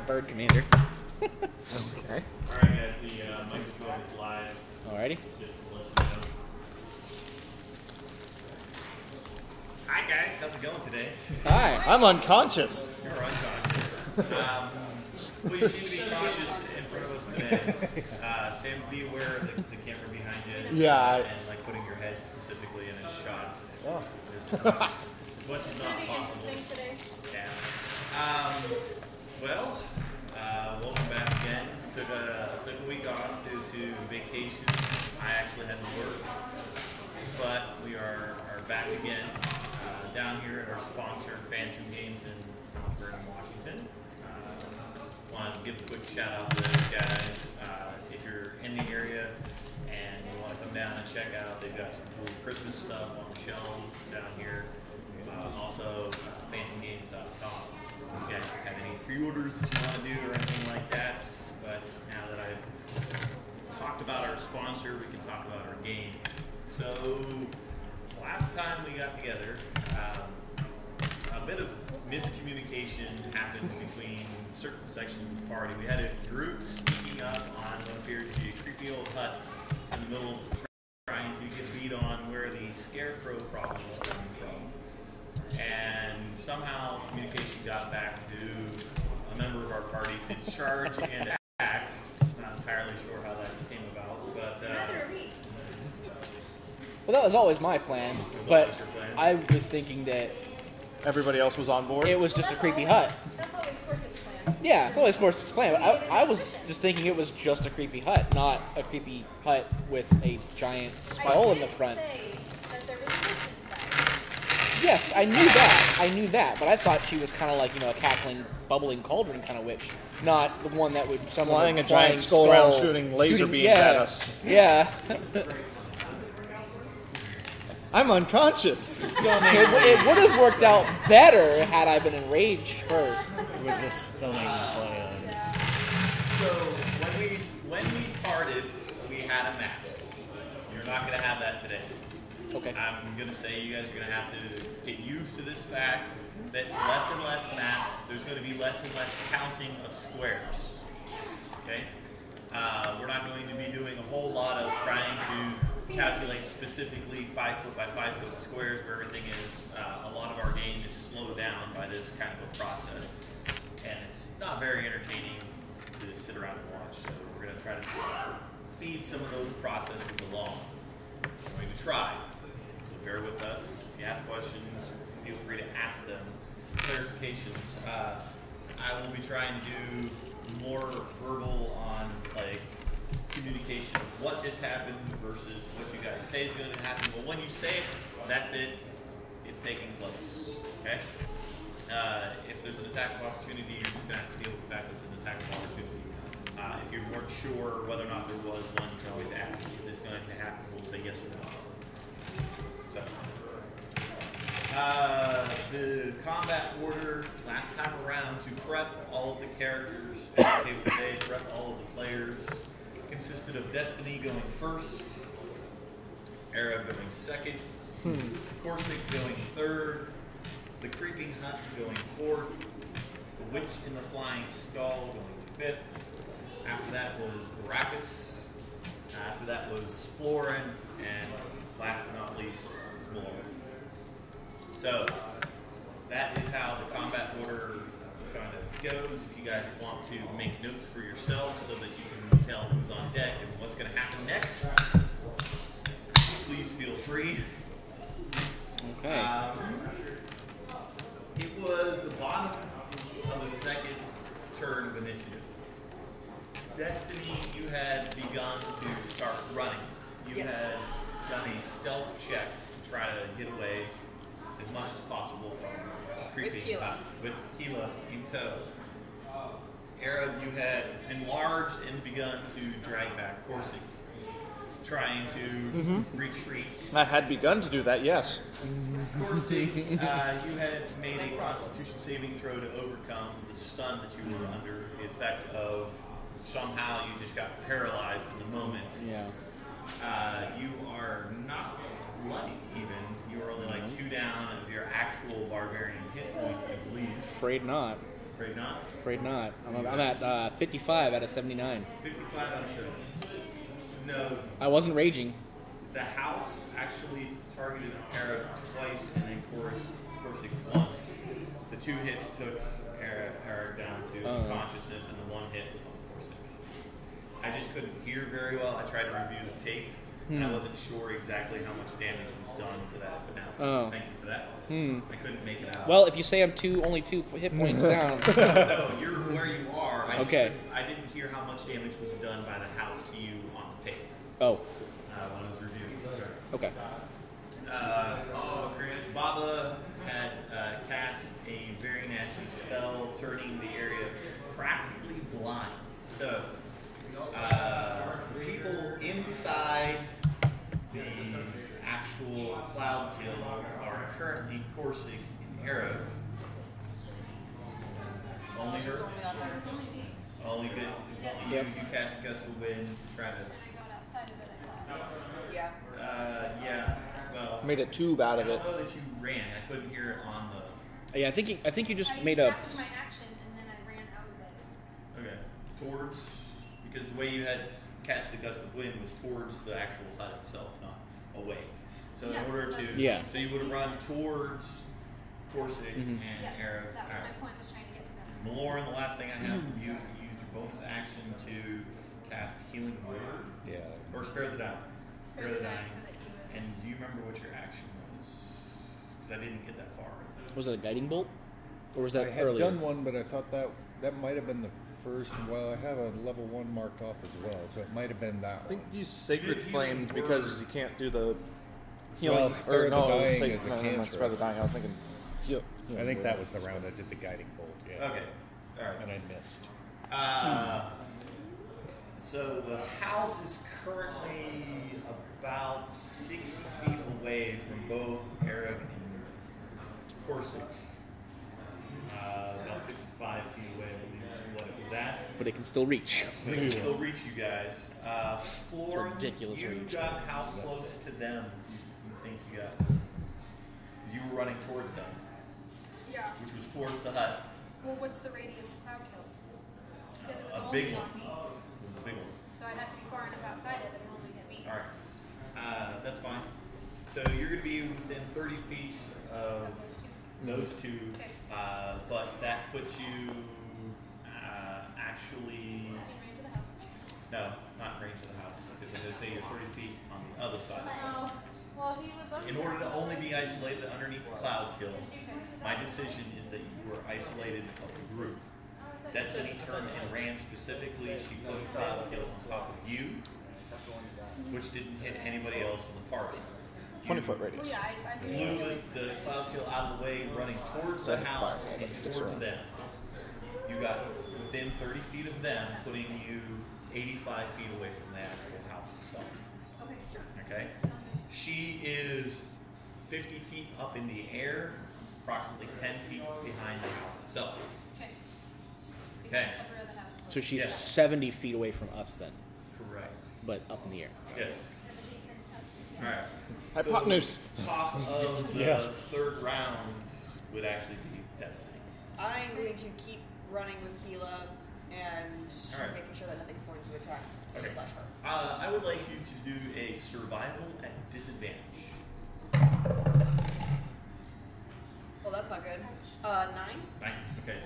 bird commander. Okay. All right, guys. The microphone is live. Alrighty. Just to let you know. Hi, guys. How's it going today? Hi. I'm unconscious. You're unconscious. Well, you seem to be conscious in front of us today. Sam, be aware of the camera behind you. Yeah. And like putting your head specifically in a shot. Oh. Which is not possible. Today. Yeah. Well, welcome back again. Took a week off due to vacation. I actually had to work, but we are back again down here at our sponsor, Phantom Games in Vernon, Washington. Want to give a quick shout out to those guys. If you're in the area and you want to come down and check out, they've got some cool Christmas stuff on the shelves down here. Also, phantomgames.com. If you guys have any pre-orders that you want to do or anything like that, but now that I've talked about our sponsor, we can talk about our game. So, last time we got together, a bit of miscommunication happened between certain sections of the party. We had a group sneaking up on what appeared to be a creepy old hut in the middle of trying to get beat on where the scarecrow problem was coming from. And somehow communication got back to a member of our party to charge and attack. Not entirely sure how that came about, but Neither are we. Well, that was always my plan, but I was thinking that Everybody else was on board? it was just a creepy hut. That's always Corsica's plan. Yeah, it's always Corsica's plan. But I was just thinking it was just a creepy hut, not a creepy hut with a giant skull in the front. I did say that there was a witch inside. Yes, I knew that, but I thought she was kind of like, a cackling, bubbling cauldron kind of witch, not the one that would summon Flying a flying giant skull around shooting laser beams at us. Yeah. I'm unconscious. It would have worked out better had I been enraged first. It was a stunning plan. so when we parted, we had a map. You're not going to have that today. Okay. I'm going to say you guys are going to have to get used to this fact that less and less maps, there's going to be less and less counting of squares. Okay? We're not going to be doing a whole lot of trying to calculate specifically 5 foot by 5 foot squares where everything is. A lot of our game is slowed down by this kind of a process. And it's not very entertaining to sit around and watch. So we're going to try to speed some of those processes along. We're going to try. So bear with us. If you have questions, feel free to ask them. Clarifications. I will be trying to do more verbal on like communication of what just happened versus what you guys say is going to happen. But when you say it, that's it. It's taking place. Okay? If there's an attack of opportunity, you're just going to have to deal with the fact that it's an attack of opportunity. If you weren't sure whether or not there was one, you can always ask, is this going to happen? We'll say yes or no. So, the combat order last time around to prep all of the characters at the table today, prep all of the players, consisted of Destiny going first, Arab going second, Corsic going third, the Creeping Hut going fourth, the Witch in the Flying Skull going fifth. After that was Baracus. After that was Florin, and last but not least was Malora. So that is how the combat order kind of goes. If you guys want to make notes for yourselves so that you can tell who's on deck and what's going to happen next, please feel free. Okay. It was the bottom of the second turn of initiative. Destiny, you had begun to start running. You had done a stealth check to try to get away as much as possible from creeping with Keela in tow. Arab, you had enlarged and begun to drag back Corsic, trying to retreat. I had begun to do that, yes. Corsic, you had made a Constitution saving throw to overcome the stun that you were under, the effect of somehow you just got paralyzed in the moment. Yeah. You are not bloody even. You are only like 2 down of your actual barbarian hit points, I believe. Afraid not. Afraid not? Afraid not. I'm at 55 out of 79. 55 out of 70. No, I wasn't raging. the house actually targeted Eric twice and then Corsic once. The 2 hits took Eric down to consciousness, and the 1 hit was on Corsic. I just couldn't hear very well. I tried to review the tape, and I wasn't sure exactly how much damage was done to that. But now, thank you for that. I couldn't make it out. Well, if you say I'm only 2 hit points down. No, you're where you are. I didn't hear how much damage was done by the house to you on the tape. Oh. When I was reviewing. Sorry. Okay. Baba had cast a very nasty spell, turning the area practically blind. So, the people inside the actual cloud kill are currently Corsic and Eric. Only her? Only good. You cast Gust of Wind to try to. And I got outside of it, I thought. Yeah. Yeah. Well, Made a tube out of I it. don't know that you ran. I couldn't hear it on the. Yeah, I think you just made That a. was my action, and then I ran out of it. Okay. Towards, because the way you had cast the Gust of Wind was towards the actual hut itself, not away. So Yeah, in order so to, it's- Yeah. so you would have run towards Corsic and Yes, Eric. that was my point, was trying to get to them. Maloran, the last thing I have from you is that you used your bonus action to cast Healing Word. Yeah. Or Spare the Dying. Spare the dying so that he was. And do you remember what your action was? Because I didn't get that far. Was it a guiding bolt? Or was that I had earlier? done one, but I thought that might have been the first. Well, I have a level 1 marked off as well, so it might have been that I think one. you Sacred Healing Flame Word. because you can't do the healing. Well, Spare the Dying is a no, cantrip. Spare the Dying. I was thinking heal. I think that was the round I did the guiding bolt. Yeah. Okay. Alright. And I missed. So the house is currently about 60 feet away from both Eric and Corsic. About 55 feet away, I believe is what it was at. But it can still reach. But it can still reach you guys. Floor, ridiculous you reach. got how close to them you think you got? 'Cause you were running towards them, Yeah. which was towards the hut. Well, what's the radius of cloud kill? Because it was A only big one. on me. It was a big one. So I'd have to be far enough outside it that it only hit me. All right, that's fine. So you're going to be within 30 feet of those two, Okay. but that puts you actually In range of the house. no, not in range of the house because I'm going to say you're 30 feet on the other side. Oh. Well, he was In order to only be isolated underneath the cloud kill, my decision is that you were isolated of the group. Destiny turned and ran specifically. She put a cloud kill on top of you, which didn't hit anybody else in the party. 20-foot Well, radius. yeah, I Blew the cloud kill out of the way, running towards the house and towards them. You got within 30 feet of them, putting you 85 feet away from the actual house itself. Okay, sure. Okay? She is 50 feet up in the air, approximately 10 feet behind the house itself. Okay. Okay. Upper of the house. So she's Yes. 70 feet away from us then, Correct. but up in the air. Yes. All right. Hypotenuse. So, top of the third round would actually be Destiny. I'm going to keep running with Keela and Alright. making sure that nothing's going to attack Okay. slash her. I would like you to do a survival at disadvantage. Well, that's not good. 9. 9? Okay.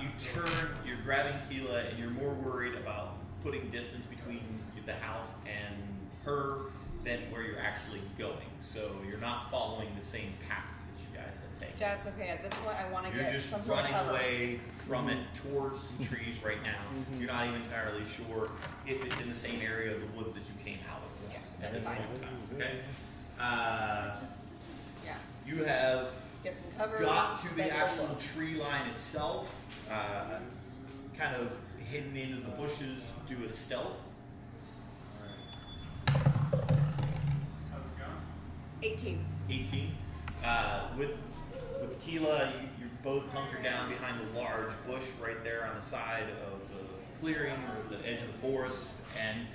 You turn, you're grabbing Keela, and you're more worried about putting distance between the house and her than where you're actually going. So you're not following the same path that you guys have taken. That's okay. At this point, I want to You're get just some sort of running cover. away from it towards some trees right now. You're not even entirely sure if it's in the same area of the wood that you came out of. Yeah, At that's this fine. point in time. Okay. Yeah. You have Get some cover. got to the then roll actual up. tree line itself, kind of hidden into the bushes, do a stealth. 18. 18. With Keela, you're both hunkered down behind a large bush right there on the side of the clearing or the edge of the forest, and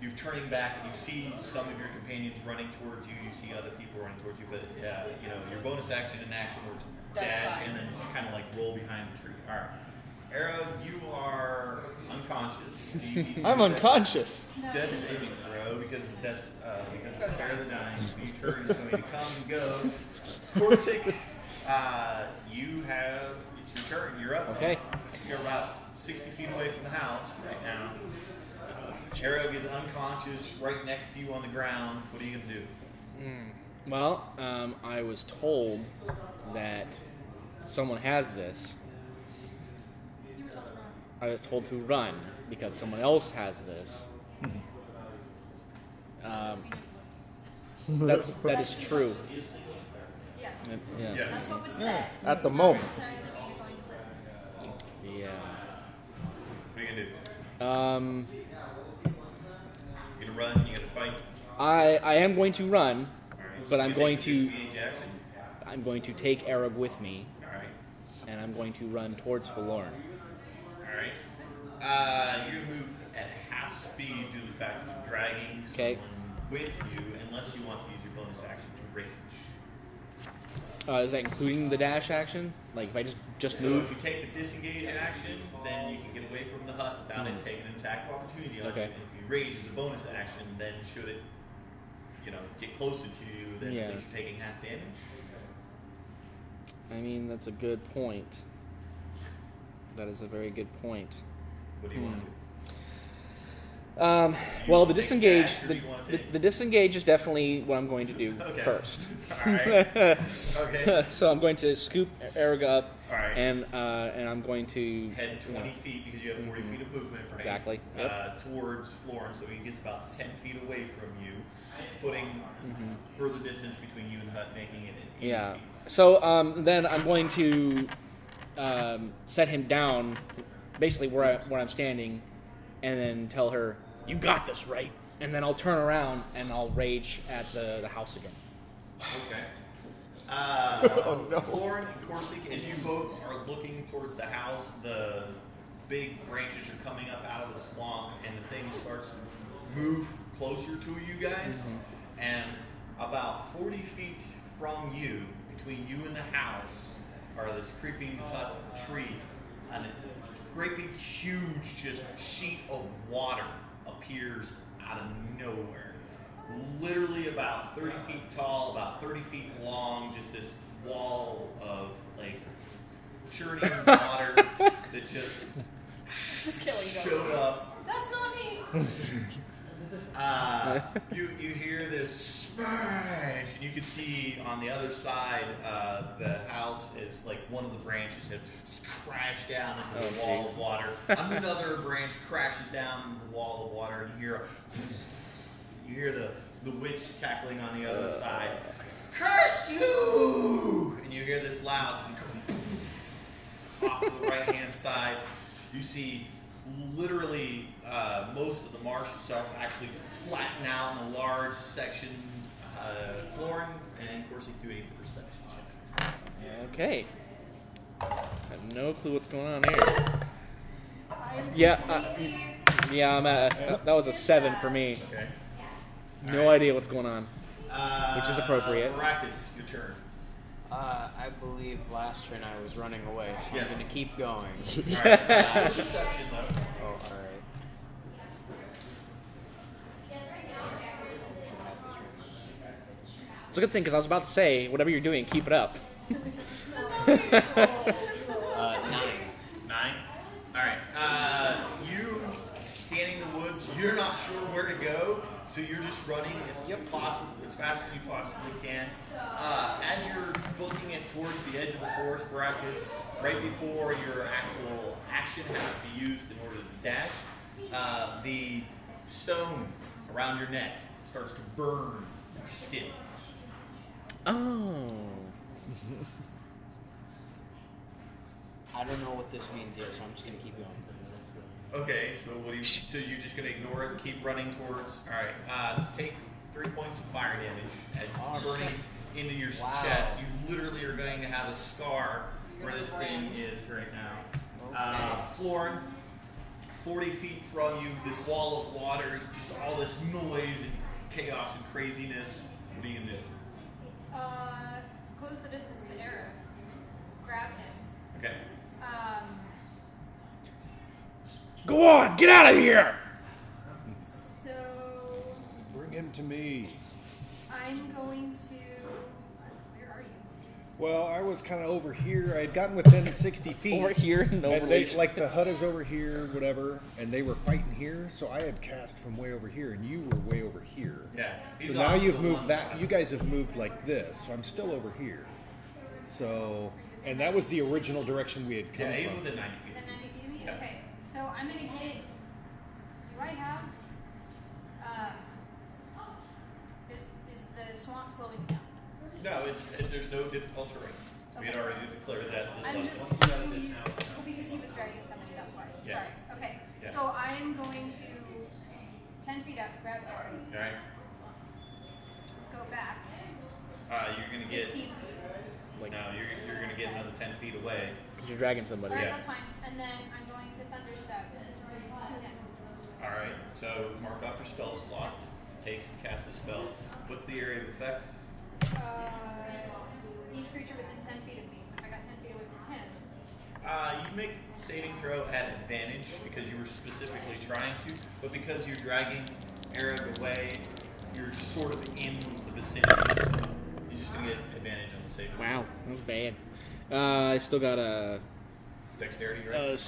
you're turning back and you see some of your companions running towards you. You see other people running towards you, but your bonus action and action were to That's dash fine. and then just kind of like roll behind the tree. All right. Arrow, you are unconscious. Do you need to I'm do unconscious. Death saving throw because spare the dying. Your turn is going to come and go. Corsic, it's your turn. You're up. Okay. You're about 60 feet away from the house right now. Arrow is unconscious right next to you on the ground. What are you going to do? Well, I was told that someone has this. You were told it wrong. I was told to run because someone else has this. That is true. Yes. Yeah. Yeah. That's what was said. At the It's not moment. necessarily that you're going to listen. Yeah. What are you going to do? Um, You're going to run? You going to fight? I am going to run, All right. but So I'm you going take to the disengage action. I'm going to take Arab with me, All right. and I'm going to run towards Forlorn. All right. You're going to move at half speed due to the fact that you're dragging Okay. someone with you, unless you want to use your bonus action to range. Is that including the dash action? Like if I just So move? if you take the disengage action, then you can get away from the hut without it taking an attack of opportunity on Okay. you. And if you rage as a bonus action, then should it, get closer to you, then Yeah. at least you're taking half damage. I mean, that's a good point. That is a very good point. What do you want to do? Well, the wanna take disengage, dash, or do you wanna take- the disengage is definitely what I'm going to do Okay. first. All right. Okay. So I'm going to scoop Arag up, All right. and I'm going to Head 20 feet because you have 40 feet of movement, right? Exactly. Yep. Towards Florence, so he gets about 10 feet away from you, putting further distance between you and the hut, making it an 80 Yeah. feet. So then I'm going to set him down, basically where I'm standing, and then tell her, "You got this, right?" And then I'll turn around and I'll rage at the house again. Okay. Florin and Corsic, as you both are looking towards the house, the big branches are coming up out of the swamp, and the thing starts to move closer to you guys. And about 40 feet from you, between you and the house, are this creeping hut tree, and a great big, huge, just sheet of water appears out of nowhere. Literally about 30 feet tall, about 30 feet long, just this wall of like churning water that just Just killing them. showed up. That's not me. You hear this smash, and you can see on the other side the house is like one of the branches has crashed down into the wall of water. Another branch crashes down into the wall of water, and you hear the witch cackling on the other side. Curse you! And you hear this loud. Off to the right hand side, you see literally most of the marsh itself actually flatten out in a large section. Florin and Corsic do a perception check. Okay. I have no clue what's going on here. Yeah, I'm at, that was a 7 for me. Okay. No idea what's going on. Which is appropriate. Baracus, your turn. I believe last turn I was running away, so Yes. I'm going to keep going. All right. Perception though. Oh, alright. It's a good thing because I was about to say, whatever you're doing, keep it up. 9. 9. All right. You scanning the woods. You're not sure where to go, so you're just running as fast as you possibly can. As you're booking it towards the edge of the forest, Baracus, right before your actual action has to be used in order to dash, the stone around your neck starts to burn your skin. Oh. I don't know what this means yet, so I'm just going to keep going. Okay, so so you're just gonna ignore it and keep running towards. All right, take 3 points of fire damage as it's burning into your chest. You literally are going to have a scar where this thing is right now. Florin, 40 feet from you, this wall of water, just all this noise and chaos and craziness. What are you gonna do? Close the distance to Eric. Go on, get out of here! So Bring him to me. I'm going to. Where are you? Well, I was kind of over here. I had gotten within 60 feet. Over here and over And they, reach. like the hut is over here, whatever, and they were fighting here, so I had cast from way over here, and you were way over here. Yeah. So He's now off to you've the moved one that. side. You guys have moved like this, so I'm still over here. So, and that was the original direction we had come Yeah, he's from. within 90 feet. Within 90 feet of me? Yeah. Okay. So I'm going to get. Do I have. Is the swamp slowing down? No, there's no difficult terrain. We had Okay. already declared that. This I'm level. just. Well, because he was dragging somebody, that's why. Yeah. Sorry. Okay. Yeah. So I am going to 10 feet up, grab Ori, All right. go back You're gonna get. 15 feet. No, you're gonna get another 10 feet away. You're dragging somebody. Alright, Yeah. that's fine. And then I'm going to thunderstep to him. All right. So mark off your spell slot. Takes to cast the spell. What's the area of effect? Each creature within 10 feet of me. If I got 10 feet away from him. You make saving throw at advantage because you were specifically trying to, but because you're dragging Eric away, you're sort of in the vicinity. So he's just gonna get advantage on the saving. Wow, that was bad. I still got a. Dexterity, right?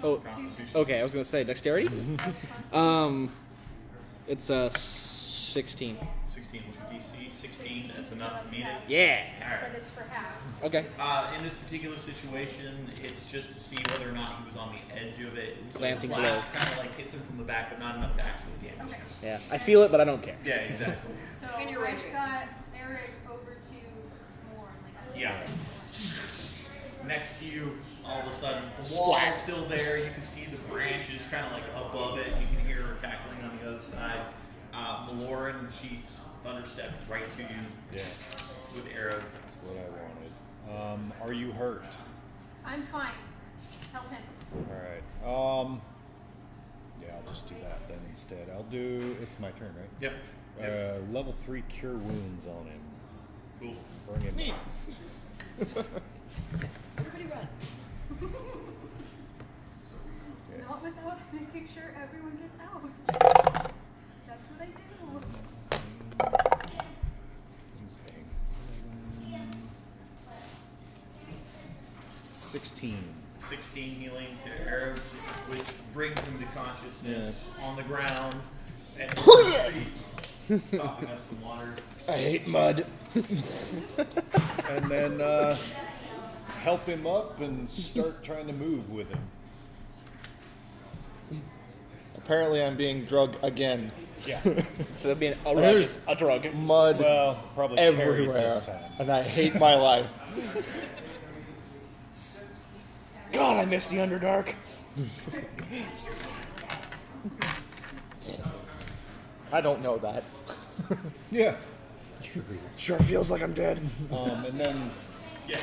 Constitution. Okay, I was gonna say dexterity. It's 16. 16 was your DC. 16. That's enough to meet it. Yeah. All right. But it's for half. Okay. In this particular situation, it's just to see whether or not he was on the edge of it. So Glancing the blast blow. kind of like hits him from the back, but not enough to actually damage Okay. him. Yeah, I feel it, but I don't care. Yeah, exactly. So And you're I've raging. got Eric over to Morn. Like, Yeah. Next to you, all of a sudden, the Splat. wall is still there. You can see the branches kind of like above it. You can hear her cackling on the other side. Maloran, she's thunderstepped right to you Yeah, with arrow. that's what I wanted. Are you hurt? I'm fine. Help him. All right. Yeah, I'll just do that then instead. I'll do. It's my turn, right? Yep. Level 3 cure wounds on him. Cool. Bring him. Neat. Everybody run. Okay. Not without making sure everyone gets out. That's what I do. 16. 16 healing to arrow, which brings him to consciousness on the ground. And coughing up some water. I hate mud. And then help him up and start trying to move with him. Apparently, I'm being drugged again. Yeah. Instead of being a There's a drug. Mud Well, probably carried everywhere, this time. and I hate my life. God, I miss the Underdark. I don't know that. Yeah. Sure feels like I'm dead. And then Yeah.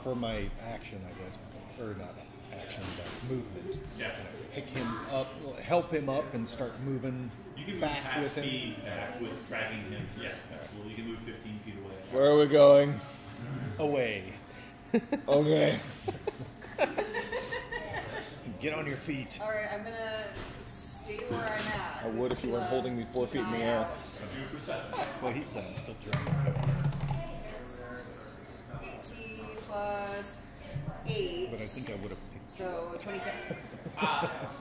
for my action, I guess, or not action, but movement. Yeah. Pick him up, help him up, and start moving You can move back half with him. speed back with dragging him. Yeah, absolutely. You can move 15 feet away. Where are we going? Away. Okay. Get on your feet. All right, I'm gonna stay where I'm at. I would if you weren't holding me 4 feet in the air. Do perception. Well, he's still drunk. 18 plus 8, But I think I would have picked. so 26.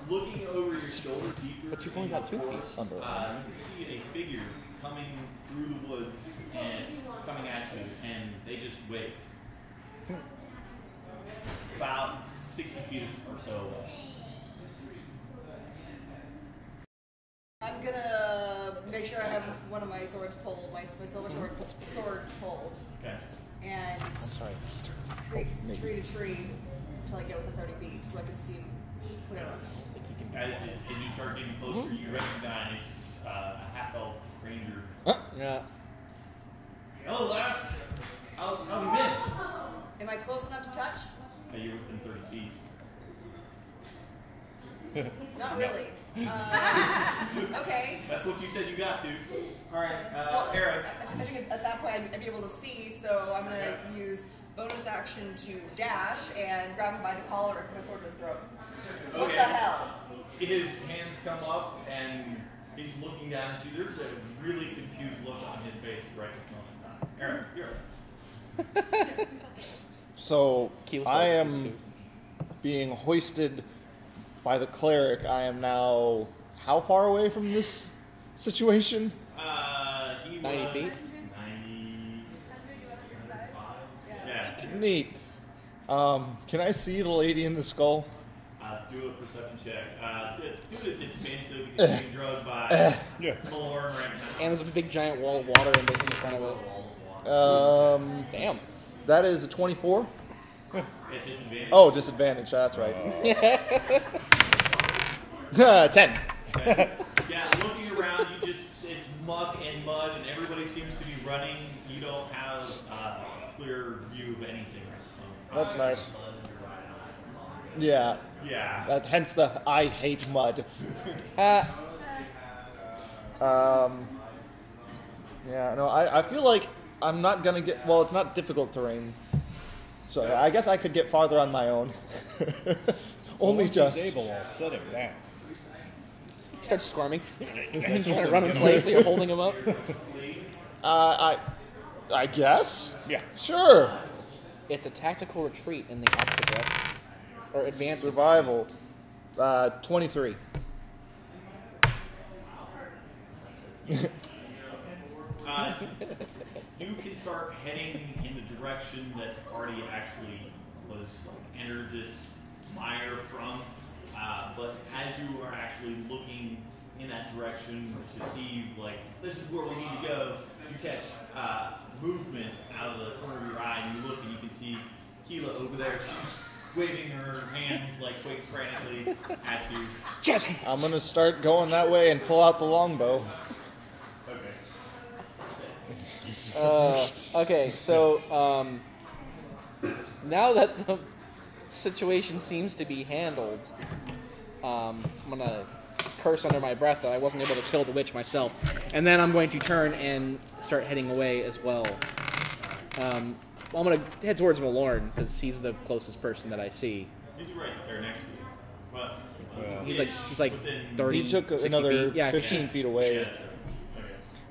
Looking over your shoulder deeper. But you've only got 2 feet under it. You can see a figure coming through the woods and coming at you, and they just wait. About 60 feet or so away. I'm gonna make sure I have one of my swords pulled, my silver sword pulled, Okay. and Sorry. tree to tree until I get within 30 feet, so I can see him clearly. As you start getting closer, you recognize a half-elf ranger. Yeah. Hello, lass. How have you been? Am I close enough to touch? You're within 30 feet. Not really. Okay. That's what you said you got to. All right, Well, Eric. I think at that point I'd be able to see, so I'm gonna use bonus action to dash and grab him by the collar and put my sword in his throat. What Okay. the hell? his hands come up and he's looking down at you. There's a really confused look on his face right at this moment in time. Aaron, you're up. So Keel's I focus am too. being hoisted by the cleric. I am now how far away from this situation? He 90 was feet? 90. 100, Yeah. Neat. Can I see the lady in the skull? Do a perception check. Do it at disadvantage though because you're being drugged by Yeah. Malorn right now. And there's a big giant wall of water in front of it. Damn. That is a 24. At disadvantage. Oh, disadvantage. That's right. 10. Yeah, looking around, it's muck and mud, and everybody seems to be running. You don't have a clear view of anything. That's nice. Yeah. Yeah. Hence the I hate mud. Yeah, no, I feel like I'm not gonna get. Well, it's not difficult terrain, so I guess I could get farther on my own. Only Once just. he's able, I'll set him down. He starts squirming. He's trying to run in place, so you're holding him up. I guess. Yeah. Sure. It's a tactical retreat in the opposite direction. Or advance. Survival. 23. You can start heading in the direction that the party actually was entered this mire from. But as you are actually looking in that direction to see, like, this is where we need to go, you catch movement out of the corner of your eye, and you look and you can see Keela over there. She's waving her hands, like, quite frantically at you. Jazz I'm gonna start going that way and pull out the longbow. Okay, so now that the situation seems to be handled, I'm gonna curse under my breath that I wasn't able to kill the witch myself, and then I'm going to turn and start heading away as well. I'm gonna head towards Malorn because he's the closest person that I see. He's right there next to you. But He's like within 30, He took 60 another feet. Yeah, 15 feet away. Okay.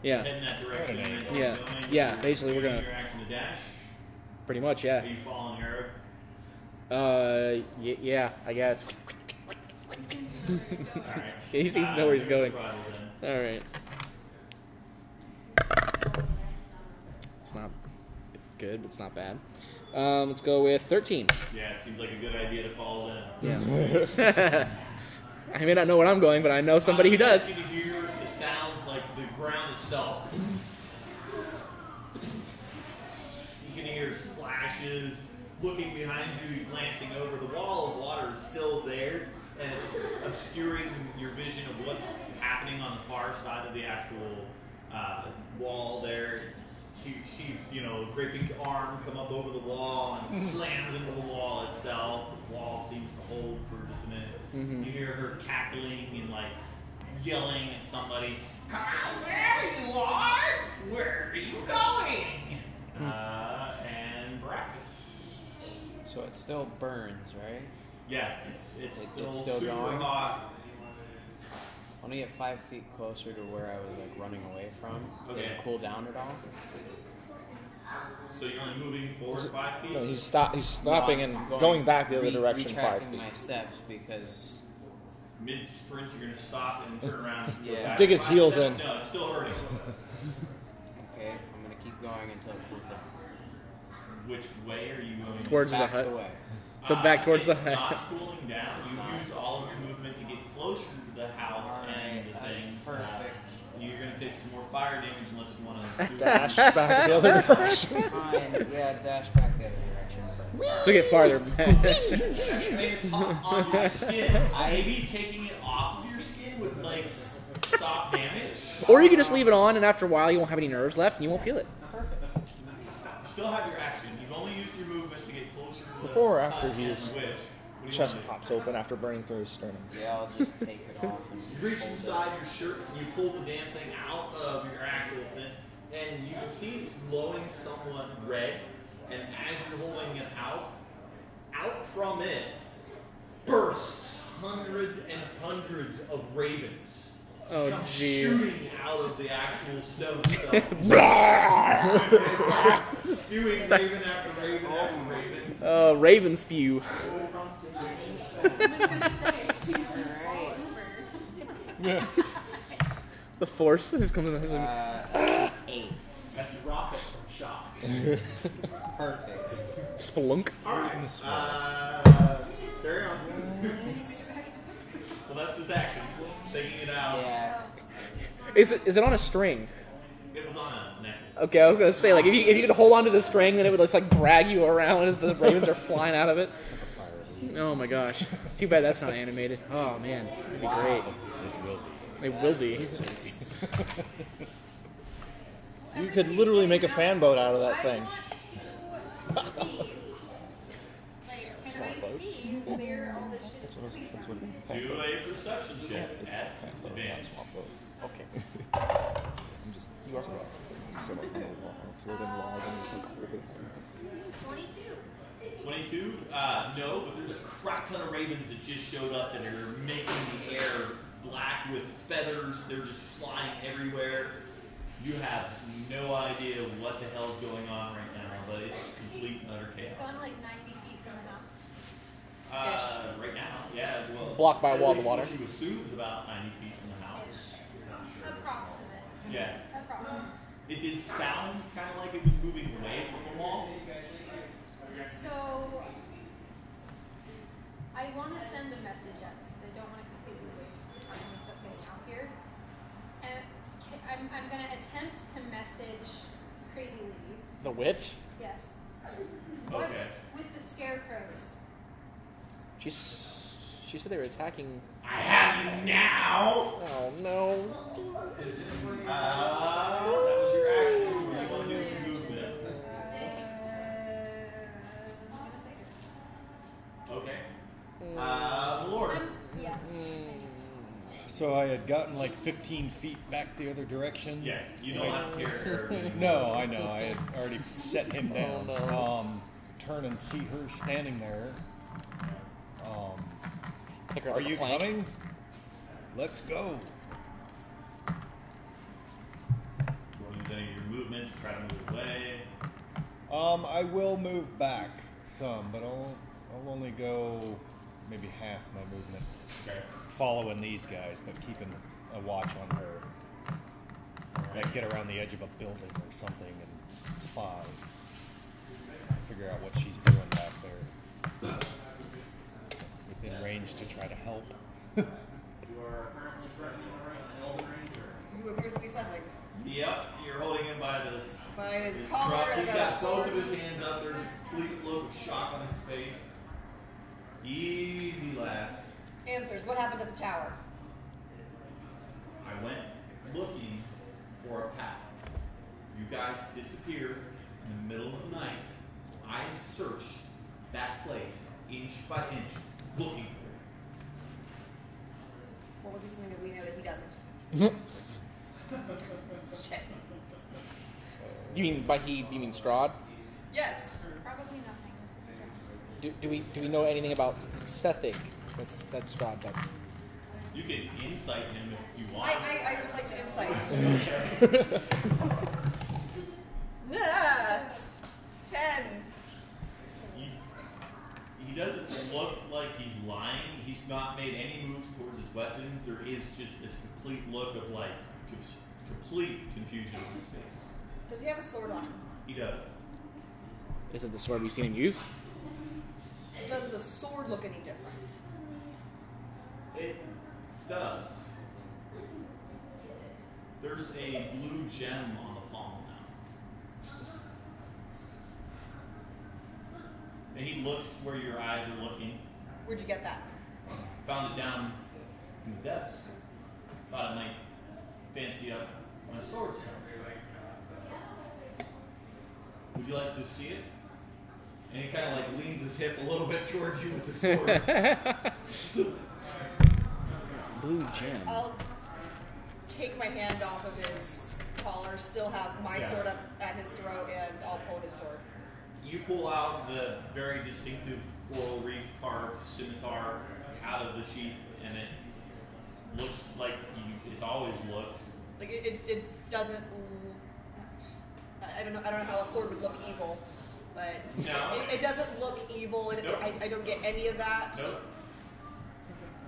yeah, Head in that direction. and then Yeah. keep going. Yeah, basically we're Using gonna- your action to dash. pretty much. Are Yeah. you following arrow? Yeah, I guess. Alright. He seems to know where he's Give us going. survival then. All right. It's not good, but it's not bad. Let's go with 13. Yeah, it seems like a good idea to follow them. Yeah. I may not know where I'm going, but I know somebody who does. You can hear the sounds like the ground itself. You can hear splashes. Looking behind you, glancing over, the wall of water is still there, and it's obscuring your vision of what's happening on the far side of the actual wall there. You see, a great big arm come up over the wall and slams into the wall itself. The wall seems to hold for just a minute. You hear her cackling and like yelling at somebody. Come out, there you are! Where are you going? And Brackus. So it still burns, right? Yeah, it's still still super going? hot. I want to get 5 feet closer to where I was like running away from. Does Okay. it cool down at all? So you're only moving forward 5 feet? No, he's stopping No, and I'm going back the other direction 5 retracting feet. my steps because Mid-sprint, you're going to stop and turn around. And go Yeah. back. Dig his 5 heels steps? in. No, it's still hurting. okay, I'm gonna keep going until it cools down. Which way are you going? Towards the Back hut. the way. So back towards the It's hut. not cooling down. It's You not. used all of your movement to get closer to the house and the That's things. perfect. You're going to take some more fire damage unless you want to. Dash back the other direction. Fine, yeah, dash back the other direction. So get farther back. I mean, it's hot on your skin. Maybe taking it off of your skin would like stop damage. Or you can just leave it on, and after a while you won't have any nerves left, and you won't feel it. You still have your action. You've only used your movement to get closer to the Before or after hut his and wish. What do you chest wanna do? pops open after burning through his sternum. Yeah, I'll just take it off and You reach hold it. inside your shirt and you pull the damn thing out of your actual thing, and you can see it's glowing somewhat red. And as you're holding it out from it bursts hundreds and hundreds hundreds of ravens. Oh, Come jeez. shooting out of the actual stone itself. It's like spewing raven after raven after raven. Raven spew. I was gonna say, do you fall over? The force is coming. 8. That's rocket from shock. Perfect. Spelunk. Alright, carry on. Well, that's his action. Taking it out. Yeah. Is it on a string? It was on a necklace. Okay, I was gonna say like if you could hold onto the string, then it would just like drag you around as the ravens are flying out of it. Oh my gosh! Too bad that's not animated. Oh man, that'd be great. It will be. You could literally make a fan boat out of that thing. Can I see where all this shit is coming That's from? what Do a perception check at advantage. Okay. You also got set up on a floating log and just like hold it. 22. 22? No, but there's a crap ton of ravens that just showed up that are making the air black with feathers. They're just flying everywhere. You have no idea what the hell's going on right now, but it's complete and utter chaos. So I'm like 90 feet from the house. Right now, yeah. Well, Blocked by a at wall of least water. What you assume is about 90 feet from the house. Approximate. Yeah. Approximate. It did sound kind of like it was moving away from the wall. So I want to send a message out because I don't want to completely waste time with stuff getting out here. And I'm going to attempt to message Crazy Lady. The witch? Yes. What's with the scarecrows? She said they were attacking. I have you now! Oh no. That was your action. You want to do some movement. I'm going to say her. Okay. Lord. Yeah. So I had gotten like 15 feet back the other direction. Yeah, you don't have to carry her. No, I know. I had already set him down. Oh, no. Turn and see her standing there. Pick her up Are with you a plank. coming? Let's go. You want to use any of your movement to try to move away. I will move back some, but I'll only go maybe half my movement. Okay. Following these guys, but keeping a watch on her. Like get around the edge of a building or something and spy. Figure out what she's doing back there. Within range to try to help. You are currently threatening an elven ranger. You appear to be settling. Yep, you're holding him by his collar truck. and He's I got got a both sword. of his hands up. There's a complete look of shock on his face. Easy, lass. Answers. What happened at the tower? I went looking for a path. You guys disappeared in the middle of the night. I searched that place inch by inch, looking for it. What would be something that we know that he doesn't? Shit. You mean by he? You mean Strahd? Yes. Probably nothing. This is a Do we know anything about Sethig? That's Strahd does. You can insight him if you want. I would like to insight. 10. He doesn't look like he's lying. He's not made any moves towards his weapons. There is just this complete look of like complete confusion on his face. Does he have a sword on him? He does. Is it the sword we've seen him use? Does the sword look any different? It does. There's a blue gem on the palm now. And he looks where your eyes are looking. Where'd you get that? Found it down in the depths. Thought it might fancy up my sword some. Would you like to see it? And he kind of like leans his hip a little bit towards you with the sword. Blue gem. I'll take my hand off of his collar, still have my sword up at his throat, and I'll pull his sword. You pull out the very distinctive coral reef carved scimitar out of the sheath, and it looks like it's always looked. Like it doesn't. I don't know how a sword would look evil, but No. it doesn't look evil, and Nope. I don't get any of that. Nope.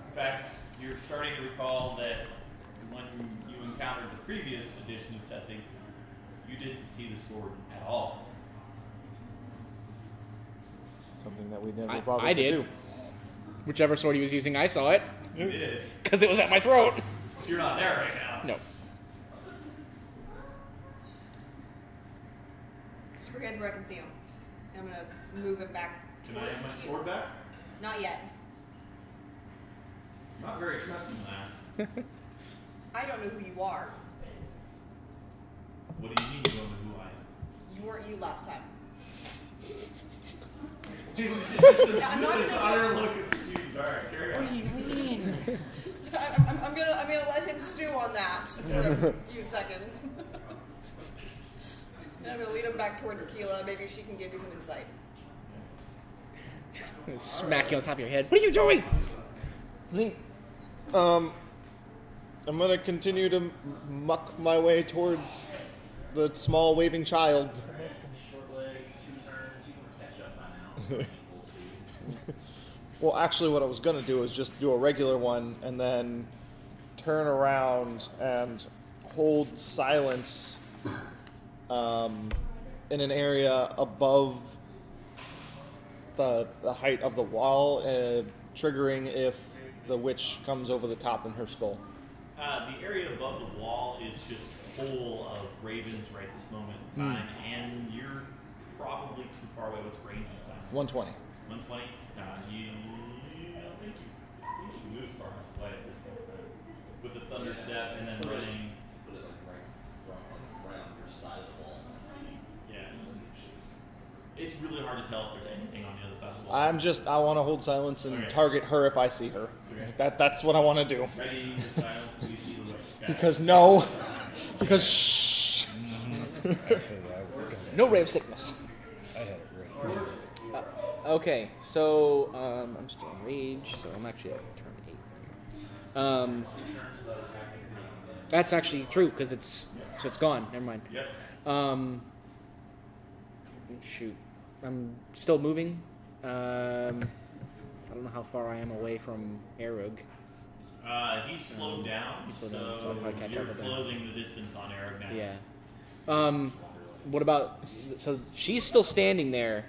In fact, you're starting to recall that when you encountered the previous edition of Setting, you didn't see the sword at all. Something that we never I bothered to did. do. Whichever sword he was using, I saw it. You did. Because it was at my throat. So you're not there right now. No. Keep your hands where I can see them. And I'm gonna move him back. Can I towards have my you. sword back? Not yet. I'm not very trusting, lass. I don't know who you are. What do you mean you don't know who I am? You weren't you last time. It was just I'm not this gonna- utter look of confusion. All right, carry on. What do you mean? I'm gonna let him stew on that for a few seconds. And I'm gonna lead him back towards Keela. Maybe she can give you some insight. I'm gonna smack you on top of your head. What are you doing? Neat. I'm gonna continue to muck my way towards the small waving child. Short legs, 2 turns, you can catch up by now. Full speed. Well, actually, what I was gonna do is just do a regular one and then turn around and hold silence in an area above the height of the wall, triggering if the witch comes over the top in her skull. The area above the wall is just full of ravens right this moment in time, and you're probably too far away. What's range and silence? 120. 120? I don't think you should move far enough away at this point. With the thunder step and then running. Put it like right on your side of the wall. Yeah. It's really hard to tell if there's anything on the other side of the wall. I want to hold silence and Okay. target her if I see her. Okay. That's what I want to do. Ready for silence? Do you see the witch? Got it. Because no. Because shh. Actually, I was gonna No ray of sickness. I had it right. Okay, so I'm still in rage, so I'm actually at turn 8. That's actually true because it's gone. Never mind. Yep. Shoot, I'm still moving. I don't know how far I am away from Erug. He's slowed down, slowed so down, so I'll probably catch you're up with him. closing the distance on Eric now. Yeah. What about? So she's still standing there,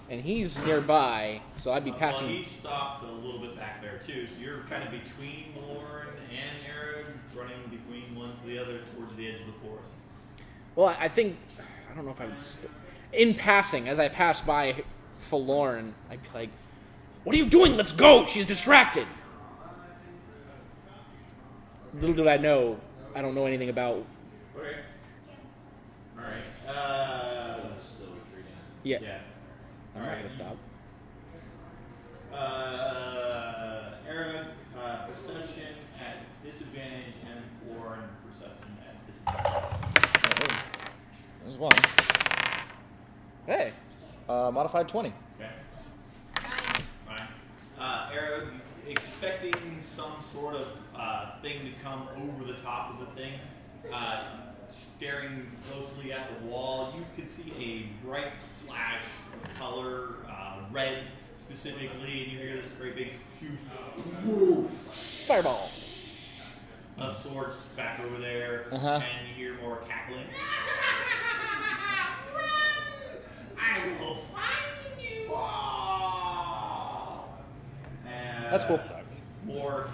and he's nearby. So I'd be passing. Well, he stopped a little bit back there too, so you're kind of between Lauren and Eric, running between one to the other towards the edge of the forest. Well, I think I don't know if I would. In passing, as I pass by Forlorn, I'd be like, "What are you doing? Let's go! She's distracted." Little did I know, I don't know anything about. Okay. All right. Still retreating. Yeah, Yeah. I'm not gonna stop. Eric, perception at disadvantage, and Lauren, perception at disadvantage. There's one. Hey, Modified 20. Okay. Fine. Eric, expecting some sort of thing to come over the top of the thing, staring closely at the wall, you could see a bright flash of color, red specifically, and you hear this very big, huge whoosh fireball! of sorts back over there, Uh-huh. and you hear more cackling. I will find you all. And That's cool. more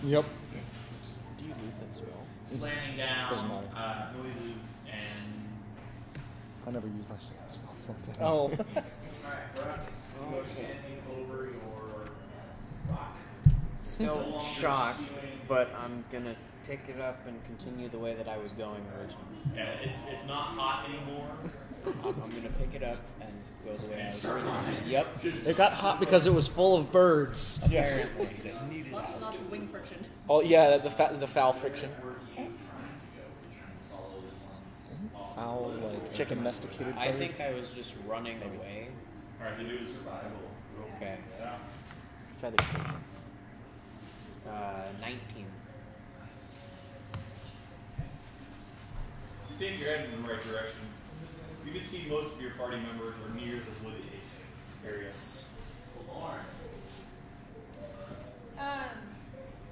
Yep. Do you lose that spell? slamming Doesn't down, matter. noises, and I never use my second spell. Something. Oh, alright, Brock is standing over your rock. Still shocked, but I'm gonna pick it up and continue the way that I was going originally. Yeah, it's not hot anymore. I'm gonna pick it up and go the way I was originally. Yep. It got hot because it was full of birds. Apparently. Lots and lots of wing friction. oh yeah, the foul friction. Foul, like Chicken. domesticated I bird. think I was just running away. Alright, then do a survival. Okay. Feathered friction. 19. You think you're heading in the right direction. You can see most of your party members are near the wood-ish area.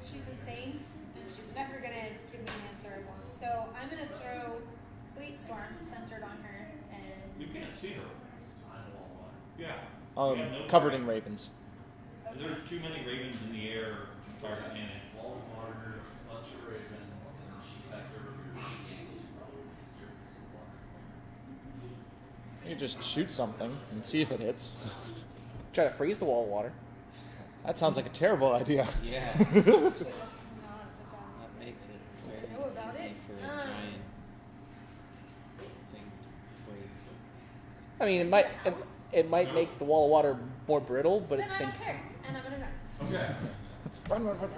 She's insane, and she's never gonna give me an answer I want. So I'm gonna throw Sleet Storm centered on her, and You can't see her. Yeah. Um, You have no covered target. in ravens. There are too many ravens in the air to target Anna. Wall of water, bunch of ravens, and she's back there with your gangly, probably easier because of water. You just shoot something and see if it hits. Try to freeze the wall of water. That sounds like a terrible idea. Yeah. that's not the That makes it very Know about easy it? for a giant thing to break. I mean, it might make the wall of water more brittle, but Then it's I don't care, and I'm gonna run. Okay. Run. Not with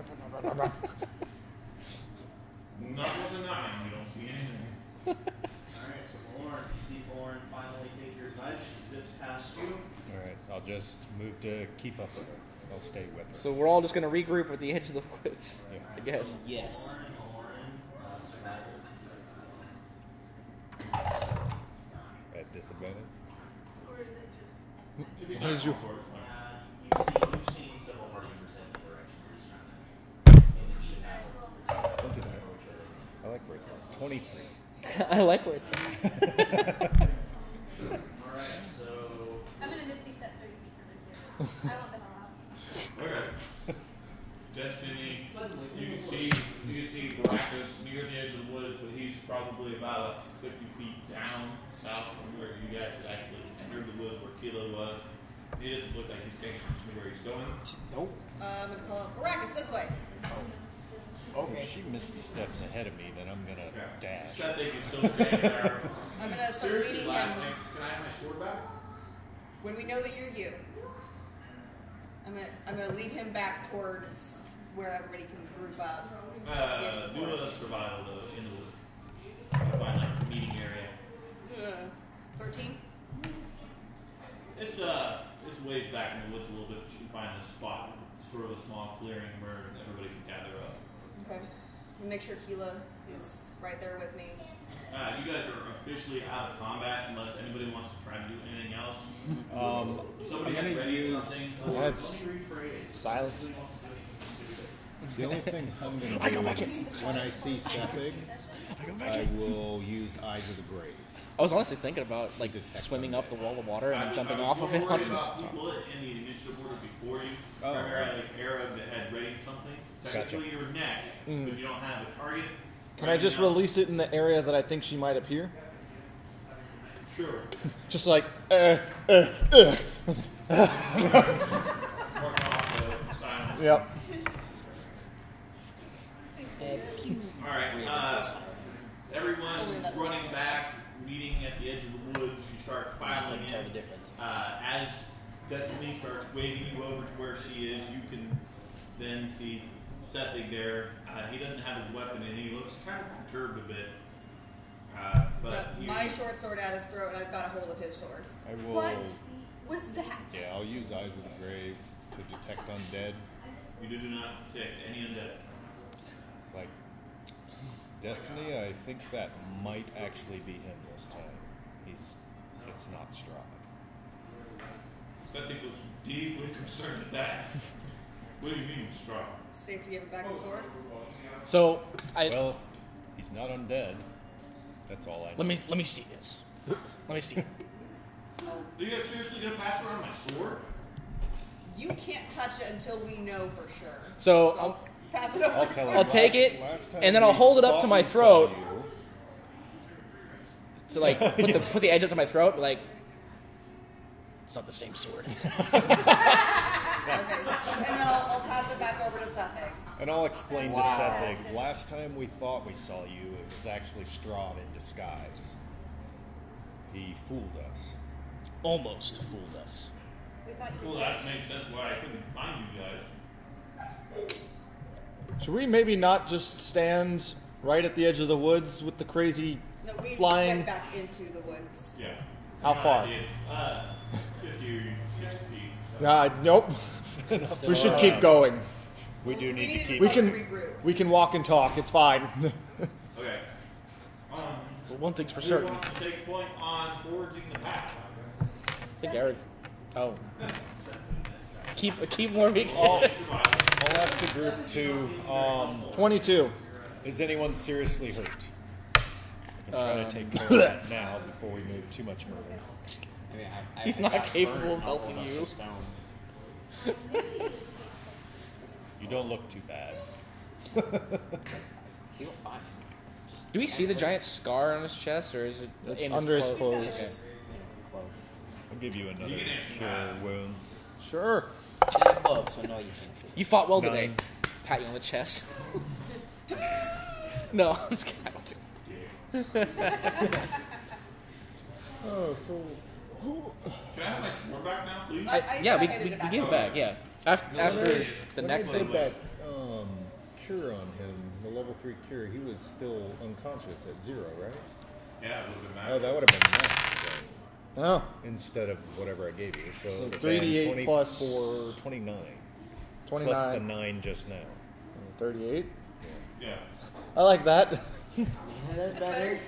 a 9. You don't see anything. Alright, so Lauren, you see Lauren finally take your nudge. She zips past you. All right, I'll just move to keep up with her. I'll stay with her. So we're all just gonna regroup at the edge of the woods, Yeah. I guess. Yes. Lauren, survival. At disadvantage. Or is it just? If you What is your- of course, fine. You've seen several party members have the direction for each other. In the heat of battle. Don't do that. I like where it's at. 23. I like where it's at. Alright, so I'm gonna Misty Step 30 feet from it too. I want the hell out. Okay. Destiny, you can see Baracus near the edge of the woods, but he's probably about 50 feet down south from where you guys actually entered the woods where Kilo was. He doesn't look like he's paying attention to where he's going. Nope. I'm gonna call him Baracus this way. If she misty steps ahead of me, then I'm gonna dash. Seth is still standing there. I'm gonna start Seriously, leading last him. thing, can I have my sword back? When we know that you're you, I'm gonna lead him back towards where everybody can group up. Do a survival though in the woods. Find like a meeting area. 13. It's ways back in the woods a little bit, but you can find a spot, sort of a small clearing where everybody can gather up. Okay. And make sure Keela is right there with me. You guys are officially out of combat unless anybody wants to try to do anything else. Somebody I'm get gonna ready use- something. That's silence. The only thing I'm gonna do is when I see Sethig, I will use Eyes of the Grave. I was honestly thinking about like swimming up the wall of water and then jumping off of it Don't worry onto about people in the initiative order before you. Oh, Primarily like Arab that had readied something. Technically you're next, because you don't have a target. Can I just release it in the area that I think she might appear? Sure. Just like, Mark off the silence. Yep. Alright, everyone running back, meeting at the edge of the woods, you start filing Tell the in. difference. As Destiny starts waving you over to where she is, you can then see Sethig there. He doesn't have his weapon and he looks kind of perturbed a bit. But you, My short sword at his throat, and I've got a hold of his sword. I will. What was that? Yeah, I'll use Eyes of the Grave to detect undead. you do not detect any undead. It's like Destiny. I think that might actually be him this time. It's not Strahd. Sethig looks deeply concerned at that. What do you mean, straw? Safe to give him back his sword. So Well, he's not undead. That's all I know. let me see this. Let me see. Are you guys seriously gonna pass around my sword? You can't touch it until we know for sure. So I'll pass it over. I'll tell him. I'll take it, last time and then I'll we hold it up to thought my we saw throat. you, to like put the edge up to my throat, like it's not the same sword. Okay. And then I'll pass it back over to Sethig. And I'll explain to Sethig, last time we thought we saw you, it was actually Strahd in disguise. He fooled us. Almost fooled us. We thought you Well, that makes sense why I couldn't find you guys. should we maybe not just stand right at the edge of the woods with the crazy No, we flying? went back into the woods. Yeah. How far? 50 or 60 feet. Nope. We should keep going. We do need to keep. We to can regroup. we can walk and talk. It's fine. Okay. But one thing's for Who certain. wants to take point on forging the path? I think Eric. Oh. Keep moving. I'll ask the group to. 22. Is anyone seriously hurt? I can try to take care of that now before we move too much further. I mean, He's I not got capable burned of helping all over you. the stone. You don't look too bad. Feel fine. Do we see the giant scar on his chest, or is it It's in under his clothes? clothes. Just, close. I'll give you another You can answer cure that. wounds. Sure. She's in the clothes, so no, you can't see. You fought well 9. today. Pat you on the chest. No, I'm just kidding. I don't do it. Can I have my sword back now, please? Yeah, we handed it back give it over. back. Yeah, after the neck When I thing. did that cure on him, the level 3 cure, he was still unconscious at 0, right? Yeah, a little bit back. Oh, that would have been max then, Oh. instead of whatever I gave you. So, it would have 3d8 been plus 24, 29. 29. Plus the 9 just now. 38. Yeah. I like that. Yeah, that's better.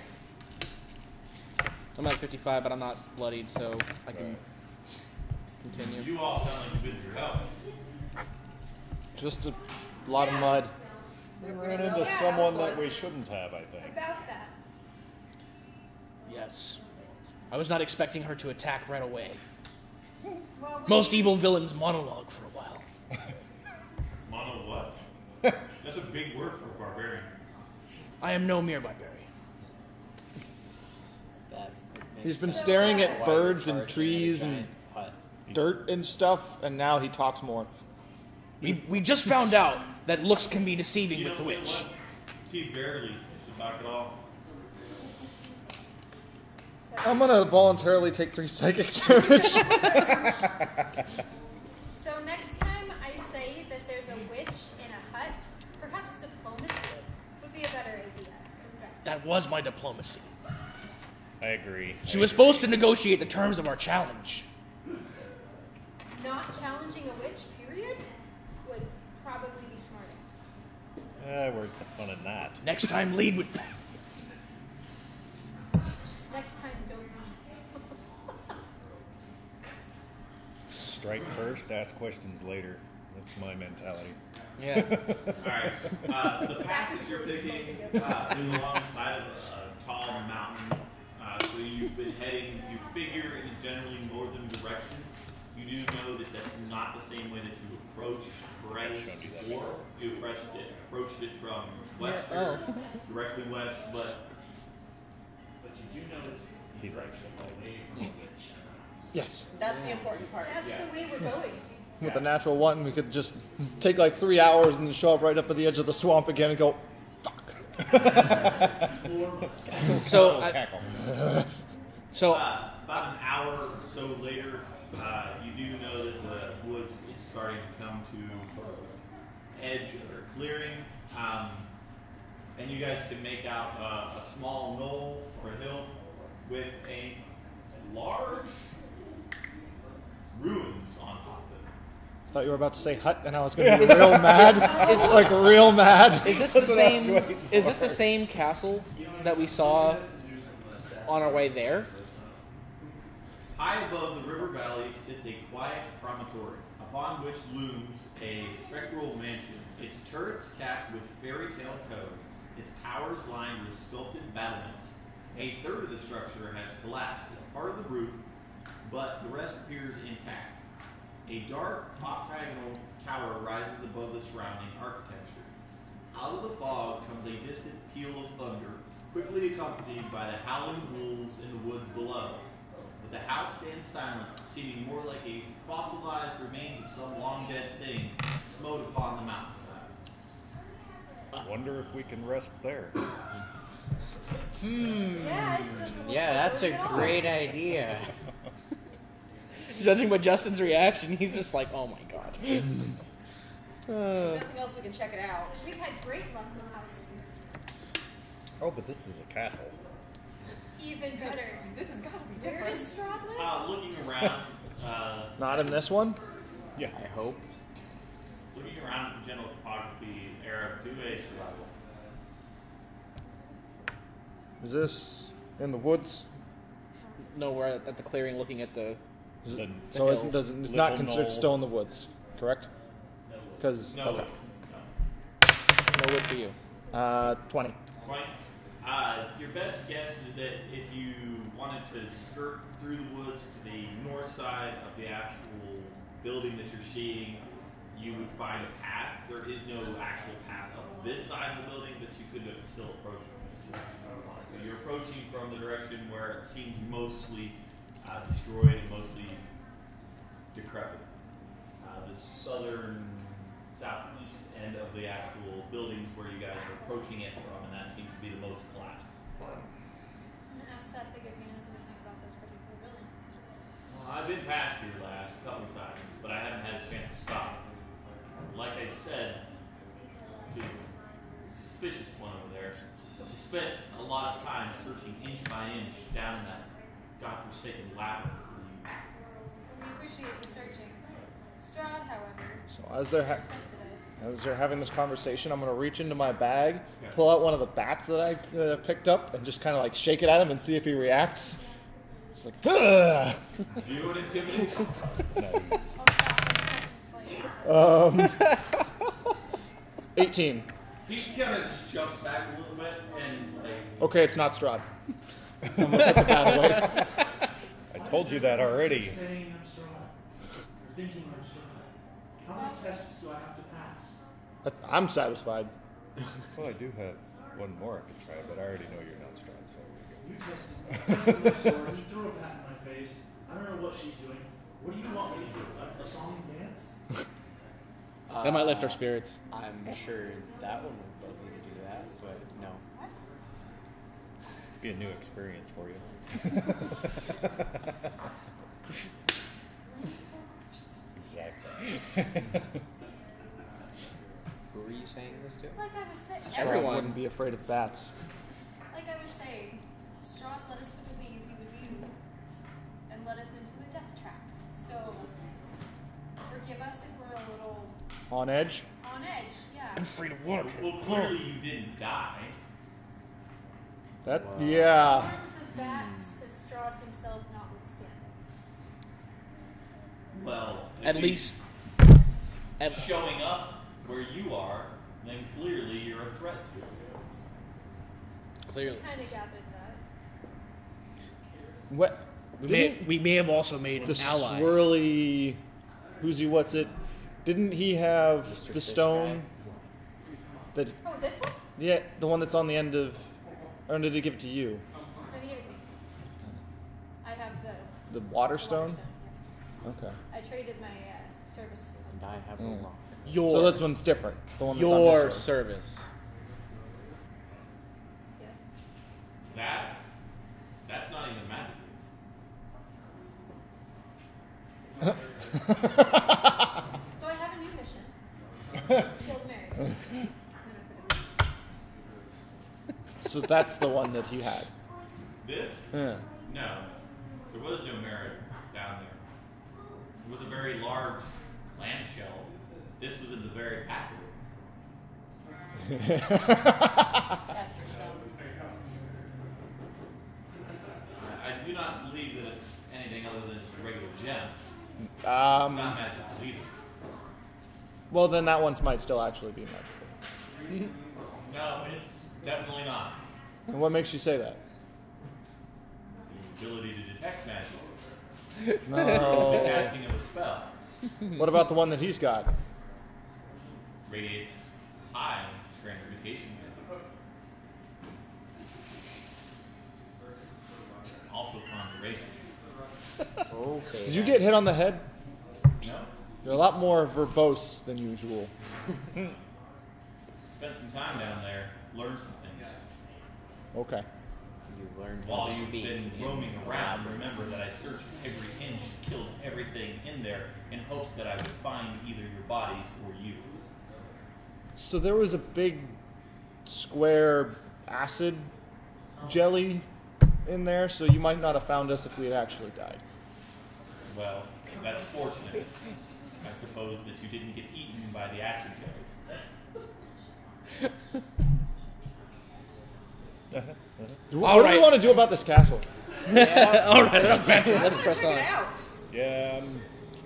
I'm at 55, but I'm not bloodied, so I can continue. You all sound like you've been through hell. Just a lot of mud. We ran into someone that we shouldn't have, I think. About that. Yes. I was not expecting her to attack right away. Well, Most evil villains monologue for a while. Mono what? That's a big word for a barbarian. I am no mere barbarian. That makes He's been sense. staring Why at you're birds and charging trees a and giant hut. dirt and stuff, and now he talks more. We just found out that looks can be deceiving with the You know witch. what? He barely used to knock it off. I'm gonna voluntarily take 3 psychic damage. So next time I say that there's a witch in a hut, perhaps diplomacy would be a better idea. That was my diplomacy. I agree. She was supposed to negotiate the terms of our challenge. Not challenging a witch, period, would probably be smarter. Where's the fun in that? Next time, lead with that. Next time, don't. Strike first, ask questions later. That's my mentality. Yeah. Alright. The path that you're picking is alongside of a tall mountain. So you've been heading, you figure, in a generally northern direction. You do know that that's not the same way that you approach Brest before. You approached it from west, directly west, but you do notice He likes to fight. away from the witch. Yes. That's the important part. That's the way we're going. With a natural 1, we could just take like 3 hours and then show up right up at the edge of the swamp again and go, So, Cackle. about an hour or so later, you do know that the woods is starting to come to sort of edge of their clearing. And you guys can make out a small knoll or a hill with a large ruins on top of it. thought you were about to say hut, and I was gonna be real mad. It's like real mad. is this the same? Is this the same castle that we saw on our way there? High above the river valley sits a quiet promontory, upon which looms a spectral mansion, its turrets capped with fairy tale cones, its towers lined with sculpted battlements. A third of the structure has collapsed as part of the roof, but the rest appears intact. A dark, octagonal tower rises above the surrounding architecture. Out of the fog comes a distant peal of thunder, quickly accompanied by the howling wolves in the woods below. But the house stands silent, seeming more like a fossilized remains of some long-dead thing smote upon the mountainside. Wonder if we can rest there. Yeah, it doesn't look Yeah, that's a like it at all. great idea. Judging by Justin's reaction, he's just like, "Oh my god." Nothing else, we can check it out. We've had great luck with houses. Oh, but this is a castle. Even better. This has got to be Where different. is Stradley? Looking around, Not in this one. Yeah. I hope. Looking around at the general topography, Eric, do a survival. Is this in the woods? No, we're at the clearing looking at the. Is it, The so hill. it's not Little considered knoll. still in the woods, correct? Because No. okay. No wood for you. 20. 20. Your best guess is that if you wanted to skirt through the woods to the north side of the actual building that you're seeing, you would find a path. There is no actual path up this side of the building, but you could still approach from this direction. So you're approaching from the direction where it seems mostly destroyed and mostly decrepit. The southern southeast end of the actual buildings where you guys are approaching it from, and that seems to be the most collapsed. I'm gonna ask Seth if he knows anything about this particular building. Well, I've been past here last couple of times, but I haven't had a chance to stop. Like I said to the suspicious one over there, he spent a lot of time searching inch by inch down in that godforsaken labyrinth for you. We appreciate you searching. Strahd, however, So as they're accepted us. as they're having this conversation, I'm gonna reach into my bag, pull out one of the bats that I picked up, and just kind of like shake it at him and see if he reacts. Just like, ugh! Do you want intimidate? I'll stop in seconds later. 18. He kind of just jumps back a little bit and like. Okay, it's not Strahd. I'm gonna put the bat away. I told you that already. Saying I'm Strahd. Or thinking I'm Strahd. How many tests do I have to pass? I'm satisfied. Well, I do have one more I can try, but I already know you're not strong, so we're You tested my sword. He threw a bat in my face. I don't know what she's doing. What do you want me to do? A song and dance? That might lift our spirits. I'm sure that one would love you to do that, but no. good. Be a new experience for you. Exactly. Who were you saying this to? Like I was saying, Strahd Everyone. wouldn't be afraid of bats. like I was saying, Strahd led us to believe he was you, and led us into a death trap. So forgive us if we're a little On edge? on edge. Yeah. I'm free to walk. Well, clearly you didn't die. That yeah. Swarms of bats and Strahd himself notwithstanding. Well, if At he's least. At, showing up where you are, then clearly you're a threat to him. clearly. Kind of gathered that. What? We may have also made The an ally. swirly, who's he? What's it? Didn't he have Mr. the Fish stone? That Oh, this one? yeah, the one that's on the end of, or did he give it to you? No, he gave it to me. I have the The water stone. yeah. Okay. I traded my service to him. And I have Mm. a lock. Your, So this one's different. The one that's on your his sword. service. Yes. That's not even magic. So I have a new mission. Killed Mary. So that's the one that he had. This? Yeah. No. There was no merit down there. It was a very large clamshell. This was in the very back of it. That's your stone. I do not believe that it's anything other than just a regular gem. It's Um. not magical either. Well, then that one might still actually be magical. No, it's definitely not. And what makes you say that? The ability to detect magic. The No. casting of a spell. What about the one that he's got? Radiates high transmutation magic. Also conjuration. Okay. Did you get hit on the head? No? You're a lot more verbose than usual. Spent some time down there, learned some things. Okay. You learned how While to you've speak been in roaming the around, labyrinth. remember that I searched every inch, killed everything in there in hopes that I would find either your bodies or you. So there was a big square acid jelly in there, so you might not have found us if we had actually died. Well, that's fortunate. I suppose that you didn't get eaten by the acid jelly. What do we want to do about this castle? All right, let's press Check it on. out. Yeah,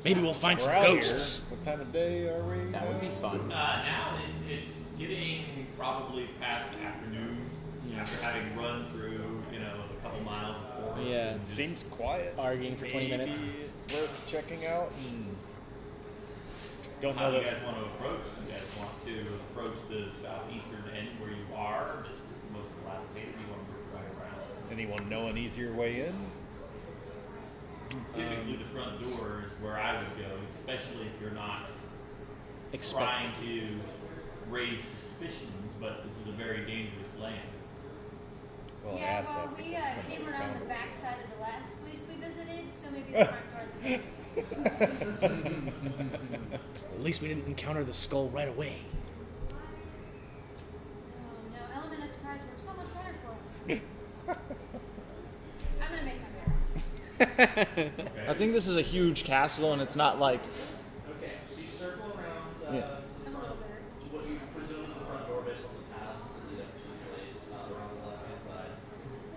Maybe we'll find we're some out ghosts. here. What time of day are we? That would be fun. Now it's getting probably past afternoon after having run through, a couple miles of forest. Yeah. and just Seems quiet. Arguing for 20 minutes. Maybe it's worth checking out. Don't How know do you that. guys want to approach? Do you guys want to approach the southeastern end where you are? That's most dilapidated. You want to work right around? Anyone know an easier way in? Typically, the front door is where I would go, especially if you're not Expect. trying to raise suspicions. But this is a very dangerous land. Well, I Yeah, asked well, that we because came somebody around found the it. back side of the last place we visited, so maybe the front door's open. At least we didn't encounter the skull right away. Oh no, element of surprise works so much better for us. I'm gonna make my bear. Okay. I think this is a huge castle, and it's not like Okay, so you circle around Yeah. I'm a little better. to what you presume is the front door based on the paths that lead up to the place around the left-hand side.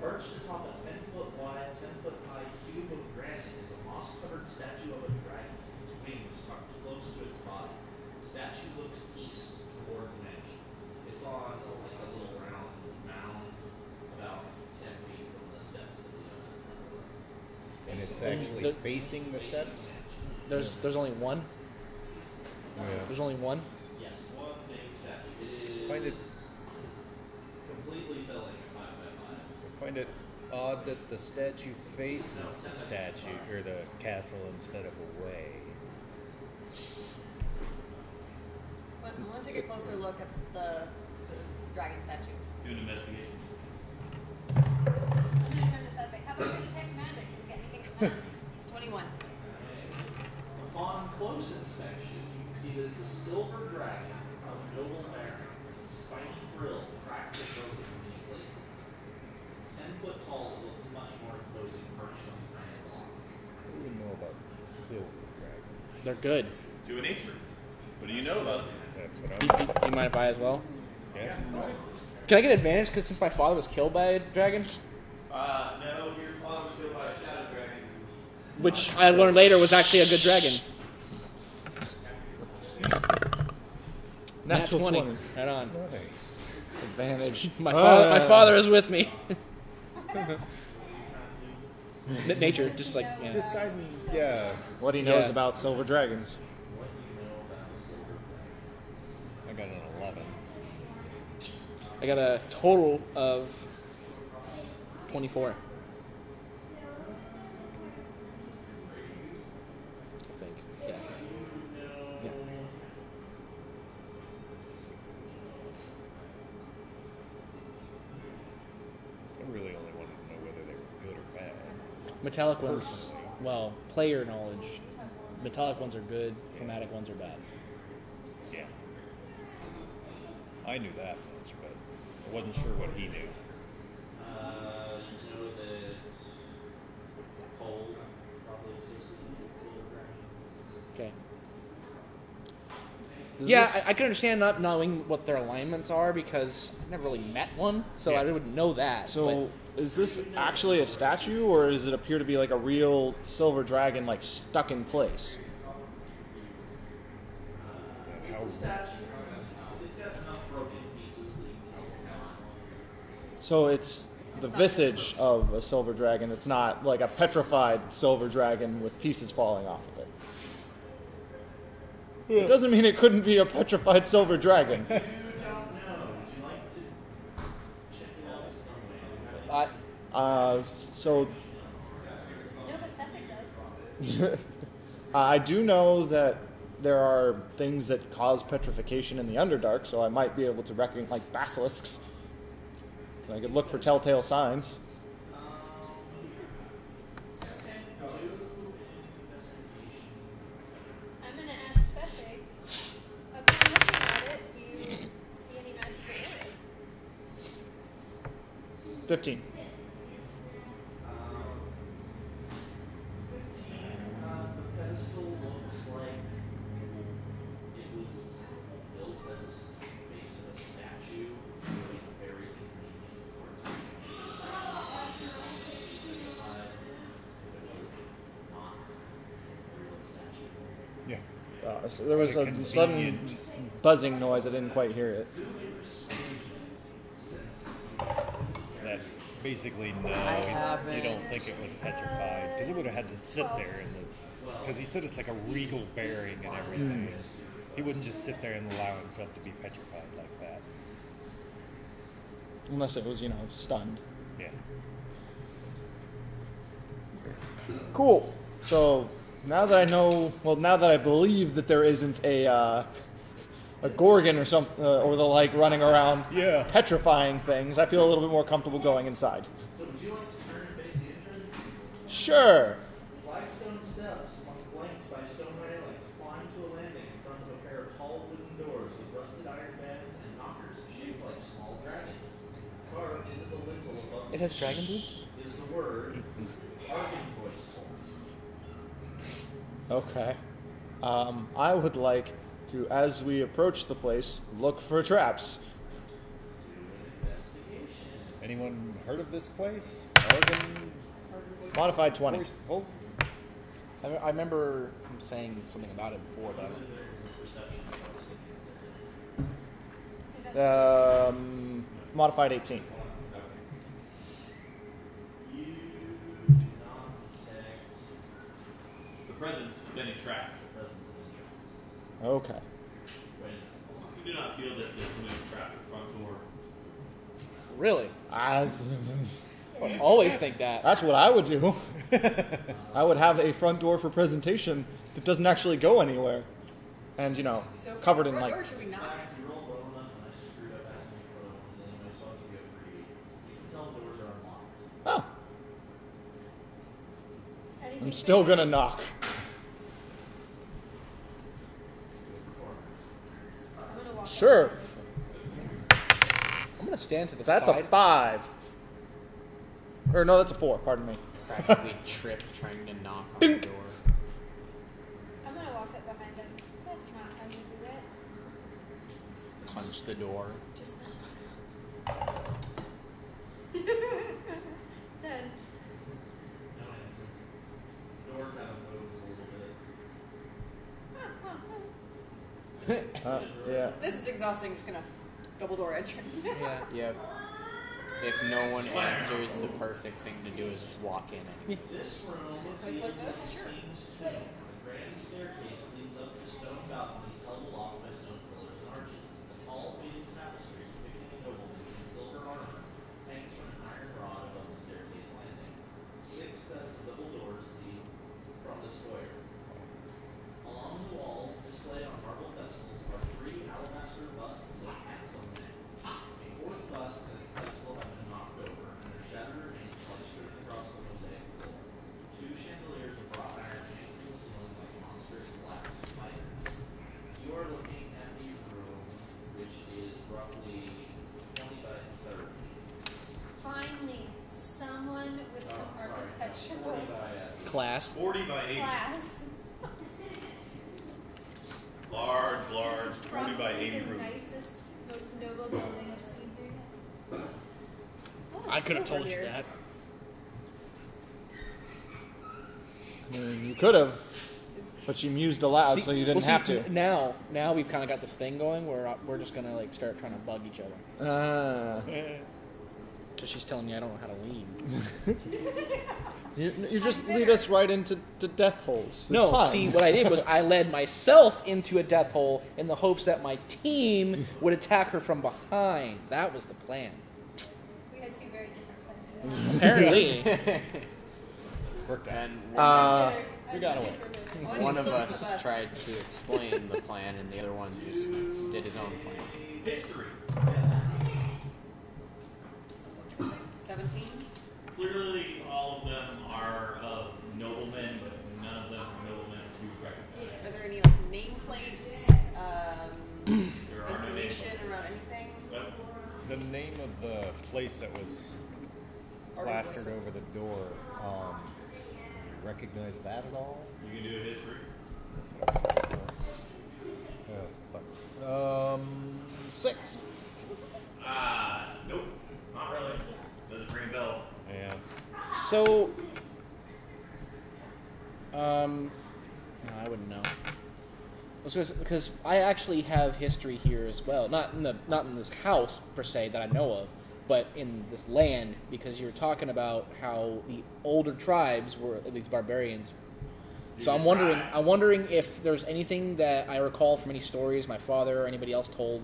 Perched atop a 10-foot wide, 10-foot high cube of granite is a moss-covered statue of a dragon. Its wings tucked close to its body. The statue looks east toward the mansion. It's on like a little round mound about 10 feet from the steps that lead up to the front door. And it's And actually the- facing the steps? There's only one. There's only one. Yes, one big statue. It is Find it- completely filling a 5x5. I find it odd that the statue faces the statue or the castle instead of away. But I want to take a closer look at the dragon statue. Do an investigation. I'm gonna turn this up. Like, how about we detect magic? Is it anything fun? 21. Upon close inspection, you can see that it's a silver dragon of noble bearing. Its spiny frill cracked and broken in many places. It's 10 foot tall. It looks much more imposing perched on the granite block. What do we know about silver dragons? They're good. Do a nature. What do you know about them? That's what You mind if I as well? Yeah. Can I get advantage because since my father was killed by a dragon, No, your father was killed by a shadow dragon. which I learned later was actually a good dragon. natural 20. Right on. Nice. Advantage. My father is with me. Nature, just like yeah. Deciding, yeah. What he knows Yeah. about silver dragons. What do you know about a silver dragon? I got an 11. I got a total of 24. I think. Yeah. Yeah. I really only wanted to know whether they were good or bad. Metallic ones, well, player knowledge. Metallic ones are good. Chromatic ones are bad. Yeah. I knew that much, but I wasn't sure what he knew. You know that cold probably associated with silver dragon. Okay. Yeah, I can understand not knowing what their alignments are because I've never really met one, so Yeah. I wouldn't know that. So, is this actually a statue, or does it appear to be like a real silver dragon, like stuck in place? How, It's a statue. It's got enough broken pieces that you can tell it's not. So it's the visage of a silver dragon. It's not like a petrified silver dragon with pieces falling off of it. It doesn't mean it couldn't be a petrified silver dragon. You don't know. Would you like to check it out in some way? So No, but septic does. I do know that there are things that cause petrification in the Underdark, so I might be able to recognize, like basilisks. I could look for telltale signs. I'm gonna ask septic. Upon looking at it, do you see any magical areas? 15. 15, the pedestal looks like So there was a sudden buzzing noise. I didn't quite hear it. That basically, no, you don't think it was petrified because it would have had to sit there because he said it's like a regal bearing and everything. He wouldn't just sit there and allow himself to be petrified like that. Unless it was, stunned. Yeah. Cool. So now that I believe that there isn't a gorgon or something or the like running around petrifying things, I feel a little bit more comfortable going inside. So would you like to turn and face the entrance? Sure. Flagstone steps flanked by stone railings climb to a landing in front of a pair of tall wooden doors with rusted iron beds and knockers shaped like small dragons. Carved into the lintel above It has dragon boots? is the word Argenvoice. Okay. I would like to, as we approach the place, look for traps. Anyone heard of this place? Oregon? Modified 20. Voice Bolt? I remember him saying something about it before, but Modified 18. You do not detect The presence of any tracks. the presence of any traps. Okay. You do not feel that there's somebody trapped at the front door. really, Ah, I always think that. that's what I would do. I would have a front door for presentation that doesn't actually go anywhere. And, So covered in front like... door, should we knock? If you roll low enough and I screwed up asking you for one, then I saw you go free. You can tell the doors are unlocked. Oh, Anything I'm still for- gonna knock. I'm gonna walk Sure. I'm gonna stand to the That's side. a 5. Or no, that's a 4, pardon me. Practically tripped trying to knock on Dink. the door. I'm gonna walk up behind him. That's not how you do it. Punch the door. Just not. 10. No answer. The door kind of moves a little bit. Yeah. This is exhausting. Just gonna double door entrance. Yeah. Yep. If no one answers, the perfect thing to do is just walk in anyway. This room Place like leads this? to Sure. the king's tomb. The grand staircase leads up to stone balconies held aloft by stone pillars and arches. A tall faded tapestry depicting a nobleman in silver armor hangs from an iron rod above the staircase landing. 6 sets of double doors lead from the square. Along the walls, displayed on marble pedestals, are 3 alabaster busts of handsome men. A 4th bust and its pedestal have been knocked over, and their shattered remains lie straight across the mosaic floor. 2 chandeliers of wrought iron hang from the ceiling like monstrous black spiders. You are looking at the room, which is roughly 20 by 30. Finally, someone with some architectural 40 by Class. 40 by 80. class. Large, This is 40 by probably 80 the room. nicest, most noble building I've seen here yet. Oh, I could have silver told you here. that. I mean, you could have, but you mused aloud, so you didn't well, have to. Now we've kind of got this thing going where we're just gonna like start trying to bug each other. So she's telling me I don't know how to lean. You just lead us right into death holes. It's No, fine. see, what I did was I led myself into a death hole in the hopes that my team would attack her from behind. That was the plan. We had two very different plans. Apparently. Worked out. And we got away. one of us tried to explain the plan, and the other one just did his own plan. History. 17. Clearly, all of them are of noblemen, but none of them are noblemen of true recognition. Are there any like nameplates? There are no Information nameplates. around anything? But The name of the place that was plastered over the door, recognize that at all? you can do a history. That's what I was looking for. 6. Nope. Not really. Doesn't ring a bell. Yeah. So, no, I wouldn't know. Because I actually have history here as well. Not in this house per se that I know of, but in this land. Because you were talking about how the older tribes were these barbarians. So I'm wondering if there's anything that I recall from any stories my father or anybody else told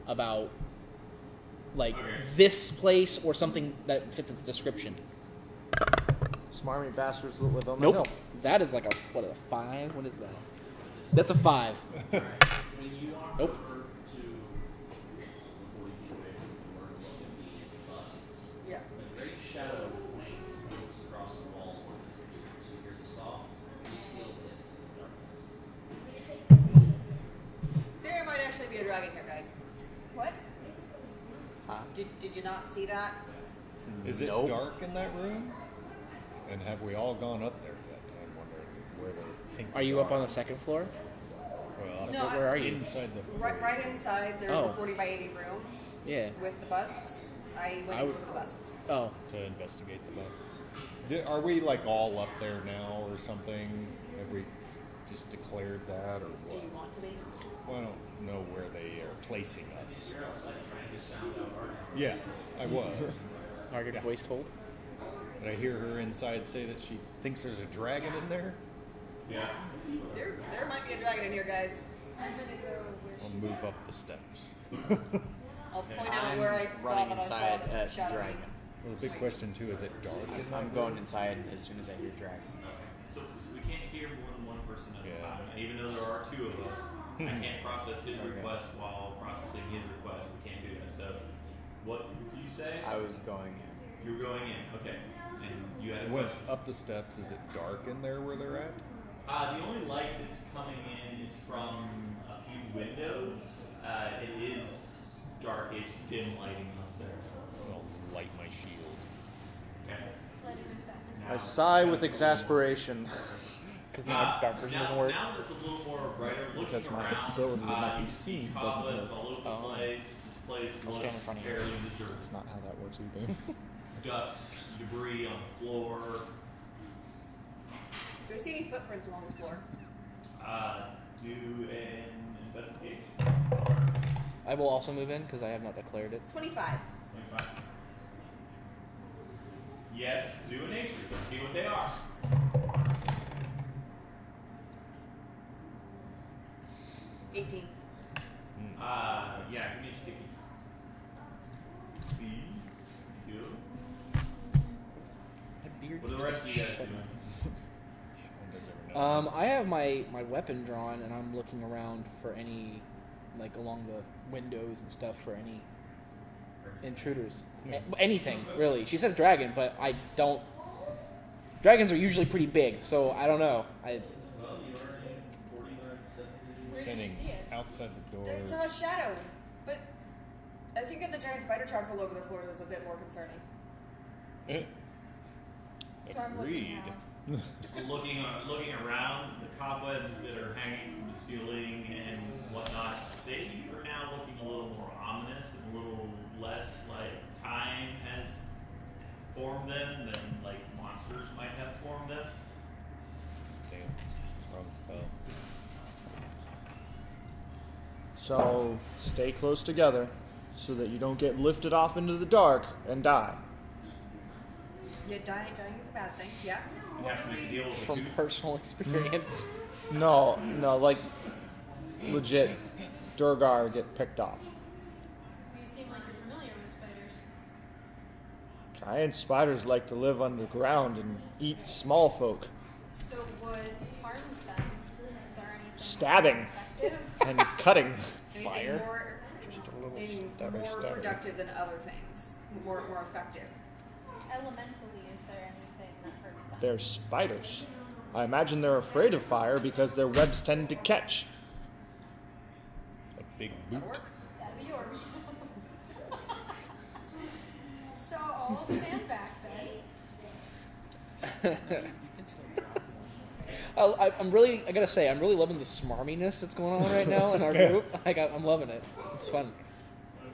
about, like this place or something that fits its description. Smarmy bastards that live on the Nope. hill. That is like a 5? What is that? That's a 5. When you walk Nope. over to 40 feet away from the door and look at the busts, Yeah. a great shadow of flames moves across the walls and disappears. You hear the soft, bestial hiss in the darkness. There might actually be a dragon here, guys. What? Did you not see that? Is it Nope. dark in that room? And have we all gone up there yet? I'm wondering where they think. Are you up on the second floor? Well, No, Where are you? inside the. Right inside, there's Oh. a 40 by 80 room Yeah. with the busts. I went I over would- the busts. Oh. To investigate the busts. Are we like all up there now or something? Have we just declared that or Do what? you want to be? Well, I don't know where they are placing us. You're outside trying to sound out our Yeah, I was. Margaret voice told. Did I hear her inside say that she thinks there's a dragon in there? Yeah. There might be a dragon in here, guys. I'm gonna go where I'll move up the steps. I'll point out I'm where I thought running that I saw inside that at shadow. dragon. Well, the big question too is it dark in there? I'm going inside as soon as I hear dragon. So we can't hear more than one person at a Yeah. time. And even though there are two of us, I can't process his request while processing his request. We can't do that. So, what did you say? I was going in. You were going in. Okay. And you had a I went question. up the steps. Is it dark in there where they're at? The only light that's coming in is from a few windows. It is darkish, dim lighting up there. I'll light my shield. Okay. letting her stop. I sigh with exasperation. Because now dark vision doesn't work. Now that it's a little more brighter, looking Because my around, ability to not be you see seen doesn't cobwebs work. all over the Oh. place. This place I'll looks stand in front of you. fairly deserted. That's not how that works either. Dust, debris on the floor. Do I see any footprints along the floor? Do an investigation. I will also move in because I have not declared it. 25. 25. Yes, do a nature. Let's see what they are. 18. Yeah, give me a sticky. B. Good. That beard What are the keeps rest of like you guys shutting. doing? I have my weapon drawn and I'm looking around for any, like along the windows and stuff for any intruders. Anything, really. She says dragon, but I don't. Dragons are usually pretty big, so I don't know. Well, you are in 49, 70. Where did you Standing see it? outside the door. There's a shadow, but I think that the giant spider tracks all over the floor was a bit more concerning. So I'm looking Agreed. out. Looking around, the cobwebs that are hanging from the ceiling and whatnot, they are now looking a little more ominous and a little less like time has formed them than like monsters might have formed them. Damn. Wrong spell. So stay close together so that you don't get lifted off into the dark and die. Yeah, dying is a bad thing. Yeah. You have to make a deal with the From tooth. personal experience. No, like legit, Durgar get picked off. You seem like you're familiar with spiders. Giant spiders like to live underground and eat small folk. So what harms them? Is there anything Stabbing effective? and cutting. Anything Fire? more, Just a little anything stabber, more stabber. productive than other things. More effective. Elementally, is there anything that hurts them? They're spiders. I imagine they're afraid of fire because their webs tend to catch. A big boot. That'll work. That'd be yours. So I'll stand back then. I'm really, I gotta say, I'm really loving the smarminess that's going on right now in our group. I'm loving it. It's fun.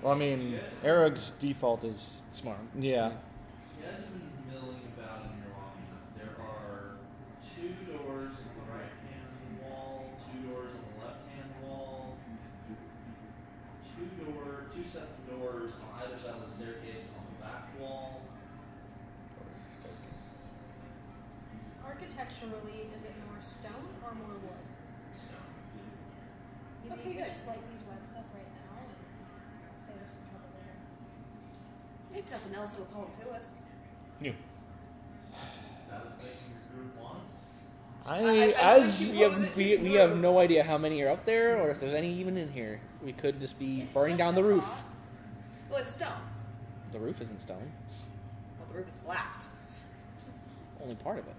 Well, I mean, Eric's default is Smart. yeah. You guys have been milling about in here long enough. There are 2 doors on the right hand wall, 2 doors on the left hand 2 sets of doors on either side of the staircase on the back wall. Architecturally, is it more stone or more wood? Stone. You Okay, maybe good. just light these webs up right now and save us some trouble later. If nothing else, it'll call to us. Yeah. Is that a thing your group wants? We have no idea how many are up there or if there's any even in here. We could just be It's burning just down a the roof. rock. Well, it's stone. The roof isn't stone. Well, the roof is collapsed. Only part of it.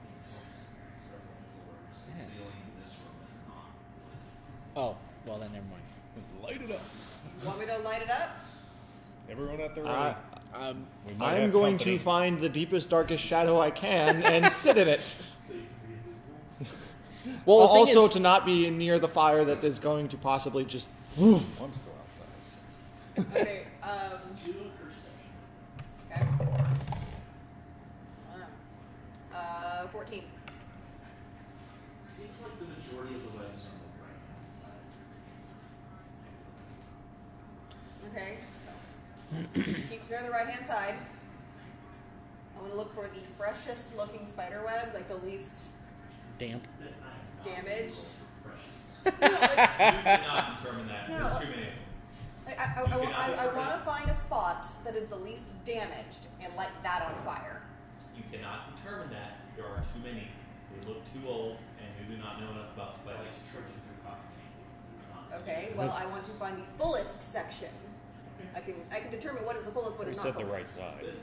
The ceiling in this room is not. Oh, well then never mind. Light it up. Want me to light it up? Everyone at the ready. We might I'm have going company. to find the deepest, darkest shadow I can and sit in it. So you can be invisible. Well, the thing Also, is, to not be near the fire that is going to possibly just. Woof. Wants to go outside. Okay. Do a perception. Okay. 14. Seems like the majority of the webs are on the right hand side. Okay. Keep clear the right hand side. I want to look for the freshest looking spider web, like the least damp. damaged. You cannot determine that. No. There's too many. Like, I want to find a spot that is the least damaged and light that on fire. You cannot determine that. There are too many. They look too old, and you do not know enough about spiders. Like trudging through cotton candy. Okay, well, I want to find the fullest section. I can determine what is the fullest, what We is said not the right fullest. side.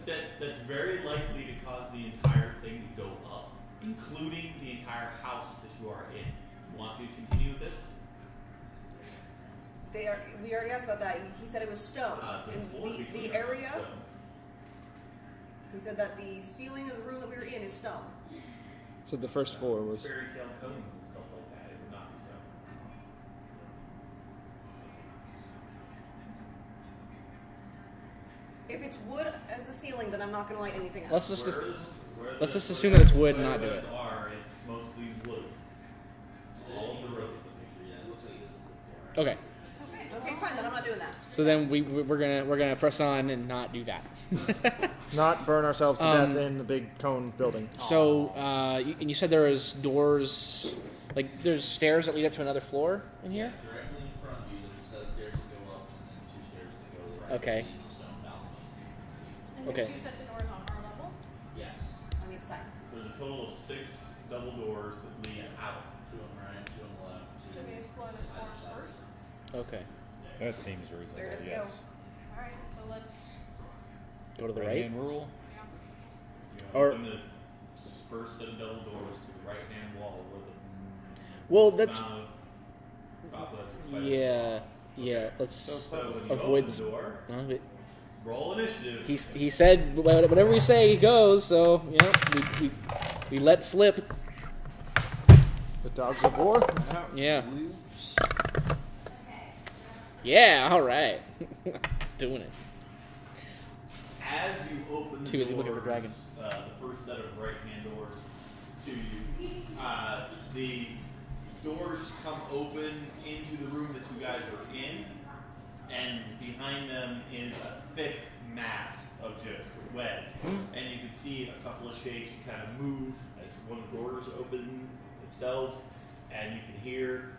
That's very likely to cause the entire thing to go up, including the entire house that you are in. You want to continue with this? We already asked about that. He said it was stone. And floor between the them is area, stone. he said that the ceiling of the room that we were in is stone. So the first floor was. Fairy tale cones and stuff like that. It would not be stone. If it's wood as the ceiling, then I'm not going to light anything else. Where Let's the- just assume that it's wood and where not do the it. webs are, it's mostly wood. All of the road. Yeah, it looks like it's the floor. Okay. Okay, fine, then I'm not doing that. So then we're gonna press on and not do that. Not burn ourselves to Um, death in the big cone building. So and you said there was doors, like there's stairs that lead up to another floor in here. Directly in front of you, there's a set of stairs that go up and then 2 stairs that go to the right. Okay. That leads to stone balconies that you can see. And there's Okay. 2 sets of doors on our level. Yes. On each side. There's a total of 6 double doors that lead out. 2 on the right, 2 on the left. 2 Should we explore this floor first? Okay. That seems reasonable. There does Yes. go. Alright, so let's. Go to the Right right. hand rule. You Or- open the first set of double doors to the right hand wall where the Well, that's amount of cobweb spiders yeah. Let's So when you avoid open this. the door, But roll initiative. he said whatever we say he goes. So you know we let slip. The dogs of war. Yeah. Yeah. All right. Doing it. As you open the Too busy looking for doors, dragons. The first set of right-hand doors to you, the doors come open into the room that you guys are in, and behind them is a thick mass of just webs. And you can see a couple of shapes kind of move as one of the doors open themselves, and you can hear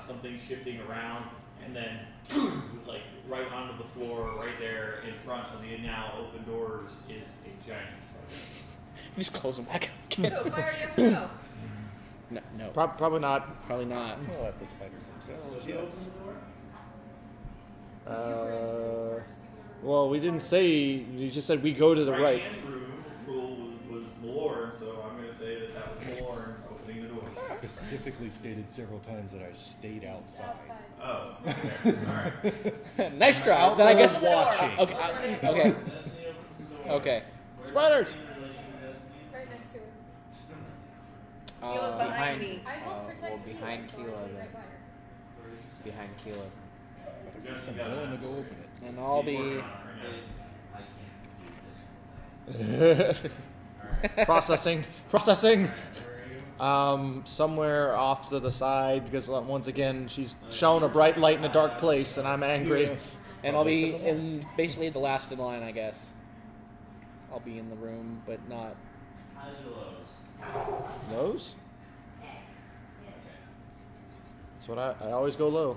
something shifting around, and then like right onto the floor, right there in front of the now open doors, is a giant spider. Just close them back up. So, fire yes or no? No. Probably not. Probably not. We'll let the spiders themselves. So if you open the door, Well, we didn't say. You just said we go to the right. hand room rule was Malorn, so I'm going to say that was Malorn opening the door. Specifically stated several times that I stayed outside. Oh, okay, all right. Nice try. Then I guess. Open the door. watching. Okay. Okay. Destiny opens the door. Okay. Where's Spiders. Destiny in relation to Destiny? Right next to her. Keela's behind behind- me. I help protect well, behind Keela, so Keela, I'll be then. right by her. Behind Keela. Just I'm got willing to that. go open it. And I'll He's working be. on it right now. I can't do this one. Processing. Where are you? Somewhere off to the side because once again she's shown a bright light in a dark place and I'm angry. And I'll be Probably took a in basically the last in line, I guess. I'll be in the room, but not. Highs or lows? Lows? That's what I always go low.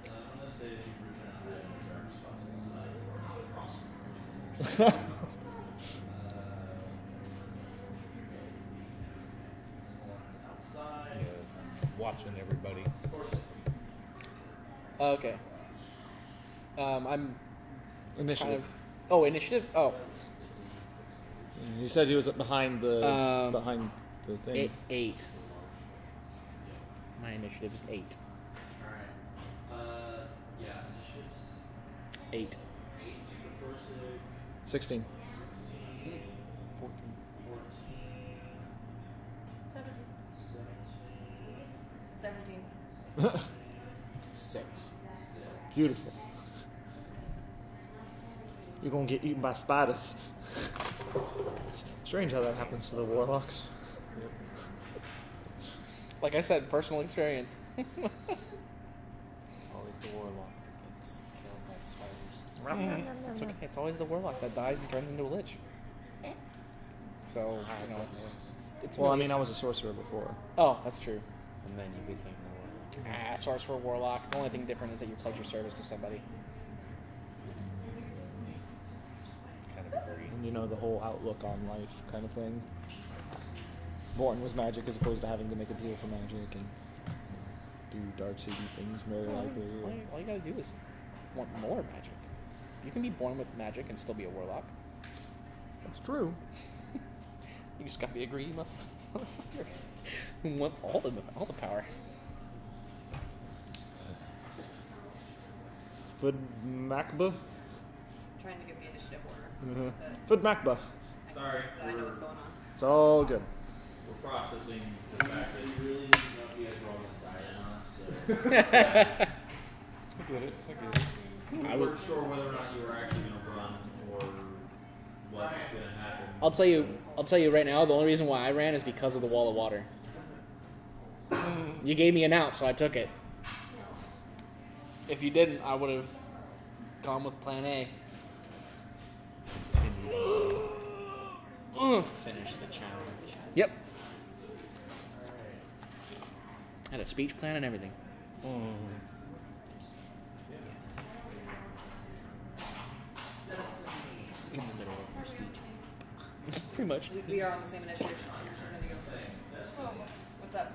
I'm gonna say if you return out that in dark spots on the side or across the room. Outside. Watching everybody. Okay. I'm Initiative. kind of. Oh, initiative. Oh, You said he was behind the thing. eight. My initiative is 8. Alright. Yeah, initiatives. 8. 8 to the first leg. 16. 16. 14. 14. 17. 17. 6. Beautiful. You're gonna get eaten by spiders. Strange how that happens to the warlocks. Like I said, personal experience. It's always the warlock that gets killed by the spiders. It's okay. It's always the warlock that dies and turns into a lich. So, you know, it's Well, I really- mean, I was a sorcerer before. Oh, that's true. And then you became the warlock. Sorcerer, warlock. The only thing different is that you pledge your service to somebody. Kind of agree. And you know, the whole outlook on life kind of thing. Born with magic as opposed to having to make a deal for magic and do dark seedy things very likely. All you gotta do is want more magic. You can be born with magic and still be a warlock. That's true. You just gotta be a greedy motherfucker who want all the power. Fud Makba? Trying to get the initiative order. Fud Makba. Sorry, So I know what's going on. It's all good. we're processing the fact that you really didn't know if you guys were all going to die or not, so I get it. we weren't sure whether or not you were actually going to run or what was going to happen. I'll tell you right now, the only reason why I ran is because of the wall of water. You gave me an out, so I took it. If you didn't, I would have gone with plan A. Finish the challenge. Yep. Had a speech plan and everything. In the middle of your speech. Pretty much. We are on the same initiative. We're gonna go first. Oh, what's up?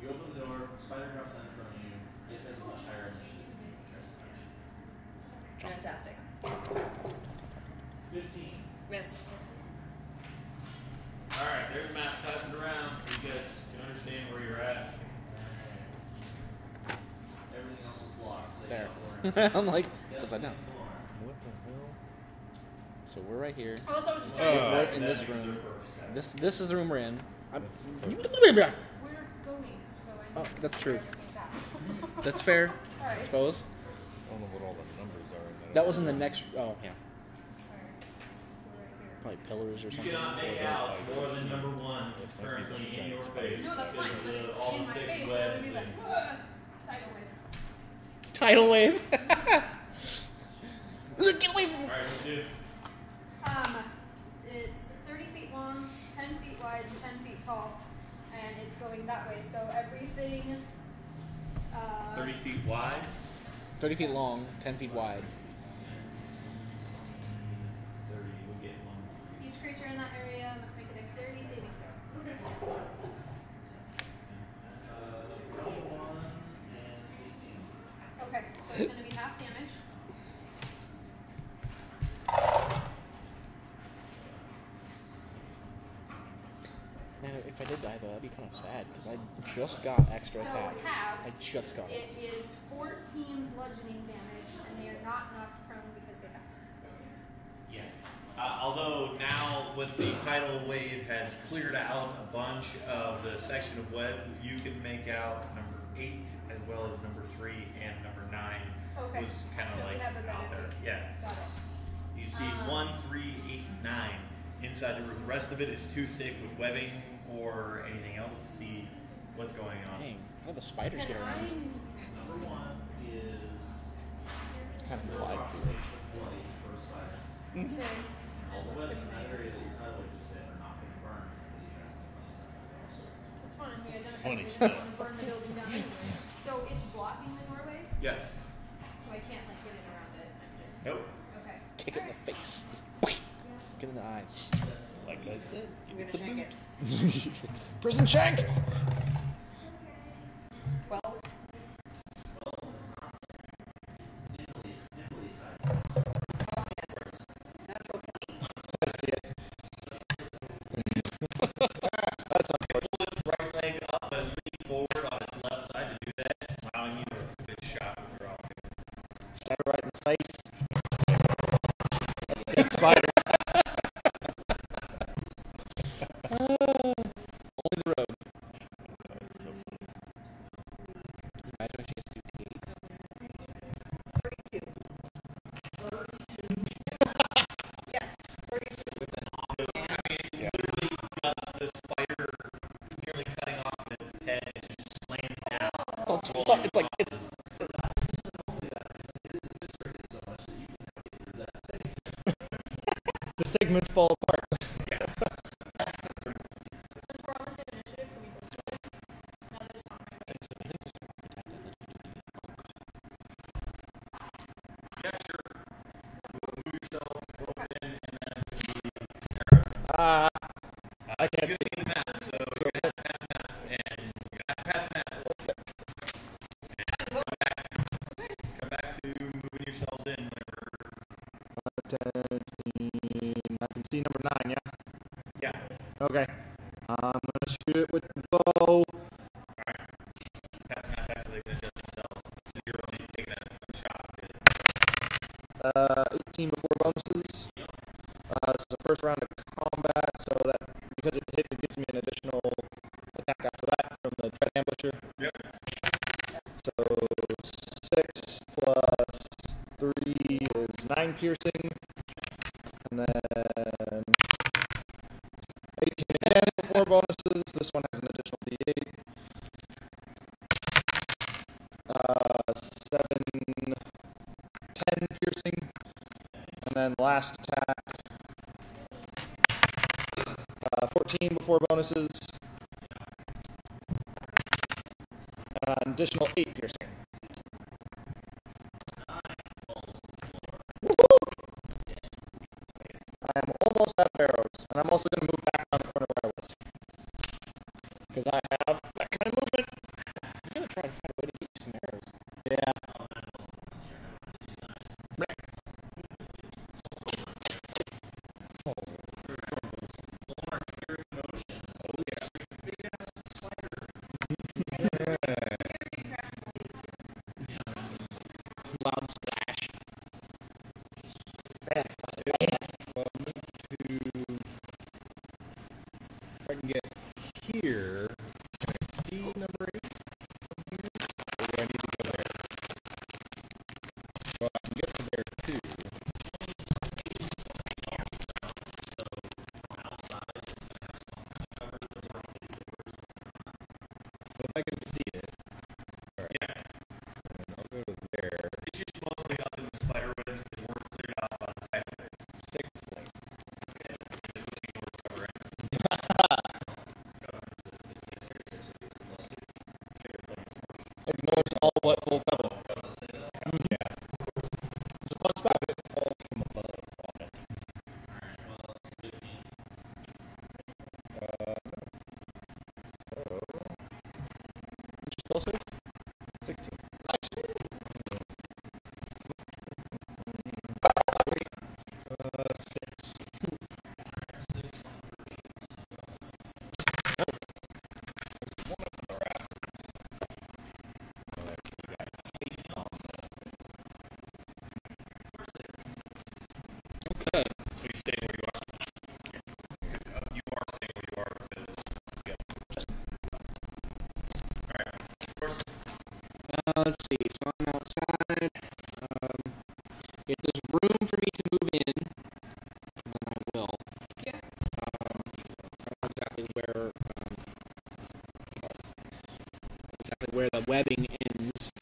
You open the door, spider drops down in front of you, it has a much higher initiative than you. Fantastic. 15. Miss. Alright, there's math, pass it around so you guys can understand where you're at. Everything else is blocked. So There. you shuffle around. I'm like, Yes, it's upside down. floor. What the hell? So we're right here. Oh, so I was just trying to We're decide. in That this makes room. it first, guys. This is the room we're in. We're going, so I need Oh, to that's figure true. everything out. That's fair, I Alright. suppose. I don't know what all the numbers are. in That was in the next. Oh yeah, Alright. We're right here. probably pillars or You something. cannot make out more than number 1 currently in your face. No, that's fine, but it's all in the my thick face, so webs it'll be like, and- tidal wave. Tidal wave. Get away from me. Alright, let's do. It's 30 feet long, 10 feet wide, and 10 feet tall, and it's going that way. So everything. 30 feet wide. 30 feet long, 10 feet wide. 30 would get 1. Each creature in that area must make a dexterity saving throw. 21 and 18. Okay, so it's going to be half damage. Man, if I did die though, that'd be kind of sad because I just got extra So attacks. half. I just got it. It is 14 bludgeoning damage, and they are not knocked prone because they passed. Yeah. Although now with the tidal wave has cleared out a bunch of the section of web, you can make out number 8 as well as number 3 and number 9 Okay. was kind of So we like have a out there. benefit. Yeah. Got it. You see 1, 3, 8, 9 inside the room. The rest of it is too thick with webbing or anything else to see what's going on. Dang, how did the spiders get around? Number one is Kind of lied to it. bloody first fire. Okay. All the webs in that area that your tidal wave just hit are not going to burn. But you're asking funny stuff. That's fine. We identified Funny it. stuff. We're burn the building down anyway. So it's blocking the doorway? Yes. So I can't like get in around it. I'm just Nope. Okay. Kick it in the face. Just get in the eyes. Like I said, I'm gonna shank it. Prison shank! 12. Natural 20. I see it. That's unfortunate. Pull its right leg up and lean forward on its left side to do that, allowing you a good shot with your offense. Stab it right in the face. That's a big spider. Only the road. Imagine when she has two teeth. 32. Yes, 32. Literally cuts the spider, nearly cutting off its head and just slammed down. It's like it's The segments fall apart. Since we're on the same initiative, can we both do it? Now that it's not my way. Yeah, sure. Move yourself, go in, and then I can't see. the map. So you're gonna have to pass the map, and you're gonna have to pass the map. Come back to moving yourselves in whenever. 10, 15, I can see number 9, yeah? Yeah. Okay. I'm gonna shoot it with the bow. Pass the map back so they can adjust themselves. So you're only taking a shot. 18 before bonuses. This is the first round of combat, so that because it hit, it gives me an additional attack after that from the Dread Ambusher. Yep. So 6 plus 3 is 9 piercing, and then 18 again before bonuses. This one has an additional D8. 7, 10 piercing, and then last attack 14 before bonuses, an additional 8 piercing. Woo-hoo! I am almost out of arrows, and I'm also going to move back around the corner where I was. Because I have that kind of movement. I'm gonna try to find a way to get you some arrows. Yeah. Loud splash. If I can get here, can I see number 8 from here? Or do I need to go there? Well, I can get to there too. But if I can see it, alright. Yeah. Then I'll go to there. It's just mostly up in the spider webs that weren't cleared out by the tidal wave. 6th link. The pushing doors cover it. Ignores all but full cover. Yeah. It's a fun spot. It falls from above on it. Which is closer? 16. Six. Okay. So you stay where you are. You are staying where you are because alright. Of course. Let's see. So I'm outside. If there's room for me to move in, then I will. Yeah. I don't know exactly where. exactly where the webbing ends.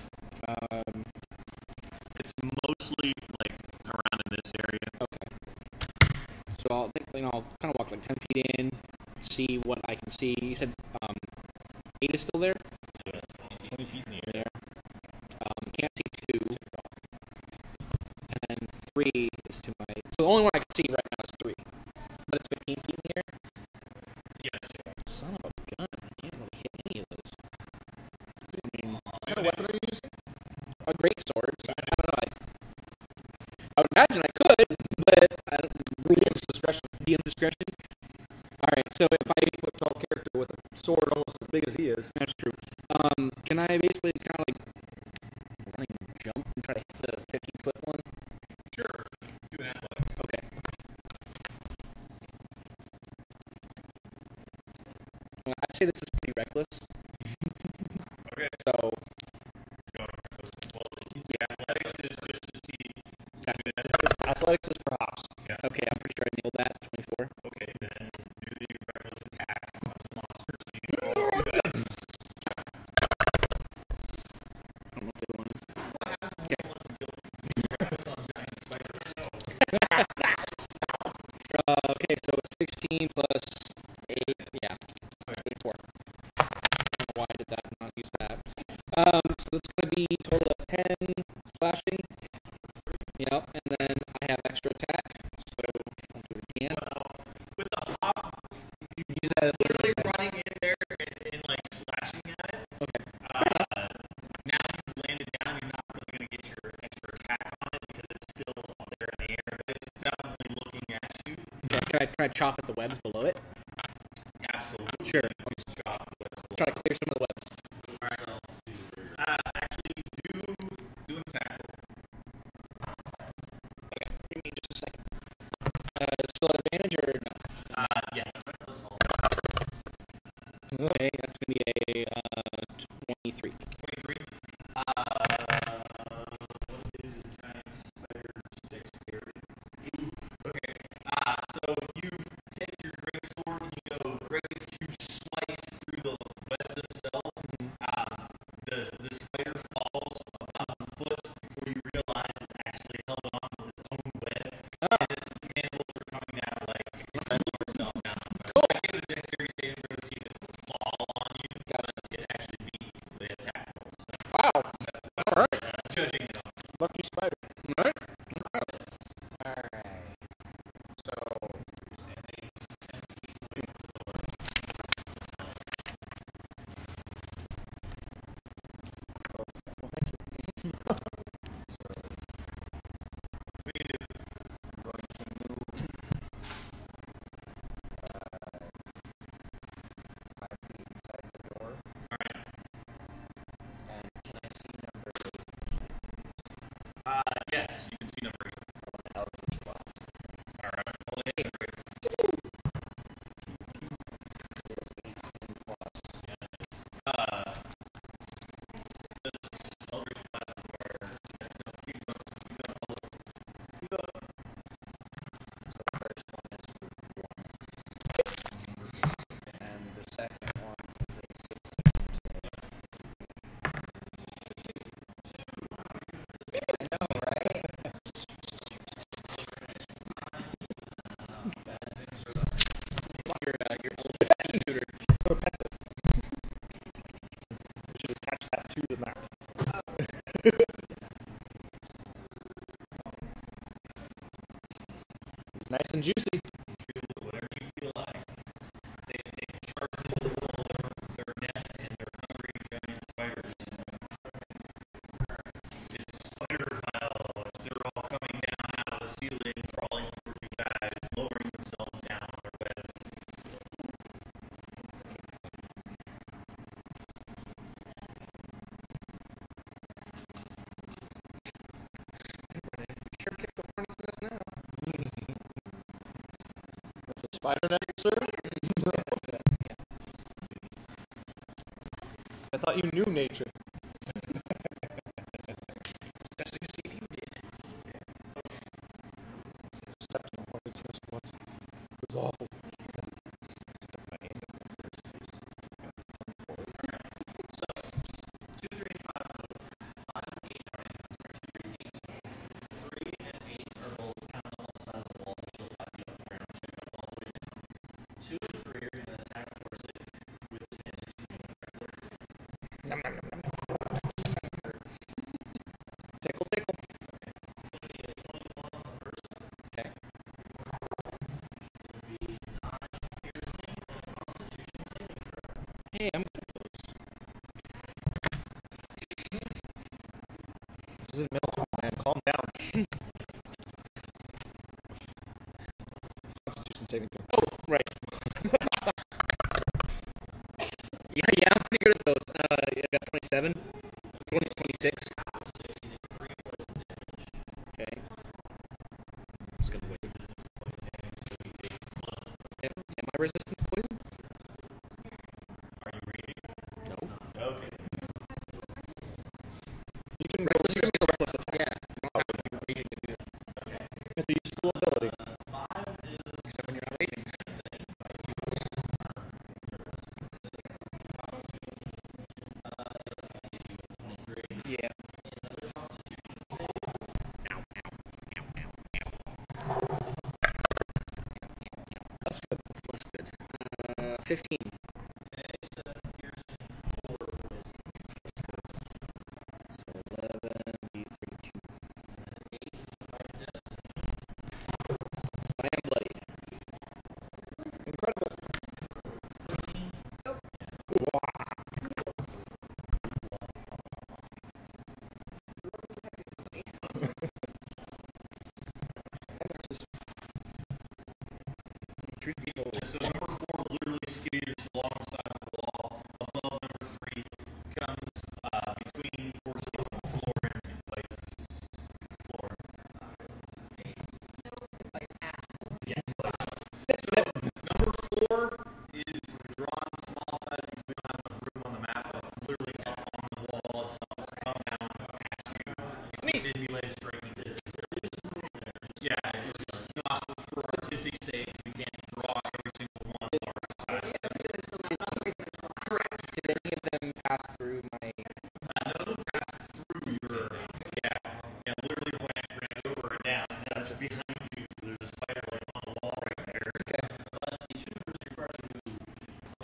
It's mostly like around in this area. Okay. So I'll kind of walk like 10 feet in, see what I can see. You said 8 is still there? 20 feet in the air. There. Can't see 2. And then 3 is to my... So the only one I can see right now is 3. But it's 15 feet in the air? Yes. Son of a gun. I can't really hit any of those. I mean, What kind of weapon are you using? a great sword. So I don't know. I would imagine I could, but I don't... Rules. Discretion. DM discretion. Alright, so if I... 8-foot-tall character with a sword almost as big as he is. That's true. Can I basically kind of like running jump and try to hit the 15-foot one? Sure. Do an athletics. Okay. Well, I'd say this is pretty reckless. Okay. So, Going reckless. Well, yeah, athletics is just to see. Athletics is perhaps. Yeah. okay, I'm pretty sure I nailed that. 24. Okay, then do the reckless attack on the monster. I don't know if the other one is. Okay, so 16 plus 8. Yeah. 24. I don't know why I did that and not use that. So that's going to be a total of 10 slashing. Yep, and then I have extra attack. So I'll do it again. With the hop, You can use that as literally running in there and like slashing at it. Okay. Now you've landed down, you're not really going to get your extra attack on it because it's still up there in the air. It's definitely looking at you. Okay, can I chop at the webs below it? Absolutely. Sure. Job. Try to clear some of the webs. Actually, do an attack. Okay, give me just a second. Still at advantage or no? Yeah. Okay, that's going to be a 23. 23. What is the giant spider's dexterity? Okay. So you take your great sword and you go great huge slice through the webs themselves. The spider falls about a foot before you realize it's actually held on to its own web. And its mandibles are coming out like itself now. Cool. I give it a dexterity saving throw to see if it will fall on you. It actually beat the attack roll. So Wow. All right. judging it on. Lucky spider. All right. Alright. So. We can do I'm going to move 5 feet inside the door. Alright. And can I see number 8? Yes, you can see number 8. Eldritch Blast. Alright. Hold it. It is 18 plus. This Eldritch Blast where keep going. So the first one is for 1. And the second one is a 16. I know, right? Your old tutor. Should attach that to the map. It's nice and juicy. Whatever you feel like. They charge into the wall their nest and their hungry giant spiders. It's spider files. They're all coming down out of the ceiling, crawling toward you guys, lowering themselves down on their webs. Sure kick the hornet's nest now. That's a spider nest, sir? I thought you knew nature. Especially to see if you did. Stepped on a hornet's nest once. It was awful. Tickle, tickle. Okay. Hey, I'm good at those. This is middle school, man. Calm down. Constitution saving throw. Oh, right. Yeah, I'm pretty good at those. I got 27, 20, 26. Okay. Just gonna wait. Am I resistant to poison? Are you reading? No. Okay. You can Reckless go is reckless attack. Yeah. You don't have to be raging to do it. It's a useful ability. Except when you're not raging. Yeah. That's good. That's good. 15. So 11, D32. I am bloodied. Incredible. Truth be told, So number 4 literally skitters alongside the wall. Above number 3 comes between Corsica and Florin and place Florin. Yeah. So number 4 is drawn small size because we don't have enough room on the map. It's literally up on the wall. It's come down at you. It's within melee striking distance. Yeah, it's just not for artistic sake. We can't draw every single one of our sides. correct. Did any of them pass through my... None of them pass through your, yeah, literally ran over and down. And that's behind you. So there's a spider like on the wall right there.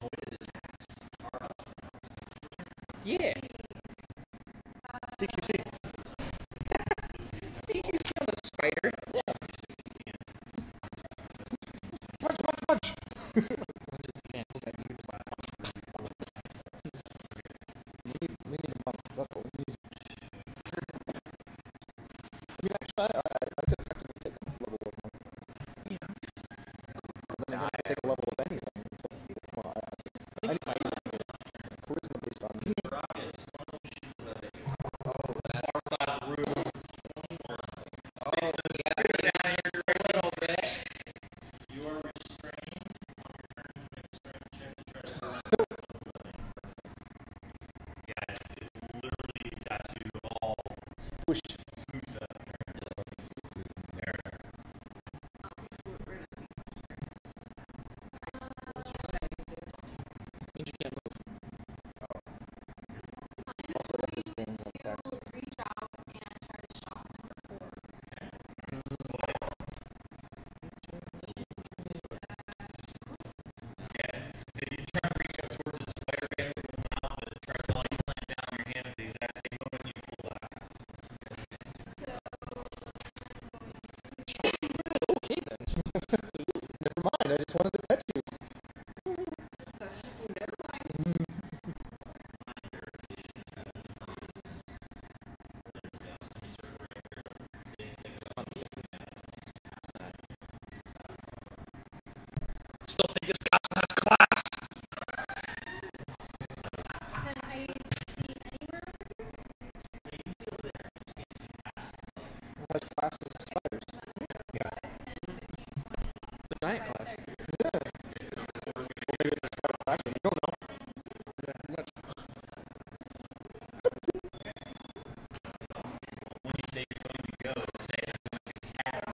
Okay. Yeah. CQC. CQC on the spider. Punch, punch, punch. We need a monk. That's what we need. I mean, actually, I could effectively take a level of monk. Yeah. And then I take a level of anything. Well, I need charisma based on You are restrained on your turn to make a strength check to try to yeah, it's literally got you all squished. smooshed up there. Means you can't move. Also, that is being attacked. Reach out and try to shot number 4. Yeah. If you try to reach up towards the spider head with the mouth, it tries to like plant down on your hand at the exact same moment you pull that. Okay then. Never mind. I just wanted to pet you. Still think this castle has class. Then I see anywhere over here. It has classes of spiders. The giant class. Yeah. Well, maybe it's spider class. You don't know. Yeah, pretty much. When you say you're going to go, say I'm like a cat.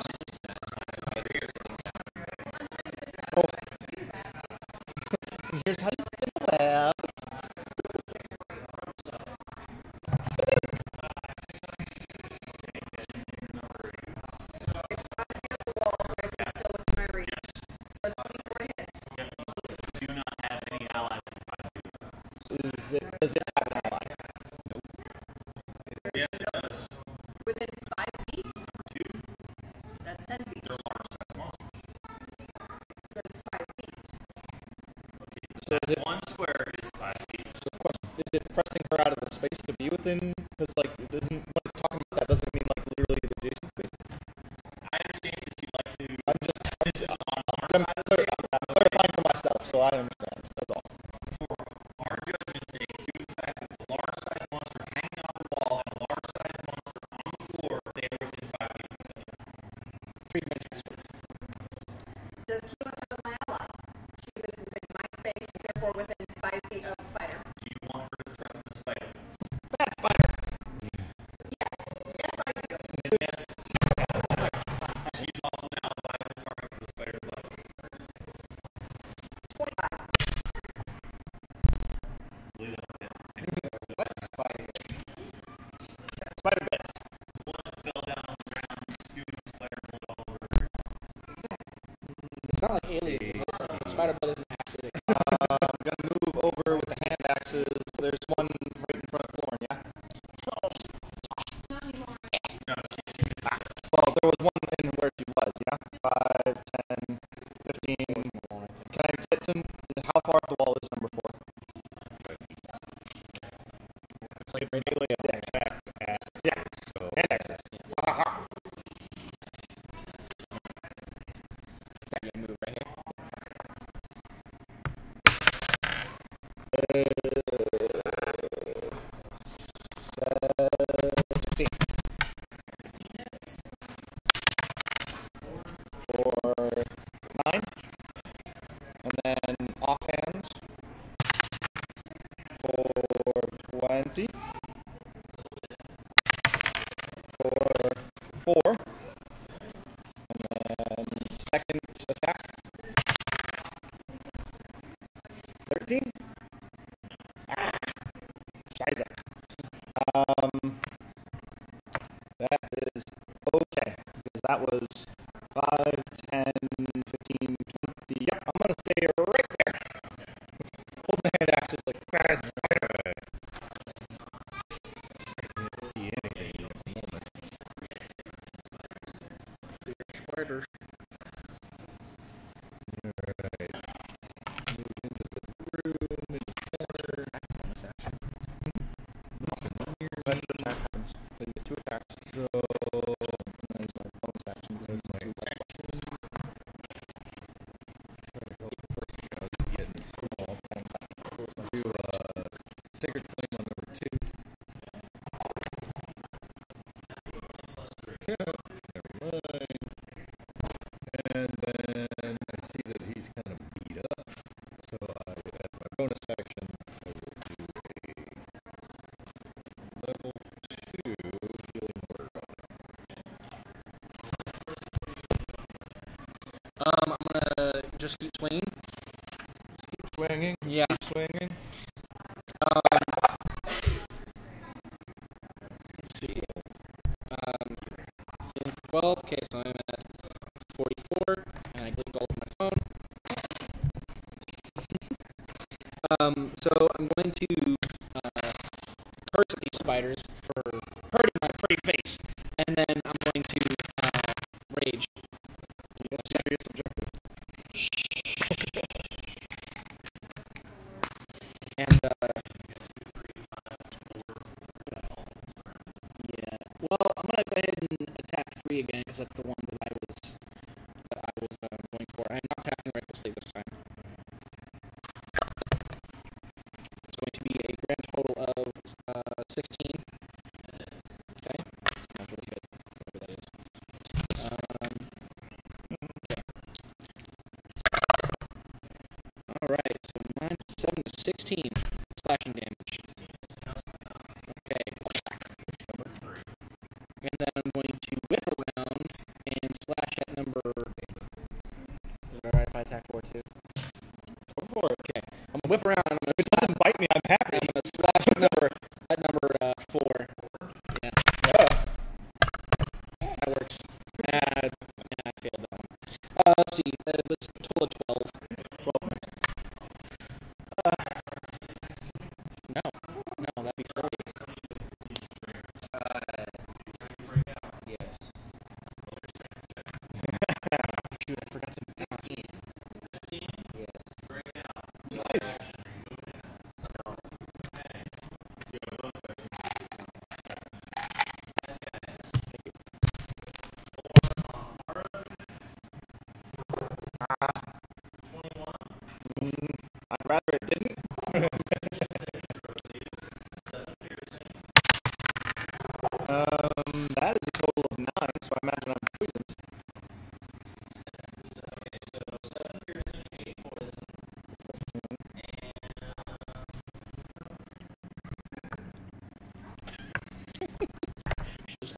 space to be within? Because like, it doesn't when it's talking about that doesn't mean like literally the adjacent spaces. I understand that you'd like to. I'm clarifying for myself, so I understand. That's all. For our judgment's sake, due to the fact that it's a large-sized monster hanging off the wall and a large-sized monster on the floor, they are within 5 feet of each other. 3-dimensional space. Does Keelan have my ally? She's in my space, therefore within 5 feet of the spider. Do you want her to threaten the spider? That spider. Yes. Yes, I do. And yes, she's also now a viable target for the spider's web. 25. Believe it or not. What spider? Spider bits. The one that fell down on the ground, spewing spider blood all over her. It's not like aliens. Spider blood isn't acidic. I'm gonna move over with the hand axes. There's one right in front of Lauren, yeah? Not anymore. Well, there was one in where she was, yeah? 5, 10, 15. Can I get to how far up the wall is number 4? It's like melee attack at Yeah, so hand axes. I'm gonna move right here. 16. For 9. And then offhand for 20. For 4. And then second attack. 13. Scheiße. That is okay, because that was 5, 10, 15, 20. Yep, I'm going to stay right there. Hold the hand axes like bad spider. can't see anything at the moment. Spiders. Alright. Move into the room and Special attack happens. So you get 2 attacks. so And then use my bonus action. That's my to actions. Try to help the person out who's getting small. Do Sacred Flame on number 2. Never mind. And then I see that he's kind of beat up. So I, as my bonus action, I will do a level 2 healing word on it. I'm gonna just keep swinging. Swinging. Yeah. Keep swinging. Let's see. Healing for 12. Okay, so I'm at 44, and I blinked all over my phone. So I'm going to curse at these spiders for hurting my pretty face, and then I'm going to rage. Yes, serious objective. And yeah. Well, I'm gonna go ahead and attack 3 again because that's the one that I was going for. I'm not attacking recklessly this time. It's going to be a grand total of 16. Okay, that's really good. Whatever that is. Okay. All right, so 9, 7 to 16 slashing damage. Okay. And then I'm going to whip around and slash at number. Is it alright if I attack 4 too? Go for it. Okay. I'm gonna whip around and I'm gonna If it doesn't bite me, I'm happy. I'm gonna slash at number 4. Yeah, that works. I failed that one. Let's see. It was a total of 12. 12. No, that'd be silly. Yes.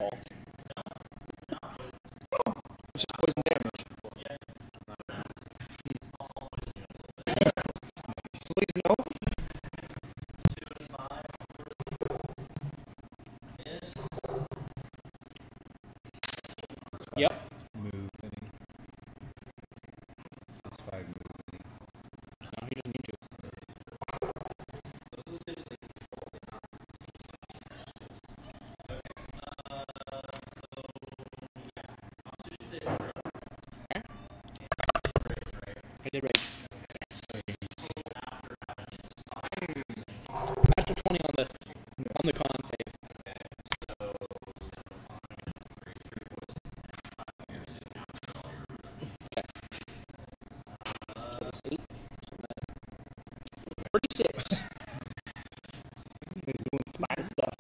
fault. It's just poison damage. Please no. Yep. Move thing. That's 5 move thing. No, he doesn't need to. I did right. Natural 20 on the con save. Okay. 46. Fine stuff.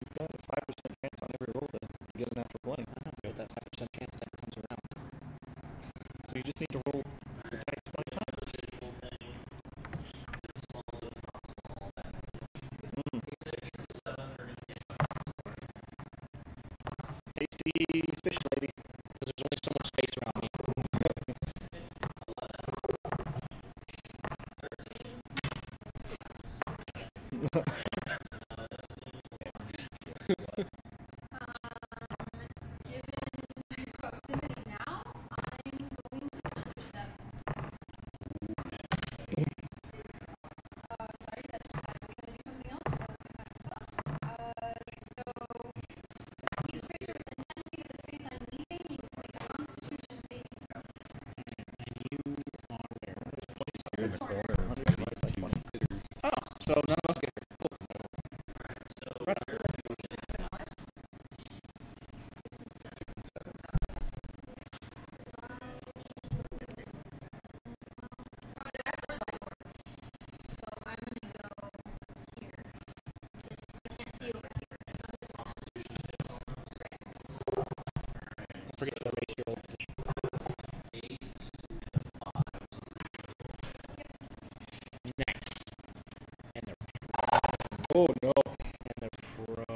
You've got a 5% chance on every roll to get a natural 20. I don't know that 5% chance that comes around. So you just need to roll the dice 20 times. Tasty fish lady. Because there's only so much space around me. Given proximity now, I'm going to understep. Sorry, that's I was going to do something else. So each creature within 10 feet of the space I'm leaving needs to make a Constitution saving throw. You're in the corner. Oh, so none of us get hurt. Cool. Right on. So I'm going to go here. I can't see over here. Forget to erase your old position. Nice. And they're Oh no. and they're prone.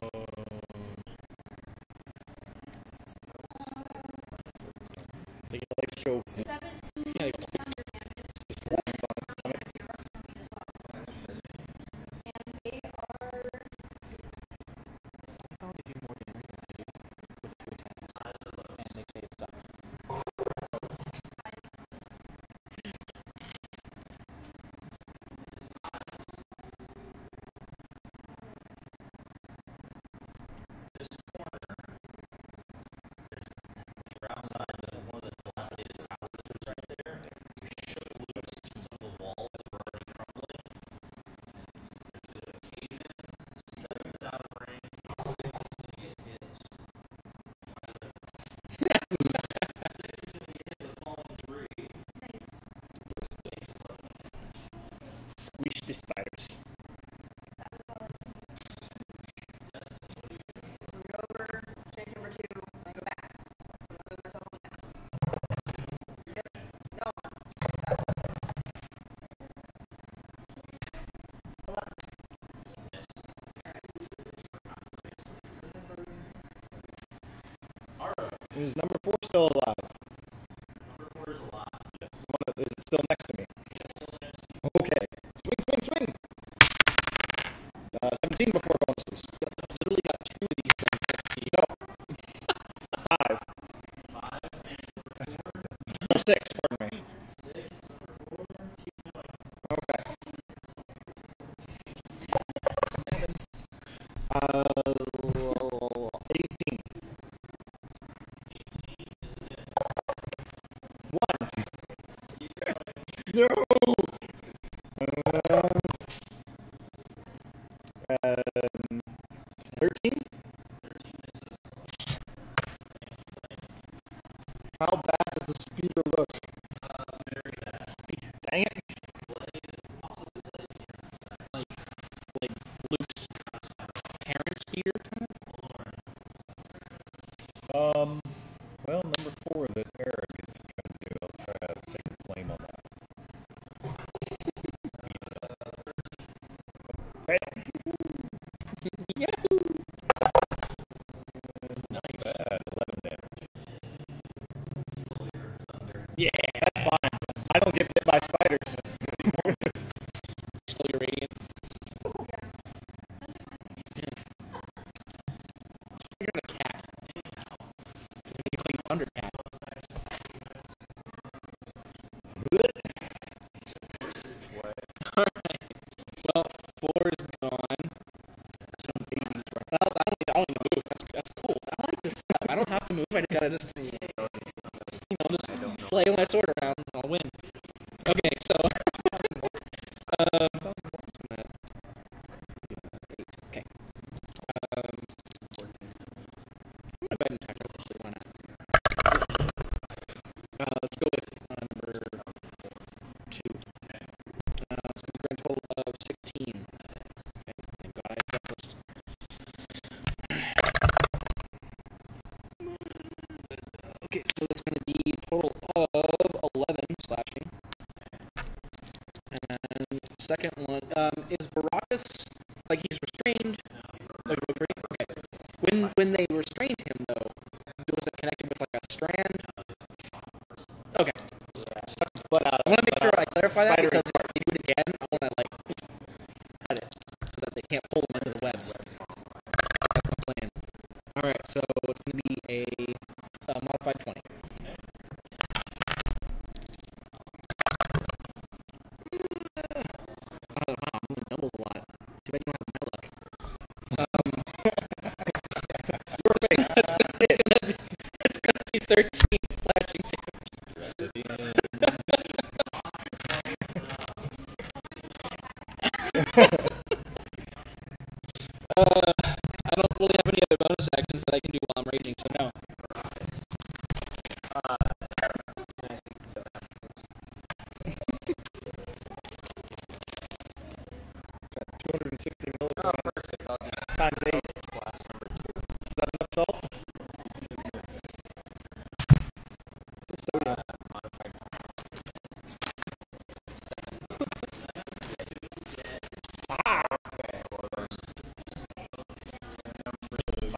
They get electro 17 Yeah, thunder damage. just lands on its stomach. And they are probably do more damage than I do with 3 attacks. And they say it sucks. Squish the spiders. Go over, change number 2, and go back. Move myself on down. Yep. No. 11. Is number 4 still alive? Number 4 is alive. Yes. Is it still next to me? Yes. Okay. Swing, swing, swing. 17 before bonuses. Literally got 2 of these things. No. 5. 6, pardon me. Okay. 18. 1. No. 13. How bad does the speeder look? Dang it. Like Luke's parent speeder kind of? I don't need to move. That's cool. I like this stuff. I don't have to move. I just gotta just flail my sword around and I'll win. Okay, so okay. I'm gonna go ahead and attack up. Why not? Let's go with number 2. It's gonna be a grand total of 16. Okay, thank God I got this. Okay, so that's going to be a total of 11 slashing. And second one, is Baracus, like he's restrained? Like, okay. When they restrained him, though, was it connected with like a strand? Okay. But I want to make sure I clarify that because if they do it again, I want to like cut it so that they can't pull him into the webs. That's my plan. All right, so it's going to be a modified 20. Oh, wow, I'm only doubles a lot. Too bad you don't have my luck. It's gonna be 13 slashing damage. I don't really have any other bonus actions that I can do while I'm raging, so no. Times 8. Is that enough salt? Soda.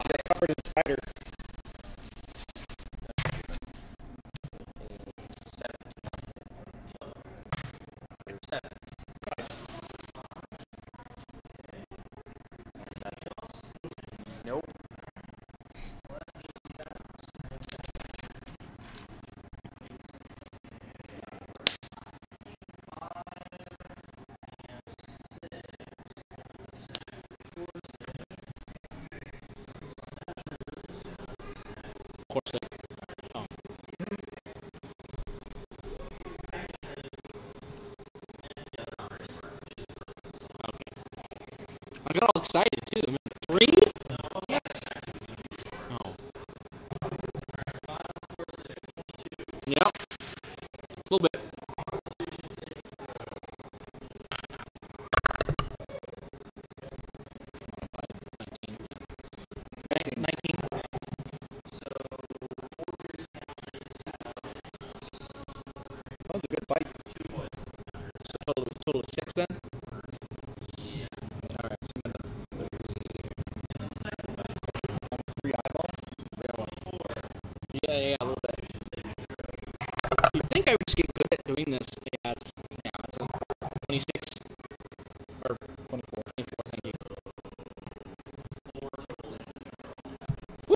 Get covered in spider. Nope. Of course, oh. Okay. I got all excited too. I mean, 3? Yes! Oh. Yep. A little bit. Okay, 19. That was a good fight. So total of 6 then? Alright, so I'm gonna 3 eyeball. yeah, a little bit. You'd think I would just get good at doing this. Yeah, it's a 26. Or 24, thank you. Woo!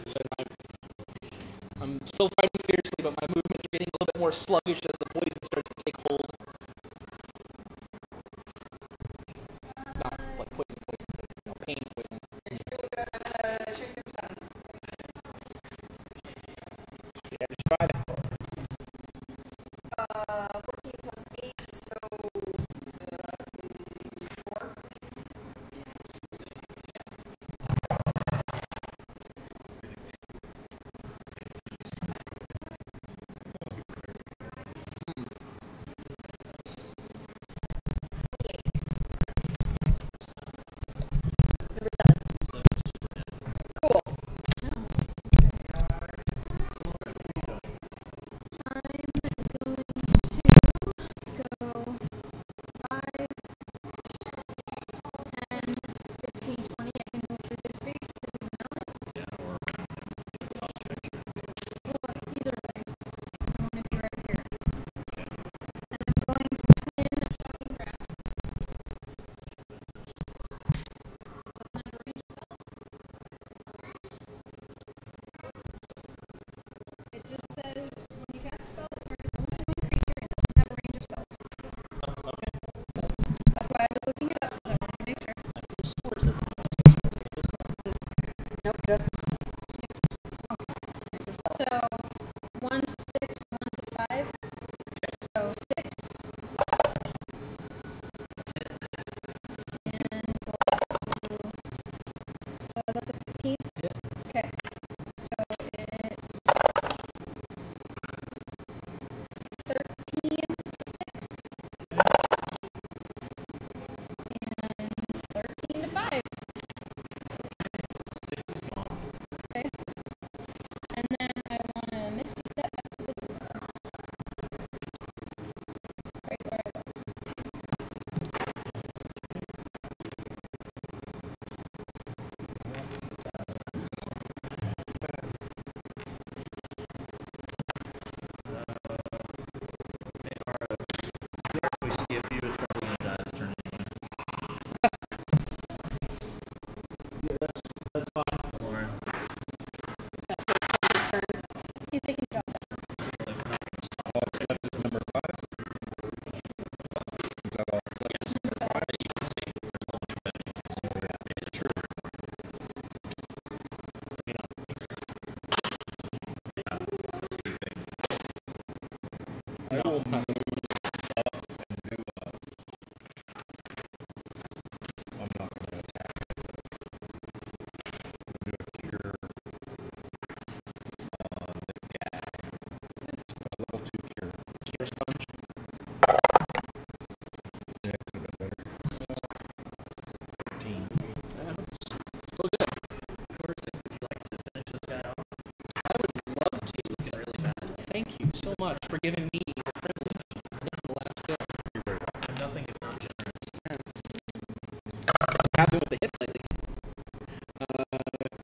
So I'm still fighting fiercely, but my movements are getting a little bit more sluggish as the poison starts to take hold. Not like poison, but pain poison. Yeah, just tried it. 14 plus 8, so 4. for giving me the privilege of getting the last kill. You're very welcome. Nothing if not generous. Happy with the hits lately.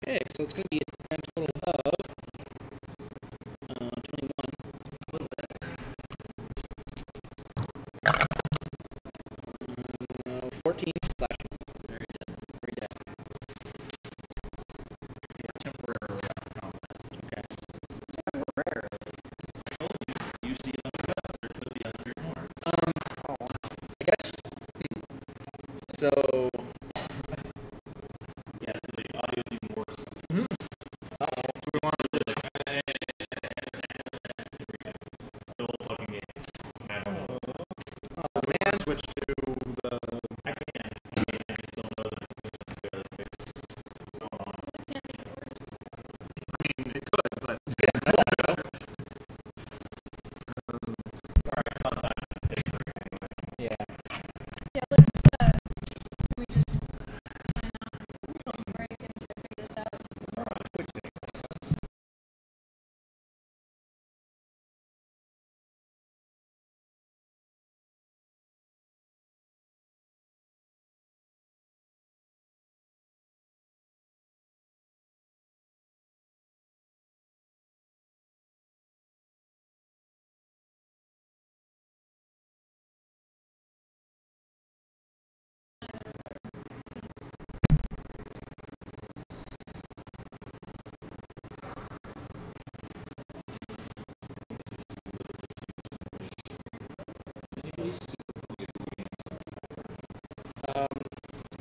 Okay, so it's going to be a grand total of 21. 14 slashing. Very good. Very dead. Yeah, temporarily out of combat. Okay. I told you, you see 100 guns, there could be 100 more. I guess. So. Yeah, so the audio is even worse. Do we want to just The whole fucking game. I don't know. switch to the? I can. I mean, I just don't know that it's going to fix going on. I mean, it could, but Alright, contact. Yeah. Yeah, let's, can we just sign off? Break and figure this out.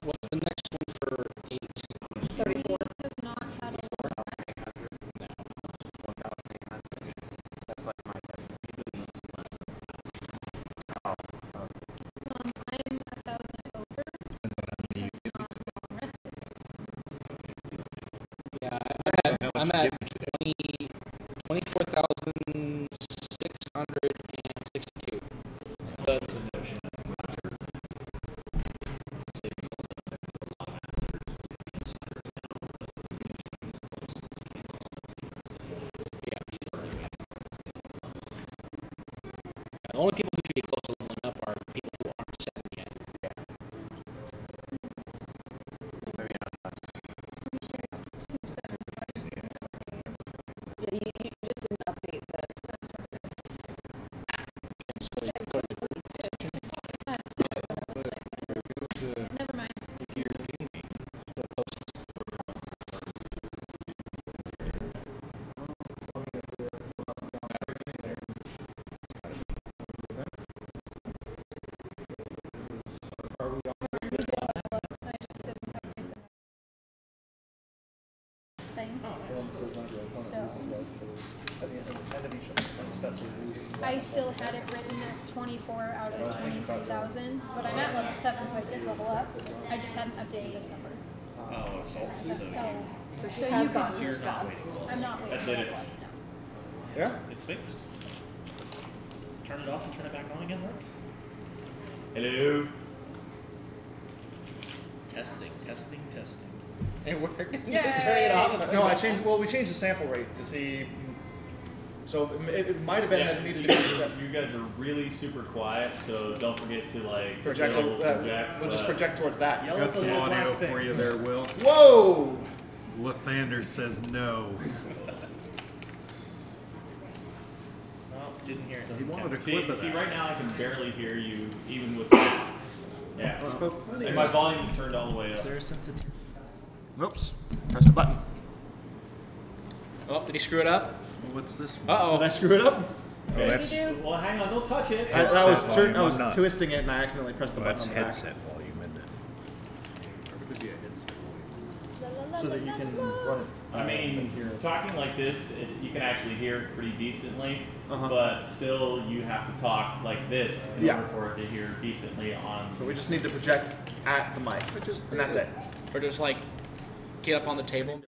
What's the next one for 8? We have not had a That's like my deficit. I'm 1,000 over. And I'm rested. Yeah, I'm at 24,662. So that's the only people who should be close to leveling up are people who aren't 7 yet. Maybe not us. I'm sure it's 2 sevens, so I just didn't update. Yeah, you just didn't update the. Never mind. I just didn't update the thing. So I still had it written as 24 out of 23,000, but I'm at level 7, so I did level up. I just hadn't updated this number. Oh, So has you gotten can. your stuff. I'm not waiting. That did it. for it, no. yeah. It's fixed. Turn it off and turn it back on again, worked. Hello. Testing. It worked. Just turning it off. No, I changed. Well, we changed the sample rate to see. So it might have been that it needed to be You guys are really super quiet, so don't forget to like project. still project. We'll just but- project towards that. Got some audio for you there, Will. Whoa! Lathander says no. No, didn't hear it. He wanted a See, clip of see, that. right now I can barely hear you, even with. Yeah. Spoke plenty. And my volume is turned all the way up. a sensitivity? Oops. Press the button. Oh, did he screw it up? What's this? Uh-oh. Did I screw it up? Okay. that's- You do? Well, hang on, don't touch it. I Headset was volume, I was I'm not. twisting it and I accidentally pressed the button That's on the back. headset volume, isn't it? Or could be a headset volume. So that you can run it. I mean, talking like this, you can actually hear it pretty decently, Uh-huh. but still you have to talk like this in Yeah. order for it to hear decently on. So we just need to project at the mic, and that's it. Or just like get up on the table?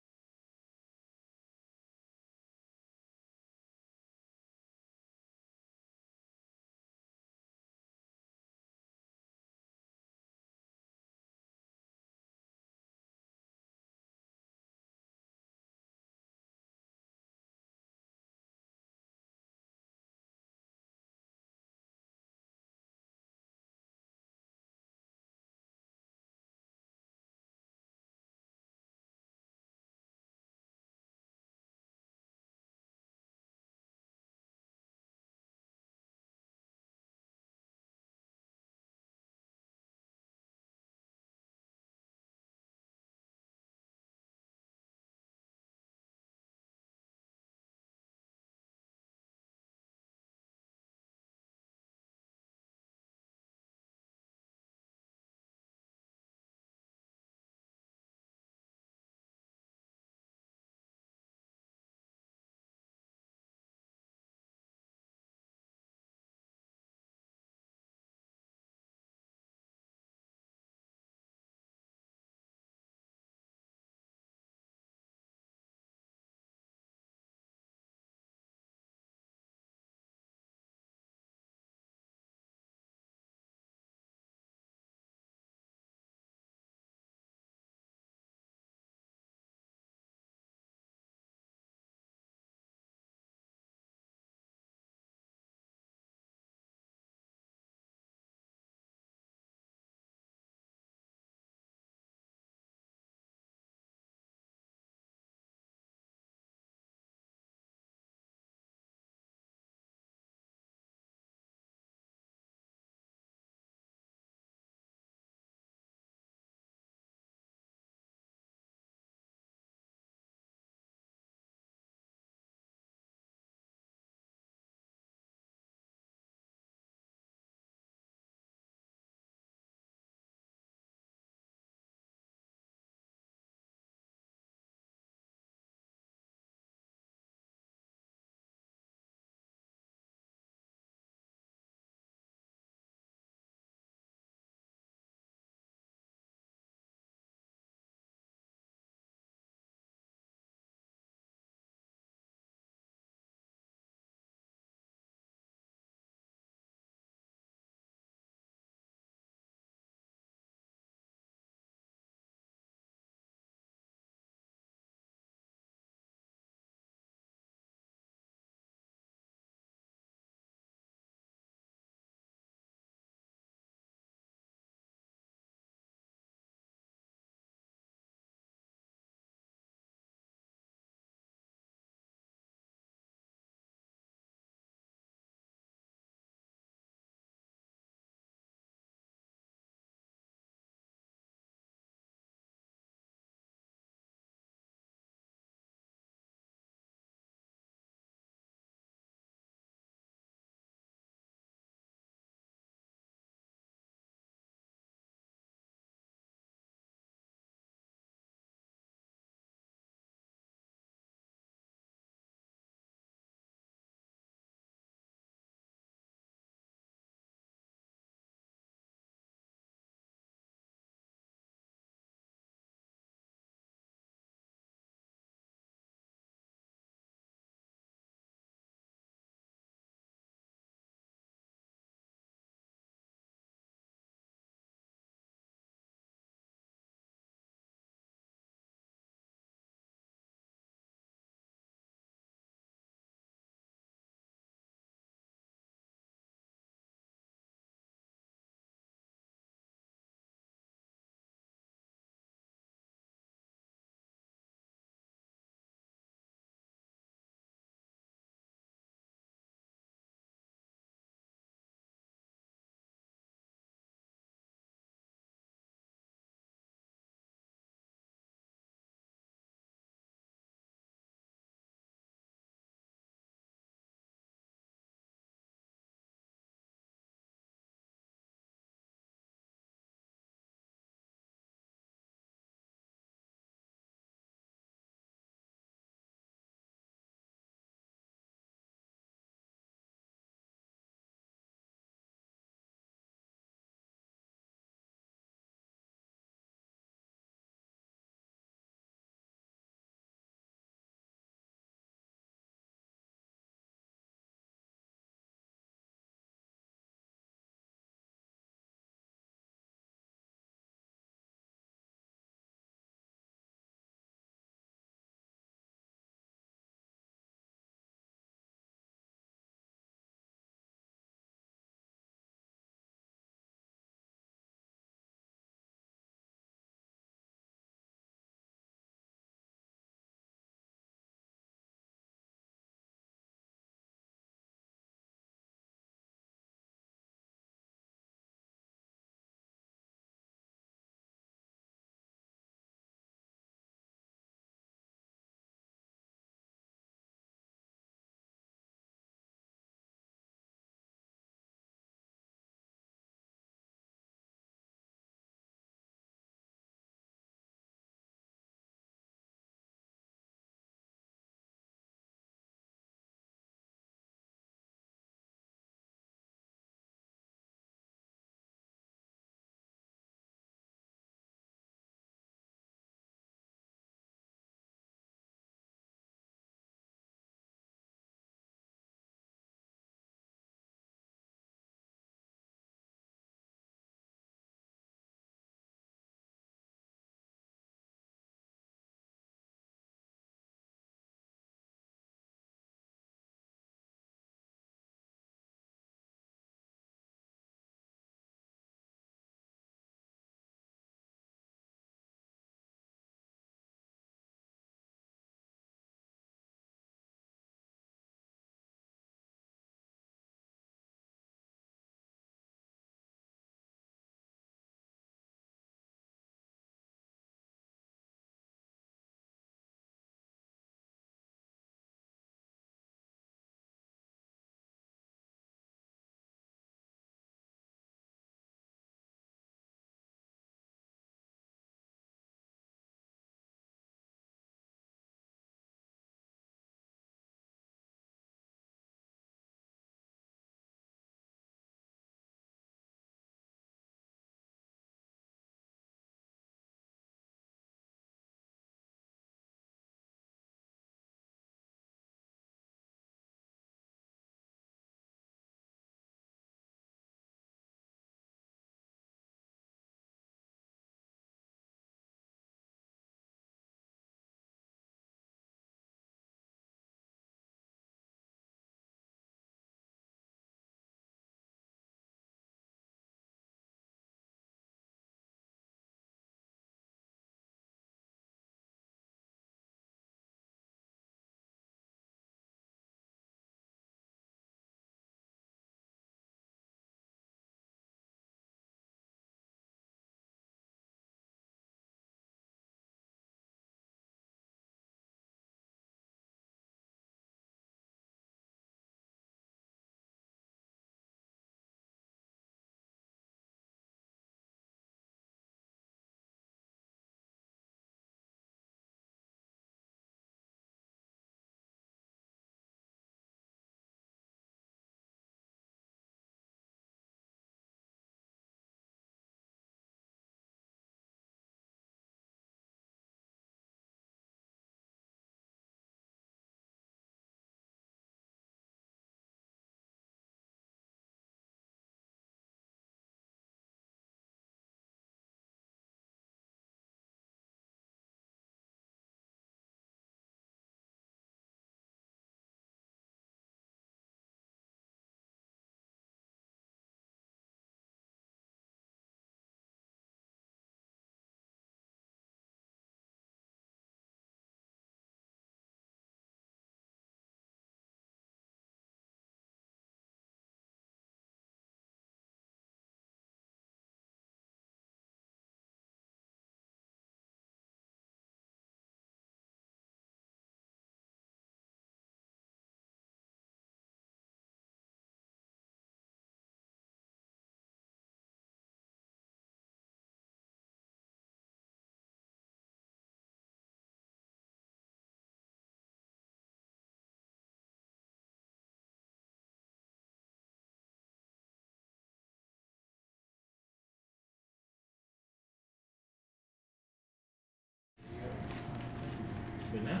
now?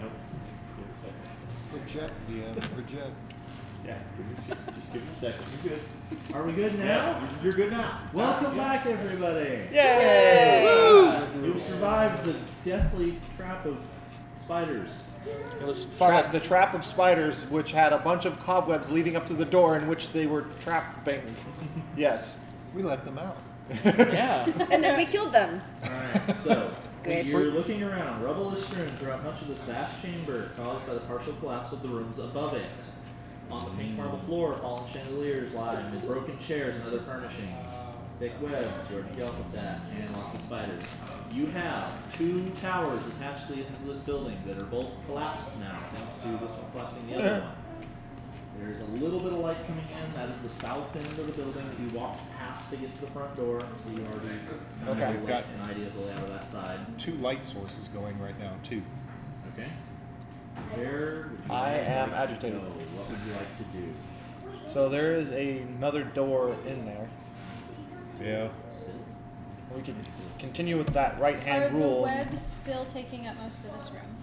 Nope. Reject, DM, reject. Yeah, just give me a second. You're good. Are we good now? You're good now. Welcome back, everybody. Yay! You survived the deathly trap of spiders. It was the trap of spiders, which had a bunch of cobwebs leading up to the door in which they were trapping. Yes. We let them out. Yeah. And then we killed them. Alright, so good. you're looking around. Rubble is strewn throughout much of this vast chamber, caused by the partial collapse of the rooms above it. On the pink marble floor, fallen chandeliers lie amid broken chairs and other furnishings. Thick webs, you already dealt with that, and lots of spiders. You have 2 towers attached to the ends of this building that are both collapsed now, thanks to this one collapsing the other one. There's a little bit of light coming in. That is the south end of the building that you walked past to get to the front door. So you already We've got an idea of the layout of that side. 2 light sources going right now, too. Okay. Where would you I guys am like to agitated. go? What would you like to do? So there is another door in there. Yeah. We can continue with that Are right-hand the rule. webs still taking up most of this room?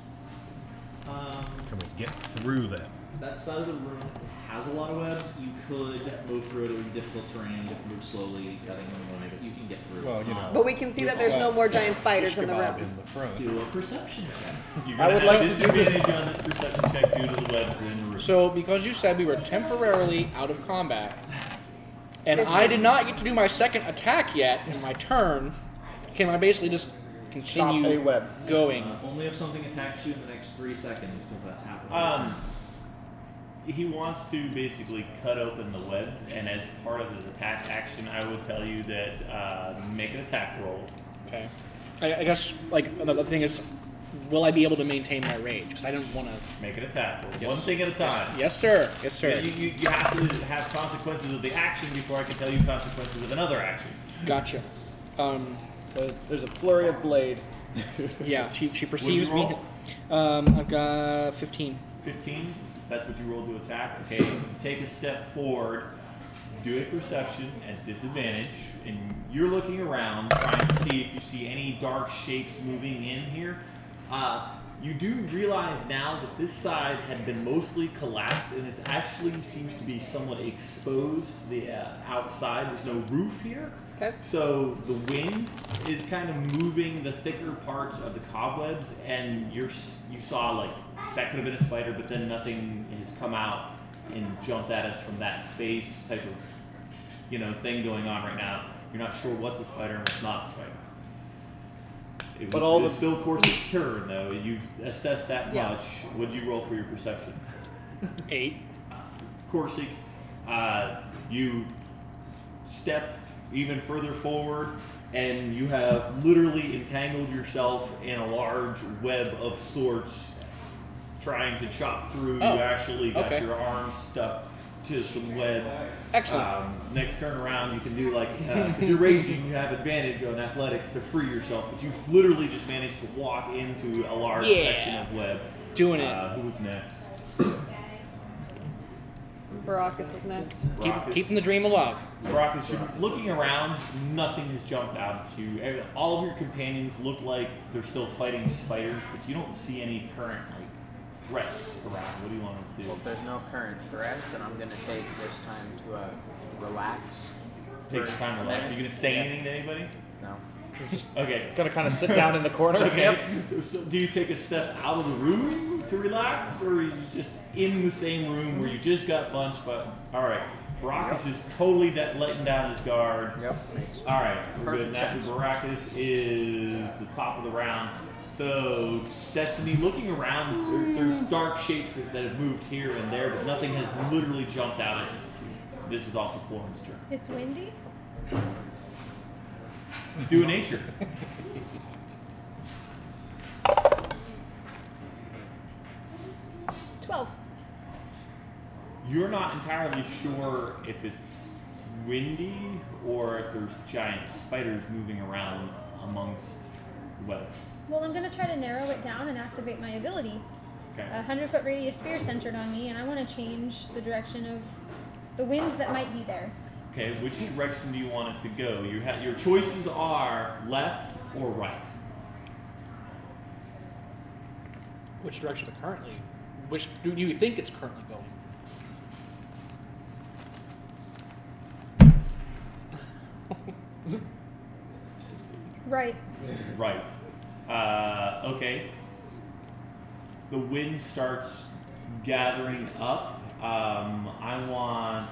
Can we get through them? That side of the room has a lot of webs. You could move through it. It would be difficult terrain. You have to move slowly, cutting in the way, but you can get through it. Well, It's you not- know. But we can see that there's no more giant spiders in the Kebab room. in the front. Do a perception check. You're I gonna would have like to do this- disadvantage on this perception check due to the webs in the room. So, because you said we were temporarily out of combat, and I did not get to do my second attack yet in my turn, can I basically just Chop a continue web. going? Only if something attacks you in the next 3 seconds, because that's happening. He wants to basically cut open the webs, and as part of his attack action, I will tell you that make an attack roll. Okay. I guess, like, the thing is, will I be able to maintain my rage? Because I don't want to... Make an attack roll. Yes. One thing at a time. Yes, sir. Yes, sir. Yeah, you have to have consequences of the action before I can tell you consequences of another action. Gotcha. There's a flurry of blade. Yeah, she perceives What'd me. you I've got 15. 15, that's what you roll to attack. Okay, take a step forward, do a perception at disadvantage, and you're looking around trying to see if you see any dark shapes moving in here. You do realize now that this side had been mostly collapsed and it actually seems to be somewhat exposed to the outside. There's no roof here. Okay. So the wind is kind of moving the thicker parts of the cobwebs, and you saw like that could have been a spider, but then nothing has come out and jumped at us from that space type of thing going on right now. You're not sure what's a spider and what's not a spider. It's still Corsair's turn though. You've assessed that much. What'd you roll for your perception? 8. Corsair, you step even further forward, and you have literally entangled yourself in a large web of sorts, trying to chop through. Oh, You actually got okay. your arms stuck to some webs. Excellent. Next turn around, you can do because you're raging, you have advantage on athletics to free yourself, but you've literally just managed to walk into a large section of web. Doing it. Who was next? Baracus is next. Keeping the dream alive. Baracus, you're looking around, nothing has jumped out at you. All of your companions look like they're still fighting spiders, but you don't see any current threats around. What do you want to do? Well, if there's no current threats, then I'm gonna take this time to relax. Take the time to relax. Are you gonna say anything to anybody? No. Okay. Gonna kind of sit down in the corner. Okay. So do you take a step out of the room to relax, or are you just in the same room where you just got punched? But all right, Baracus is totally letting down his guard. Yep. All right, we're good. Perfect After sense. Baracus is the top of the round. So Destiny, looking around, there's dark shapes that have moved here and there, but nothing has literally jumped out at you. This is also Florin's turn. It's windy. Do a nature. 12. You're not entirely sure if it's windy or if there's giant spiders moving around amongst the webs. Well, I'm going to try to narrow it down and activate my ability. Okay. A 100-foot radius sphere centered on me, and I want to change the direction of the wind that might be there. Okay, which direction do you want it to go? Your choices are left or right. Which direction is it currently? Which do you think it's currently going? Right. Right. Okay. The wind starts gathering up. I want.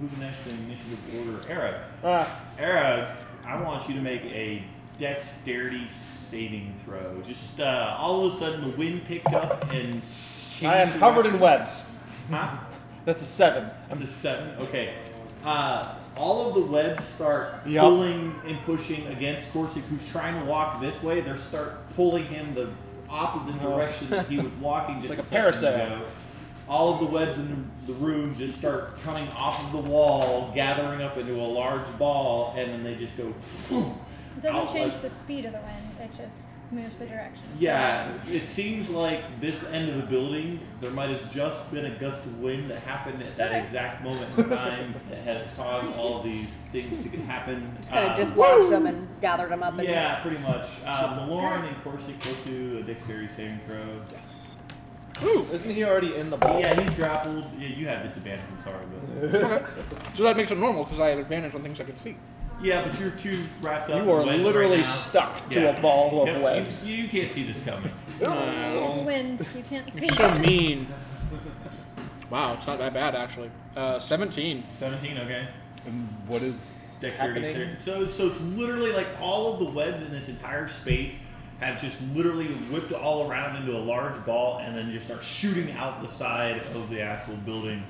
Who's next in initiative order? Eric. Eric, I want you to make a dexterity saving throw. Just all of a sudden, the wind picked up and. I am covered in webs. Huh? That's a 7. That's a 7. Okay. All of the webs start pulling and pushing against Corsic, who's trying to walk this way. They start pulling him the opposite direction that he was walking just like a second parasite. ago. All of the webs in the room just start coming off of the wall, gathering up into a large ball, and then they just go. It doesn't change the speed of the wind. It just moves the direction. Yeah, it seems like this end of the building, there might have just been a gust of wind that happened at that exact moment in time that has caused all of these things to happen. Just kind of dislodged them and gathered them up. And Yeah, pretty much. Malorn and Corsic go through a dexterity saving throw. Yes. Ooh, isn't he already in the ball? Yeah, he's grappled. Yeah, you have disadvantage, I'm sorry. But Okay. So that makes it normal because I have advantage on things I can see. yeah, but you're too wrapped up. You are in webs literally right now. stuck to a ball of Yep, webs. You can't see this coming. It's wind. You can't see. It's so mean. Wow, it's not that bad actually. 17. 17, okay. And what is Dexterity happening? saving. So it's literally like all of the webs in this entire space have just literally whipped all around into a large ball and then just start shooting out the side of the actual building.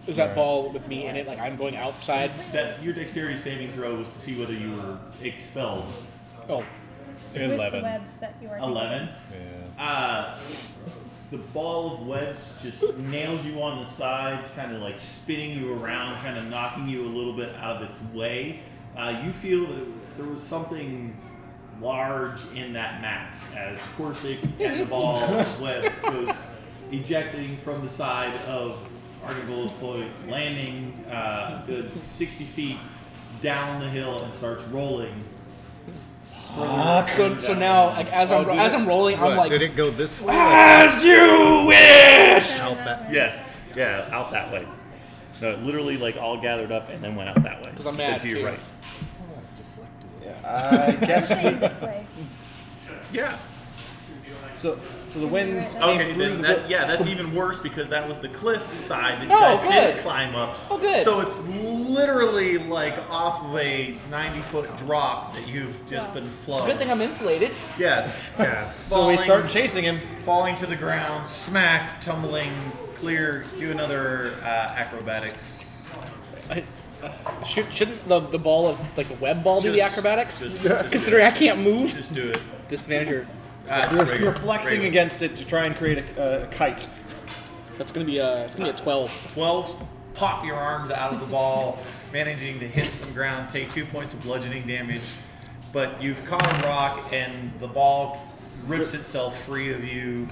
Is that ball with me in it? Like I'm going outside? That your dexterity saving throw was to see whether you were expelled. Oh. With the 11. webs that you are. 11. Yeah. The ball of webs just nails you on the side, kind of like spinning you around, kind of knocking you a little bit out of its way. You feel that there was something large in that mass as Corsic and the ball of web goes ejecting from the side of Argybul's Floyd, landing a good 60 feet down the hill and starts rolling. So now, like as I'm rolling, I'm like, did it go this way? as you wish. Out that. Yes, yeah, out that way. No, literally like all gathered up and then went out that way. 'Cause I'm So mad, to your too. right. I guess. Saying this way. Yeah. So the winds came Okay, through then the that's even worse because that was the cliff side that you Oh, guys good. did climb up. Oh, good. So it's literally like off of a 90-foot drop that you've just been It's flung. a good thing I'm insulated. Yes. Yeah. So we start chasing him. falling to the ground, smack, tumbling, clear. Do another acrobatics. Shouldn't the ball of like the web ball do the Just- acrobatics? just Considering I can't move. Just do it. Disadvantage or You're flexing against it to try and create a kite. that's gonna be a 12. 12. Pop your arms out of the ball, managing to hit some ground, take 2 points of bludgeoning damage. But you've caught a rock, and the ball rips itself free of you.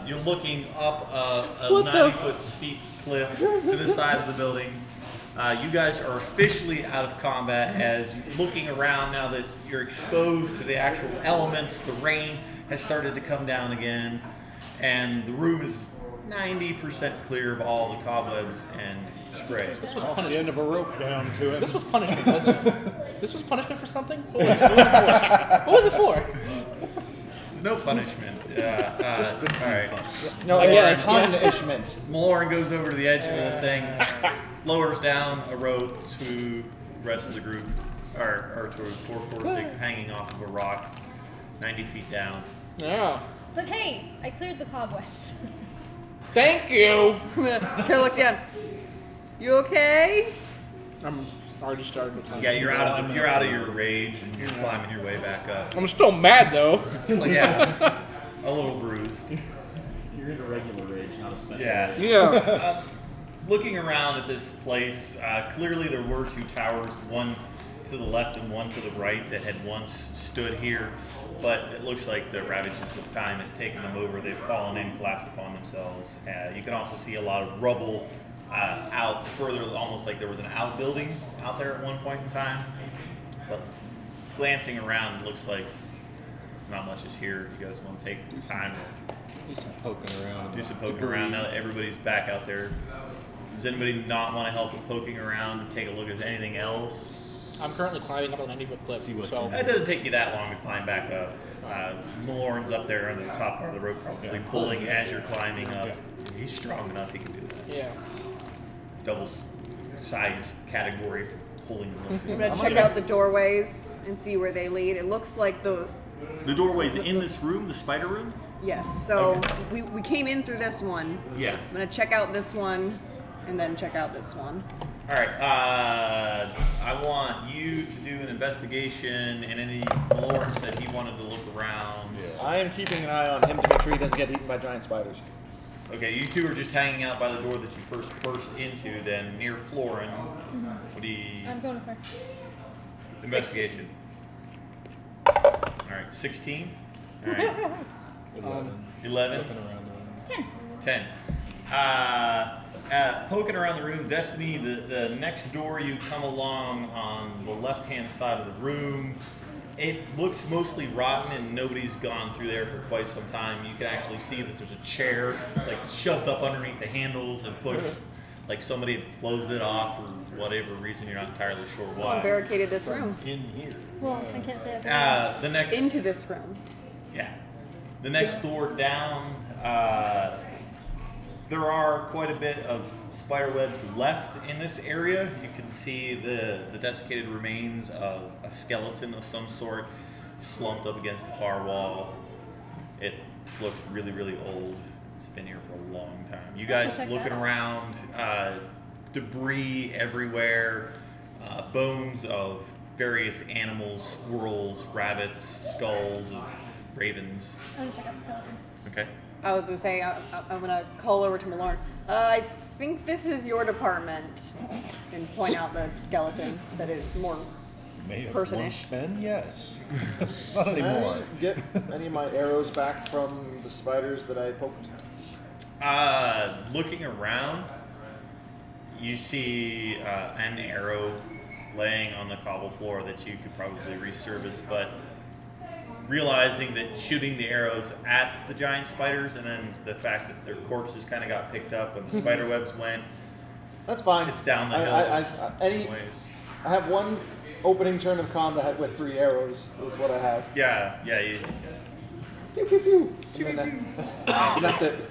You're looking up a 90-foot steep cliff to the side of the building. You guys are officially out of combat as looking around now. You're exposed to the actual elements. The rain has started to come down again, and the room is 90% clear of all the cobwebs and spray. This was Toss the punishment. end of a rope down to him. This was punishment, wasn't it? This was punishment for something? What was it for? There's no punishment. Just good all right. No, I guess, it's yeah. punishment. Malorn goes over to the edge of the thing, lowers down a rope to the rest of the group, or to poor Corsic hanging off of a rock 90 feet down. Yeah. But hey, I cleared the cobwebs. Thank you. Here, look again. You okay? I'm already starting to Yeah, you're out of your rage and you're climbing your way back up. I'm still mad though. Yeah, a little bruised. You're in a regular rage, not a special. rage. Yeah. Looking around at this place, clearly there were two towers, one to the left and one to the right, that had once stood here, but it looks like the ravages of time has taken them over. They've fallen in, collapsed upon themselves. You can also see a lot of rubble out further, almost like there was an outbuilding out there at one point in time. But glancing around, it looks like not much is here. You guys want to take time Do some poking around. to do some poking around now that everybody's back out there. Does anybody not want to help with poking around and take a look at anything else? I'm currently climbing up a 90-foot cliff. See what's so in It doesn't take you that long to climb back up. Malorn's up there on the top part of the rope, probably pulling as you're climbing up. He's strong enough; he can do that. yeah. Double size category for pulling them. I'm gonna check out the doorways and see where they lead. It looks like the doorway's in this room, the spider room. yes. So we came in through this one. Yeah. I'm gonna check out this one, and then check out this one. All right. I want you to do an investigation, and Malorn said he wanted to look around. I am keeping an eye on him to make sure he doesn't get eaten by giant spiders. Okay, you two are just hanging out by the door that you first burst into, then near Florin. What do you... I'm going with her. Investigation. Alright, 16. Alright. 11. Poking around the room. 10. 10. Poking around the room, Destiny, the next door you come along on the left-hand side of the room, it looks mostly rotten and nobody's gone through there for quite some time. You can actually see that there's a chair like shoved up underneath the handles and pushed, like somebody had closed it off for whatever reason. You're not entirely sure Someone why. barricaded this room. In here. Well, I can't say that. The next Into this room. Yeah. The next door down, there are quite a bit of spider webs left in this area. You can see the desiccated remains of a skeleton of some sort slumped up against the far wall. It looks really, really old. It's been here for a long time. You guys check looking that out. around, debris everywhere, bones of various animals, squirrels, rabbits, skulls of ravens. I'm gonna check out the skeleton. Okay. I was gonna say I'm gonna call over to Malorn. I think this is your department, and point out the skeleton that is more May have Personish. once been, yes. Not Can anymore. I get any of my arrows back from the spiders that I poked? Looking around, you see an arrow laying on the cobble floor that you could probably resurface, but realizing that shooting the arrows at the giant spiders and then the fact that their corpses kind of got picked up when the spider webs went, That's fine. it's down the hill. I have one opening turn of combat with 3 arrows is what I have. Yeah. Pew pew pew. And then and that's it.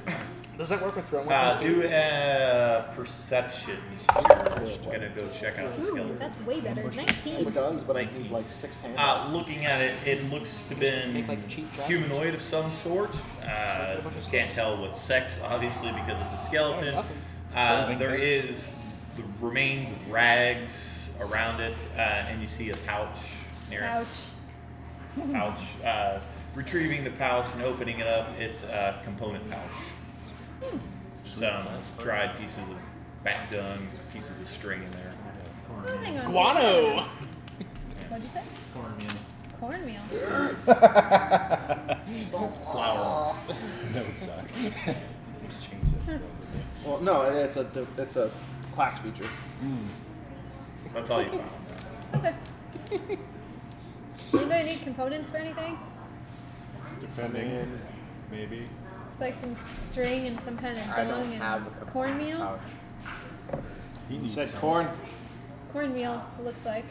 Does that work with throwing weapons Do too? a perception. You're gonna go check out the Ooh, skeleton. that's way better. It 19. does, but I need like 6 handouts. Looking at it, it looks to be Make, like, cheap dragons. humanoid of some sort. Can't tell what sex, obviously, because it's a skeleton. There is the remains of rags around it, and you see a pouch near Ouch. it. Pouch. Retrieving the pouch and opening it up, it's a component pouch. Some dried pieces of bat dung, pieces of string in there. Oh, hang on. Guano! What'd you say? Cornmeal. Cornmeal. Flour. That would suck. Change it. Well, no, it's a class feature. That's all you found. Okay. Anybody need components for anything? Depending, maybe. It's like some string and some kind of I dung don't and have a cornmeal. pouch. He You needs said some. corn. Cornmeal, it looks like.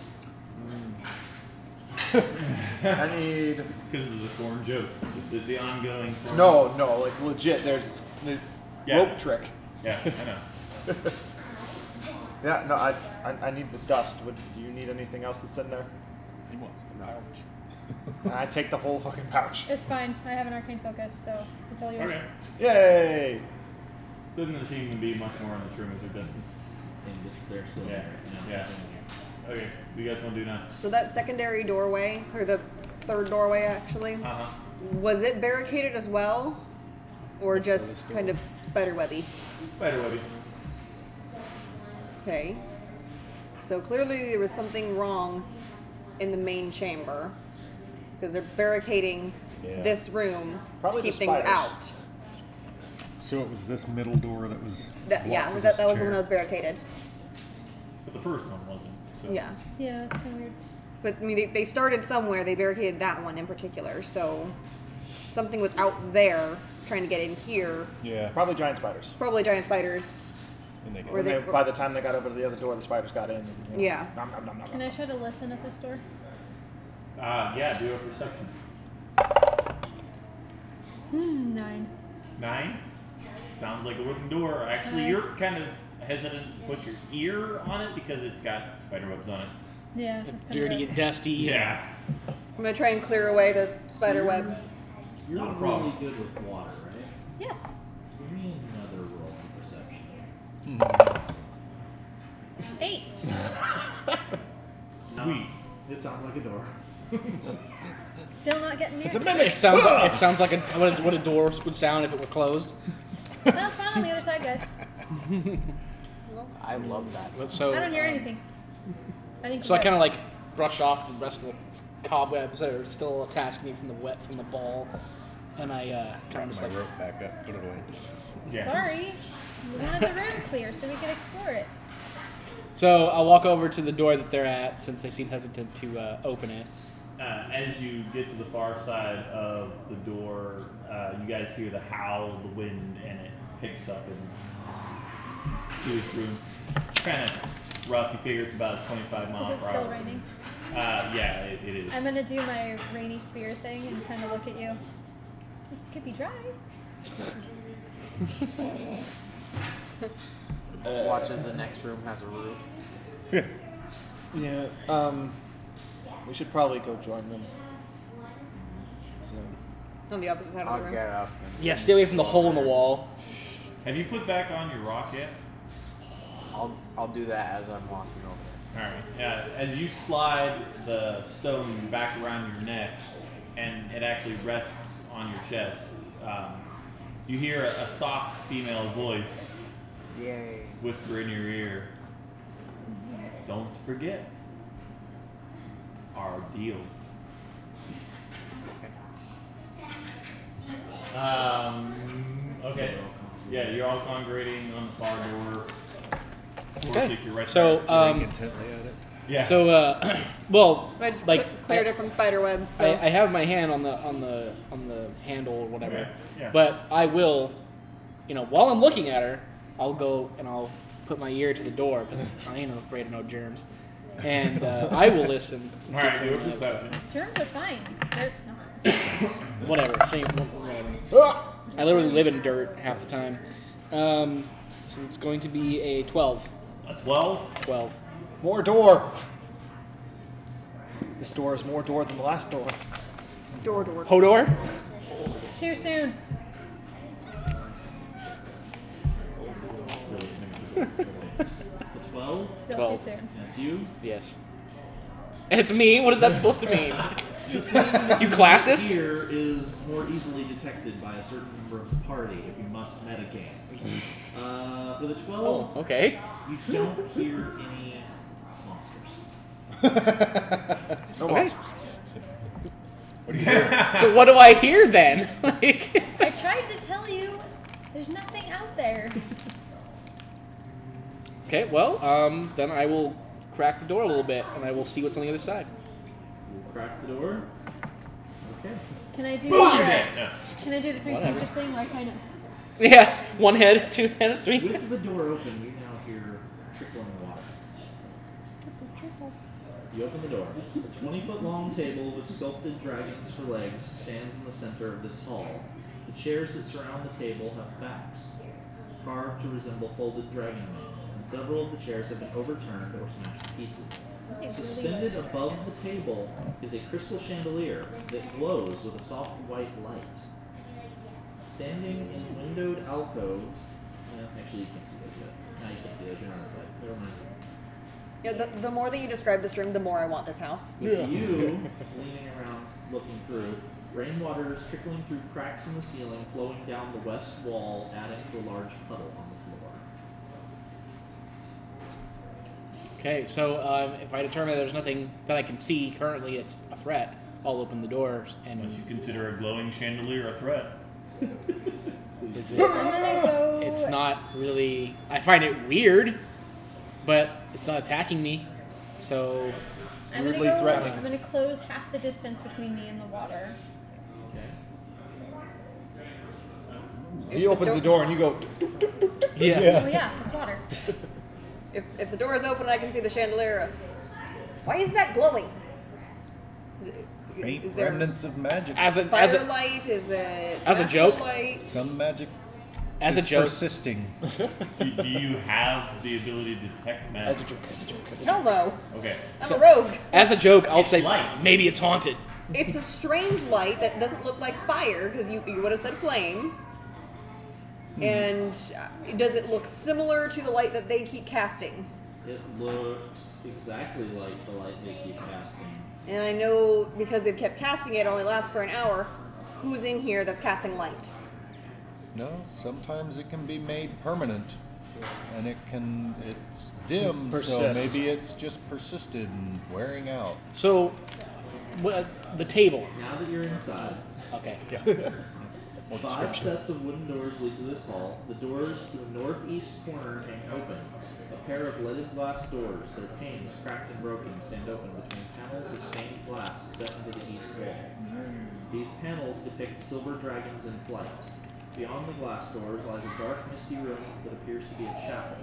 I need. Because of the corn joke. The ongoing corn. No, like legit. There's the Yeah. rope trick. Yeah, I know. Yeah, no, I need the dust. Do you need anything else that's in there? He wants the pouch. I take the whole fucking pouch. It's fine. I have an arcane focus, so it's all yours. Okay. Yay! Doesn't seem to be much more in this room as there doesn't. And this, they're still Yeah. there. Yeah. Okay. What do you guys want to do now? So that secondary doorway, or the third doorway actually, Uh-huh. was it barricaded as well? Or just kind of spiderwebby? Spiderwebby. Okay. So clearly there was something wrong in the main chamber. Because they're barricading this room Probably to keep the things spiders. out. So it was this middle door that was. That, yeah, blocked with that this was the one chair. that was barricaded. But the first one wasn't. So. Yeah. Yeah, it's kind of weird. But I mean, they started somewhere. They barricaded that one in particular. So something was out there trying to get in here. Yeah. Probably giant spiders. Probably giant spiders. And they Or they- By the time they got over to the other door, the spiders got in. And, Yeah. Nom, nom, nom, nom, Can I try to listen at this door? Yeah, do a perception. 9. 9? Sounds like a wooden door. Actually, you're kind of hesitant to put your ear on it because it's got spider webs on it. Yeah, It's that's kind dirty of and dusty. Yeah. I'm gonna try and clear away the spider webs. You're Not a really problem. good with water, right? Yes. Give me another roll for perception. 8. Sweet. It sounds like a door. Still not getting near. It sounds like what a door would sound if it were closed. Sounds fine on the other side, guys. I love that. So I don't hear anything. I think. So I kind of like brush off the rest of the cobwebs that are still attached to me from the wet from the ball, and I kind of just my like rope back up, put it away. Yeah. Sorry, we wanted the room clear so we could explore it. So I'll walk over to the door that they're at since they seem hesitant to open it. As you get to the far side of the door, you guys hear the howl of the wind, and it picks up and moves through. Kind of rough. You figure it's about 25 miles Is it per still hour. raining? Yeah, it is. I'm gonna do my rainy spear thing and kind of look at you. This could be dry. Watch as the next room has a roof. Yeah. We should probably go join them. On the opposite side of I'll the room. get up. Yeah, stay away from the hole in the wall. Have you put back on your rock yet? I'll do that as I'm walking over there. All right. As you slide the stone back around your neck, and it actually rests on your chest, you hear a soft female voice Yay. whisper in your ear, "Don't forget our deal." Okay. Yeah, you're all congregating on the far door. Okay. You're right So, there. Staring intently at it. Yeah. So, well, I just like cleared it from spider webs. So. I have my hand on the handle or whatever, Okay, yeah. but I will, while I'm looking at her, I'll go and I'll put my ear to the door because I ain't afraid of no germs, and I will listen. And All see right, if do a anyone has- perception. Germs are fine. Dirt's not. Whatever, same. Whatever. I literally live in dirt half the time. So it's going to be a 12. A 12? 12. More door. This door is more door than the last door. Door. Hodor? Too soon. It's a 12. Still 12. too soon. That's you. Yes. And it's me? What is that supposed to mean? You classist? Here is more easily detected by a certain member of the party if you must metagame. For the 12, Oh, okay. you don't hear any monsters. No Okay. monsters. What do you hear? So what do I hear then? Like, I tried to tell you. There's nothing out there. okay, well, then I will crack the door a little bit, and I will see what's on the other side. You'll crack the door. Okay. Can I do You're the? dead. No. Can I do the three Whatever. stooges thing? Where I kind of. Yeah, one head, two head, three. With the door open, you now hear trickling water. You open the door. A 20-foot-long table with sculpted dragons for legs stands in the center of this hall. The chairs that surround the table have backs, carved to resemble folded dragon wings, and several of the chairs have been overturned or smashed to pieces. Suspended above the table is a crystal chandelier that glows with a soft white light. Standing in windowed alcoves, actually you can't see those yet. No, you can't see those, you're not inside. Never mind. Yeah, the more that you describe this room, the more I want this house. With you leaning around, looking through, rainwater is trickling through cracks in the ceiling, flowing down the west wall, adding to a large puddle on the floor. Okay, so if I determine there's nothing that I can see currently, it's a threat. I'll open the doors and. Unless you consider a glowing chandelier a threat. Is it? I'm gonna go. It's not really. I find it weird, but it's not attacking me. So I'm Weirdly gonna go. threatening. I'm gonna close half the distance between me and the water. Okay. He opens the door and you go. Yeah. Oh yeah, it's water. If the door is open, I can see the chandelier. Why is that glowing? Faint Is there remnants of magic. As a firelight? Is it as a natural joke? light? Some magic as a is joke. persisting. Do you have the ability to detect magic? As a joke. As a joke. As a Hell joke. no. Okay. I'm a rogue. As a joke, I'll say light. maybe it's haunted. It's a strange light that doesn't look like fire because you would have said flame. And does it look similar to the light that they keep casting? It looks exactly like the light they keep casting. And I know because they've kept casting it, only lasts for an hour. Who's in here that's casting light? No, sometimes it can be made permanent. And it's dim, so Persist. maybe it's just persisted and wearing out. So, the table. Now that you're inside, Okay. More 5 description. sets of wooden doors lead to this hall. The doors to the northeast corner hang open. A pair of leaded glass doors, their panes cracked and broken, stand open between panels of stained glass set into the east wall. These panels depict silver dragons in flight. Beyond the glass doors lies a dark, misty room that appears to be a chapel.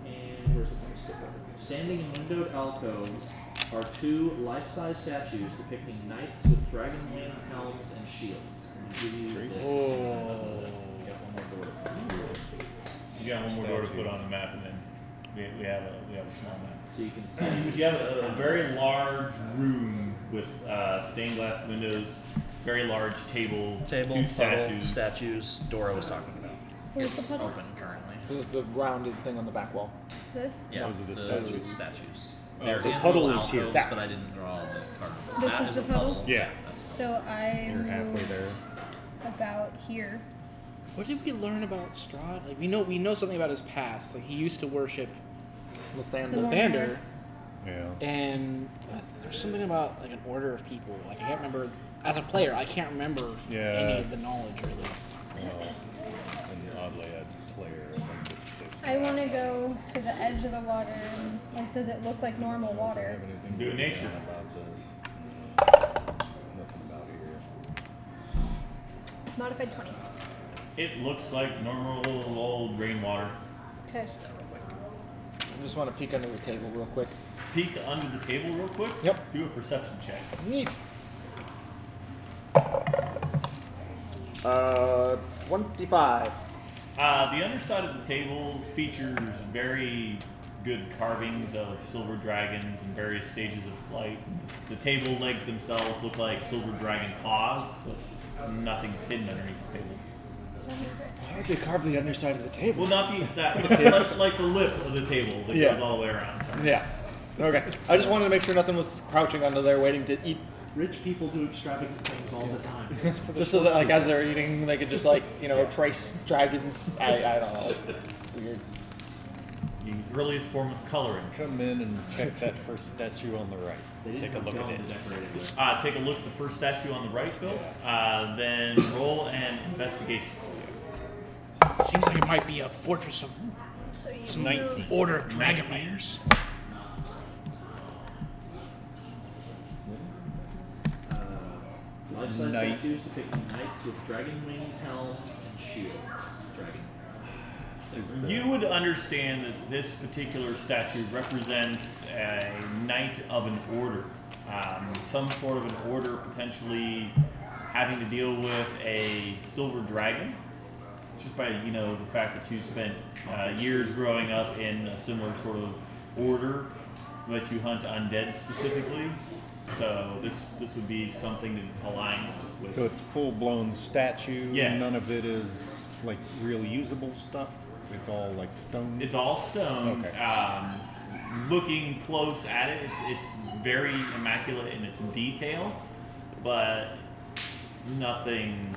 And where's the first step over? Standing in windowed alcoves are 2 life-size statues depicting knights with dragon-winged helms and shields. And give you this. You got one more door to put. You got one more door to put on the map, and then we have a small map. So you can see. But you have a very large room with stained glass windows, very large table, Table, 2 puddle, statues. statues. Dora was talking about. Where's It's the puddle? open currently. The rounded thing on the back wall. This. Yeah, Those are the statues. statues. They're the in puddle little is here. alcoves, That. but I didn't draw the card. This That is the puddle? Yeah. That's the So I You're halfway moved there. about here. What did we learn about Strahd? Like we know something about his past. Like he used to worship Lathander. The Lathander, Yeah. and there's something about like an order of people. Like I can't remember. As a player, I can't remember any of the knowledge really. And oddly, as a player, I think it's this. I want to go to the edge of the water. And, like, does it look like normal water? Do it nature. About this. Nothing about here. Modified 20. It looks like normal old rainwater. Okay. I just want to peek under the table real quick. Peek under the table real quick. Yep. Do a perception check. Neat. 25. The underside of the table features very good carvings of silver dragons in various stages of flight. The table legs themselves look like silver dragon paws, but nothing's hidden underneath the table. Why would they carve the underside of the table? Well, not that's like the lip of the table that Yeah. goes all the way around. Sorry. Yeah. Okay. I just wanted to make sure nothing was crouching under there waiting to eat. Rich people do extravagant things all the time. Just so that, like, as they're eating, they could just, like, trace dragons. I don't know. Weird. The earliest form of coloring. Come in and check that first statue on the right. They didn't Take a have look at gum it. to decorate it with. Take a look at the first statue on the right, Bill. Then roll an investigation. Seems like it might be a fortress of So you some 19. order of dragon riders. Life-size Knight. statues depicting knights with dragon-winged helms and shields. Dragon. You would understand that this particular statue represents a knight of an order. Some sort of an order potentially having to deal with a silver dragon. Just by, the fact that you spent years growing up in a similar sort of order that you hunt undead specifically. So this would be something to align with. So it's full-blown statue. Yeah. None of it is like real usable stuff. It's all like stone. It's all stone. Okay. Looking close at it, it's very immaculate in its detail, but nothing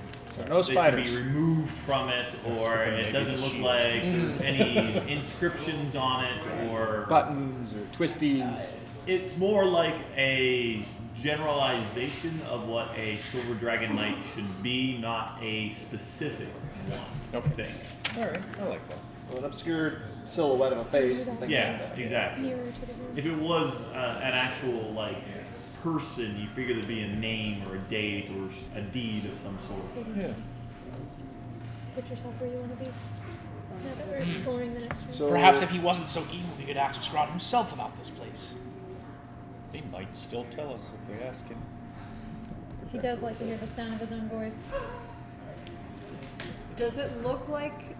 No that spiders. can be removed from it, or it doesn't look like there's any inscriptions on it, or Buttons or twisties. it's more like a generalization of what a silver dragon knight should be, not a specific thing. All right, I like that. an obscured silhouette of a face and things Yeah, like that. exactly. Nearer to the room. If it was an actual person, you figure there'd be a name or a date or a deed of some sort. Yeah. Put yourself where you want to be. Now that we're exploring the next room. So- Perhaps if he wasn't so evil, he could ask Strahd himself about this place. He might still tell us if we ask him. He does like to hear the sound of his own voice. Does it look like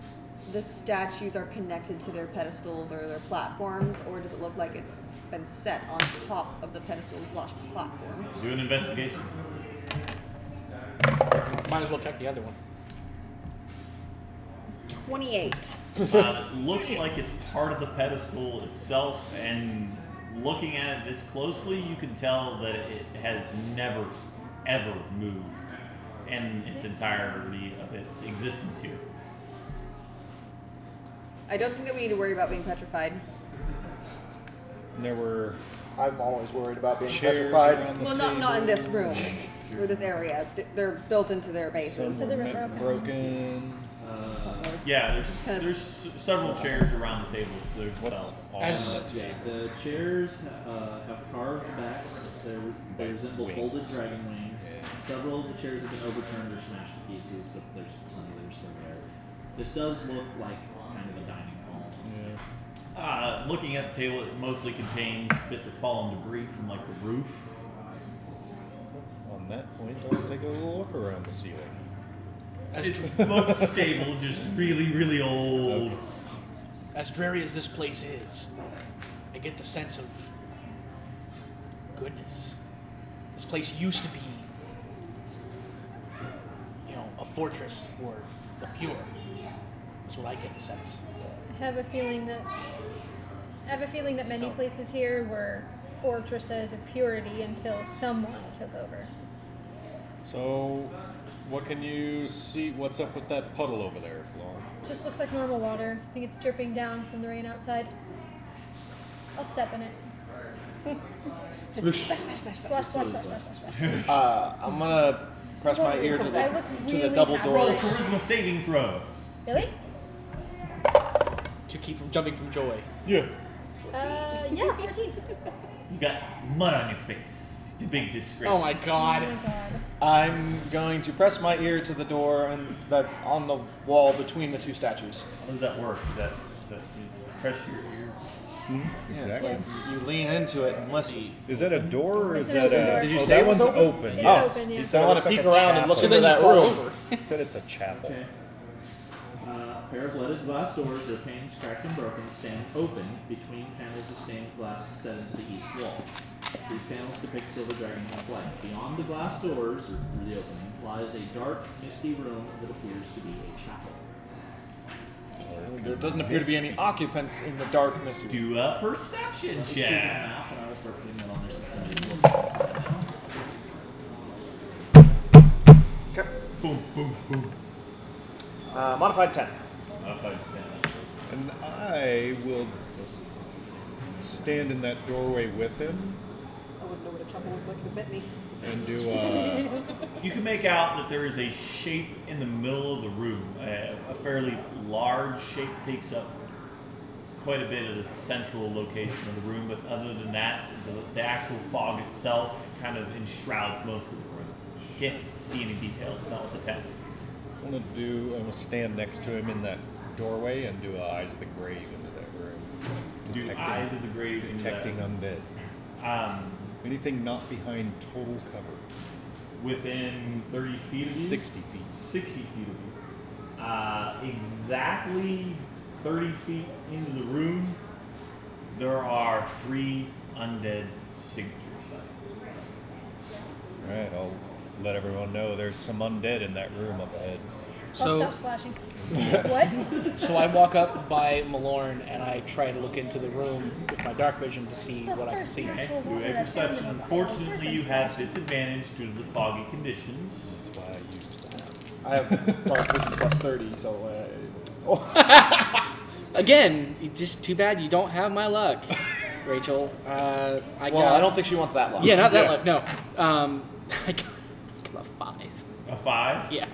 the statues are connected to their pedestals or their platforms, or does it look like it's been set on top of the pedestal/platform? Do an investigation. Might as well check the other one. 28. Looks like it's part of the pedestal itself, and looking at it this closely, you can tell that it has never, ever moved in its entirety of its existence here. I don't think that we need to worry about being petrified. And there were I'm always worried about being chairs petrified. around the Well, table. not in this room or this area. They're built into their bases. Some were meant broken. Yeah, there's several chairs around the table themselves. The chairs have carved backs. They resemble folded dragon wings. Several of the chairs have been overturned or smashed to pieces, but there's plenty that are still there. This does look like kind of a dining hall. Looking at the table, it mostly contains bits of fallen debris from the roof. On that point, I'll take a little look around the ceiling. It looks stable, just really, really old. As dreary as this place is, I get the sense of goodness. This place used to be, a fortress for the pure. That's what I get the sense. I have a feeling that many places here were fortresses of purity until someone took over. So, what can you see? What's up with that puddle over there, Flo? Just looks like normal water. I think it's dripping down from the rain outside. I'll step in it. Splash, splash, splash, splash, splash, splash, splash, splash. I'm gonna press my ear to I look the really double happy. door. Roll a charisma saving throw. Really? To keep from jumping from joy. Yeah. Yeah, 14. You got mud on your face. The big disgrace. Oh my god. Oh my god. I'm going to press my ear to the door, and that's on the wall between the two statues. How does that work? Is that you press your ear? Exactly. Yes. You lean into it and listen. Is that a door or It's is an that open door. a? Did you oh, say that it was one's open? open. It's Yes. open, yeah. You So said I it want looks to like peek a around and chapel. look So into then you that fall room. over. You said it's a chapel. Okay. A pair of leaded glass doors, their panes cracked and broken, stand open between panels of stained glass set into the east wall. These panels depict silver dragons in flight. Beyond the glass doors, or through the opening, lies a dark, misty room that appears to be a chapel. There doesn't appear to be any occupants in the dark misty room. Do a perception Let me see the check. map, and I will start putting that on there since somebody's looking at this now. Okay. Boom, boom, boom. Modified 10. And I will stand in that doorway with him I wouldn't know what a chapel would look if it bit me. and do You can make out that there is a shape in the middle of the room. A fairly large shape takes up quite a bit of the central location of the room, but other than that, the actual fog itself kind of enshrouds most of the room. You can't see any details, not with the tent. I'm gonna stand next to him in that doorway and do Eyes of the Grave into that room. Do Eyes of the Grave into detecting that. undead. Anything not behind total cover. Within 30 feet of you? 60 feet. 60 feet of you. Exactly 30 feet into the room, there are 3 undead signatures. Alright, I'll let everyone know there's some undead in that room up ahead. I'll So, stop splashing. What? so I walk up by Malorn and I try to look into the room with my dark vision to see what I can see. Okay, do a perception. Unfortunately, you have disadvantage due to the foggy conditions. That's why I used that. I have dark vision plus 30, so. Again, just too bad you don't have my luck, Rachel. I don't think she wants that luck. Yeah, not that luck. No. I got a 5. A 5? Yeah.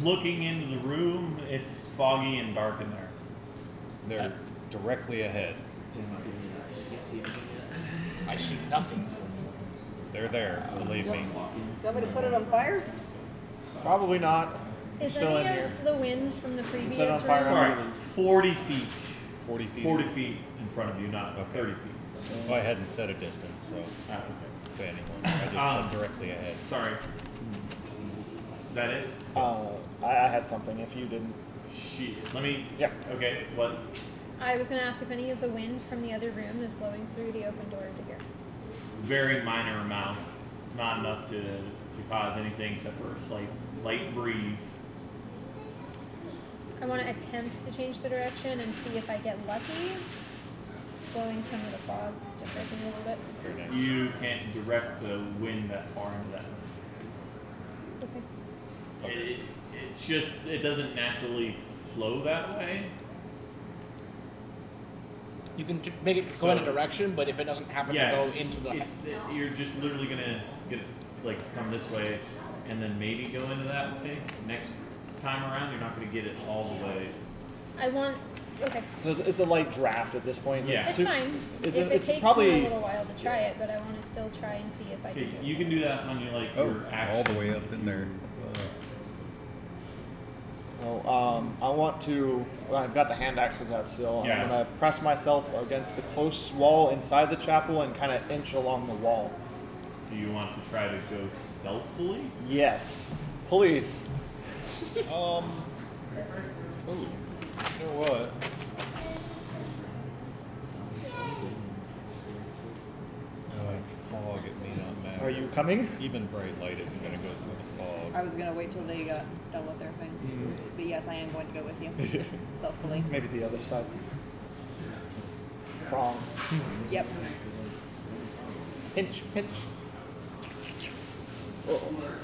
Looking into the room, it's foggy and dark in there. They're directly ahead. You can't see anything yet. I see nothing. They're there, believe me. You want me to set it on fire? Probably not. Is Still in any here. of the wind from the previous Set on room? fire. Sorry, 40 feet. 40 feet. 40 feet in front of you, not 30 feet. Well, I hadn't set a distance, so Okay. to anyone. I just said directly ahead. Sorry. Is that it? I had something. If you didn't, Shit. Let me. Yeah. Okay. What? I was going to ask if any of the wind from the other room is blowing through the open door to here. Very minor amount. Not enough to cause anything except for a slight light breeze. I want to attempt to change the direction and see if I get lucky, blowing some of the fog, just rising a little bit. Very nice. You can't direct the wind that far into that. Okay. It's just, it doesn't naturally flow that way. You can make it go in a direction, but if it doesn't happen to go into the... You're just literally going to get it, like, come this way and then maybe go into that way. Next time around, you're not going to get it all the way. I want... Okay. it's a light draft at this point. Yeah. It's fine. If it it's takes probably me a little while to try it, but I want to still try and see if I Okay, can do it. you can do that on your, like, your action. all the way up in there. I want to. Well, I've got the hand axes out still. Yeah. I'm gonna press myself against the close wall inside the chapel and kind of inch along the wall. Do you want to try to go stealthily? Yes, please. Oh, you know what? Oh, it's fog. It may not matter. Are you coming? Even bright light isn't going to go through the fog. I was gonna wait till they got done with their thing. But yes, I am going to go with you. Stealthily. Maybe the other side. Wrong. Yep. Pinch, pinch.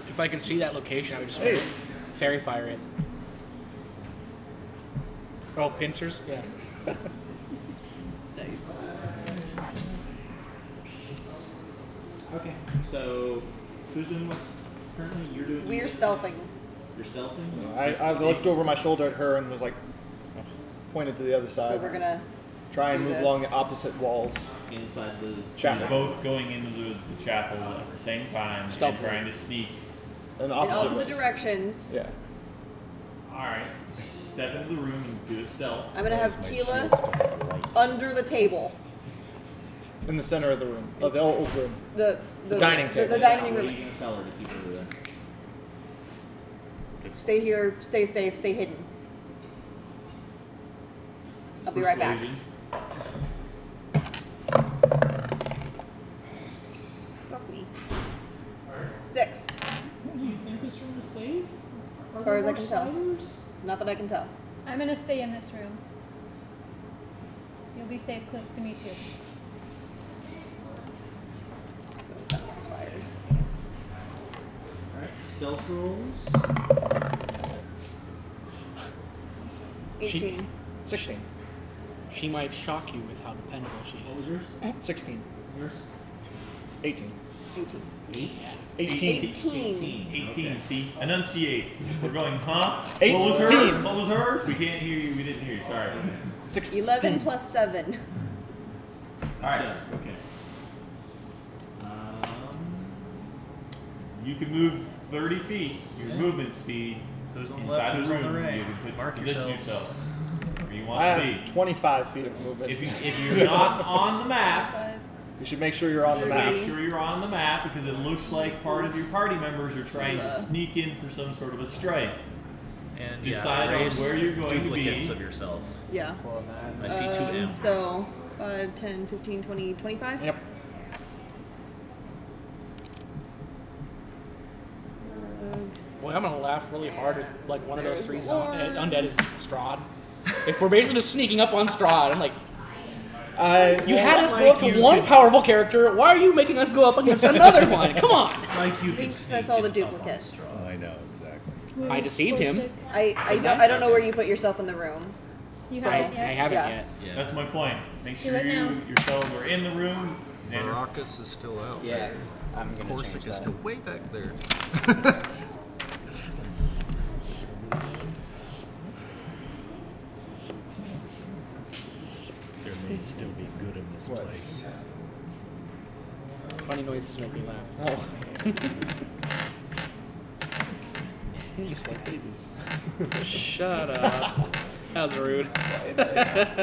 If I could see that location, I would just Hey. fairy fire it. Oh, pincers? Yeah. Nice. Okay. So, who's doing what's currently? You're doing. We're stealthing. You're stealthing. I looked over my shoulder at her and was like, pointed to the other side. So we're gonna try and do move this. along the opposite walls. Inside the Chapel. You're both going into the chapel at the same time and Stealthily. trying to sneak. In in opposite, opposite ways. directions. Yeah. Alright. Step into the room and do a stealth. I'm gonna have Keela under the table. In the center of the room. Oh, the old room. The dining table. The dining What are room. you gonna tell her to keep her there? Stay here. Stay safe. Stay hidden. I'll be right back. Persuasion. Fuck me. 6. Do you think this room is safe? As far as I can tell. Not that I can tell. I'm going to stay in this room. You'll be safe close to me, too. So that one's fired. Alright, stealth rolls. 18. 16. She might shock you with how dependable she What was is. yours? 16. Yours? 18. 18. 18. 18. 18, Okay. see? Enunciate. We're going, huh? 18. What was hers? What was hers? We can't hear you. We didn't hear you. Sorry. 16. 11 plus 7. Alright. Okay. You can move 30 feet, your movement speed, Who's on the inside left, the who's on room. the right? You can put, Mark position yourselves. yourself where you want I to have be. 25 feet of movement. If you're not on the map, 5. You should make sure you're on the map. make sure you're on the map because it looks like part of your party members are trying to Yeah. sneak in for some sort of a strike. And Decide on erase where you're going to duplicates be. of yourself. Yeah. I see 2 M's. So 5, 10, 15, 20, 25? Yep. Boy, I'm gonna laugh really hard at like one of those There's three more. undead is Strahd. If we're basically just sneaking up on Strahd, I'm like, you had us go up to one powerful character. Why are you making us go up against another one? Come on! Like you I can think sneak that's all the and up on duplicates. straw. I know, exactly. I deceived him. I don't know where you put yourself in the room. You So- haven't I yet? haven't Yeah. yet. Yeah. That's my point. Make Do sure it now. you yourselves are in the room. And Maracas is still out. Yeah, I'm gonna change Corsic is that. still way back there. this place. Funny noises make me laugh. Oh. Just like babies. Shut up. That was rude.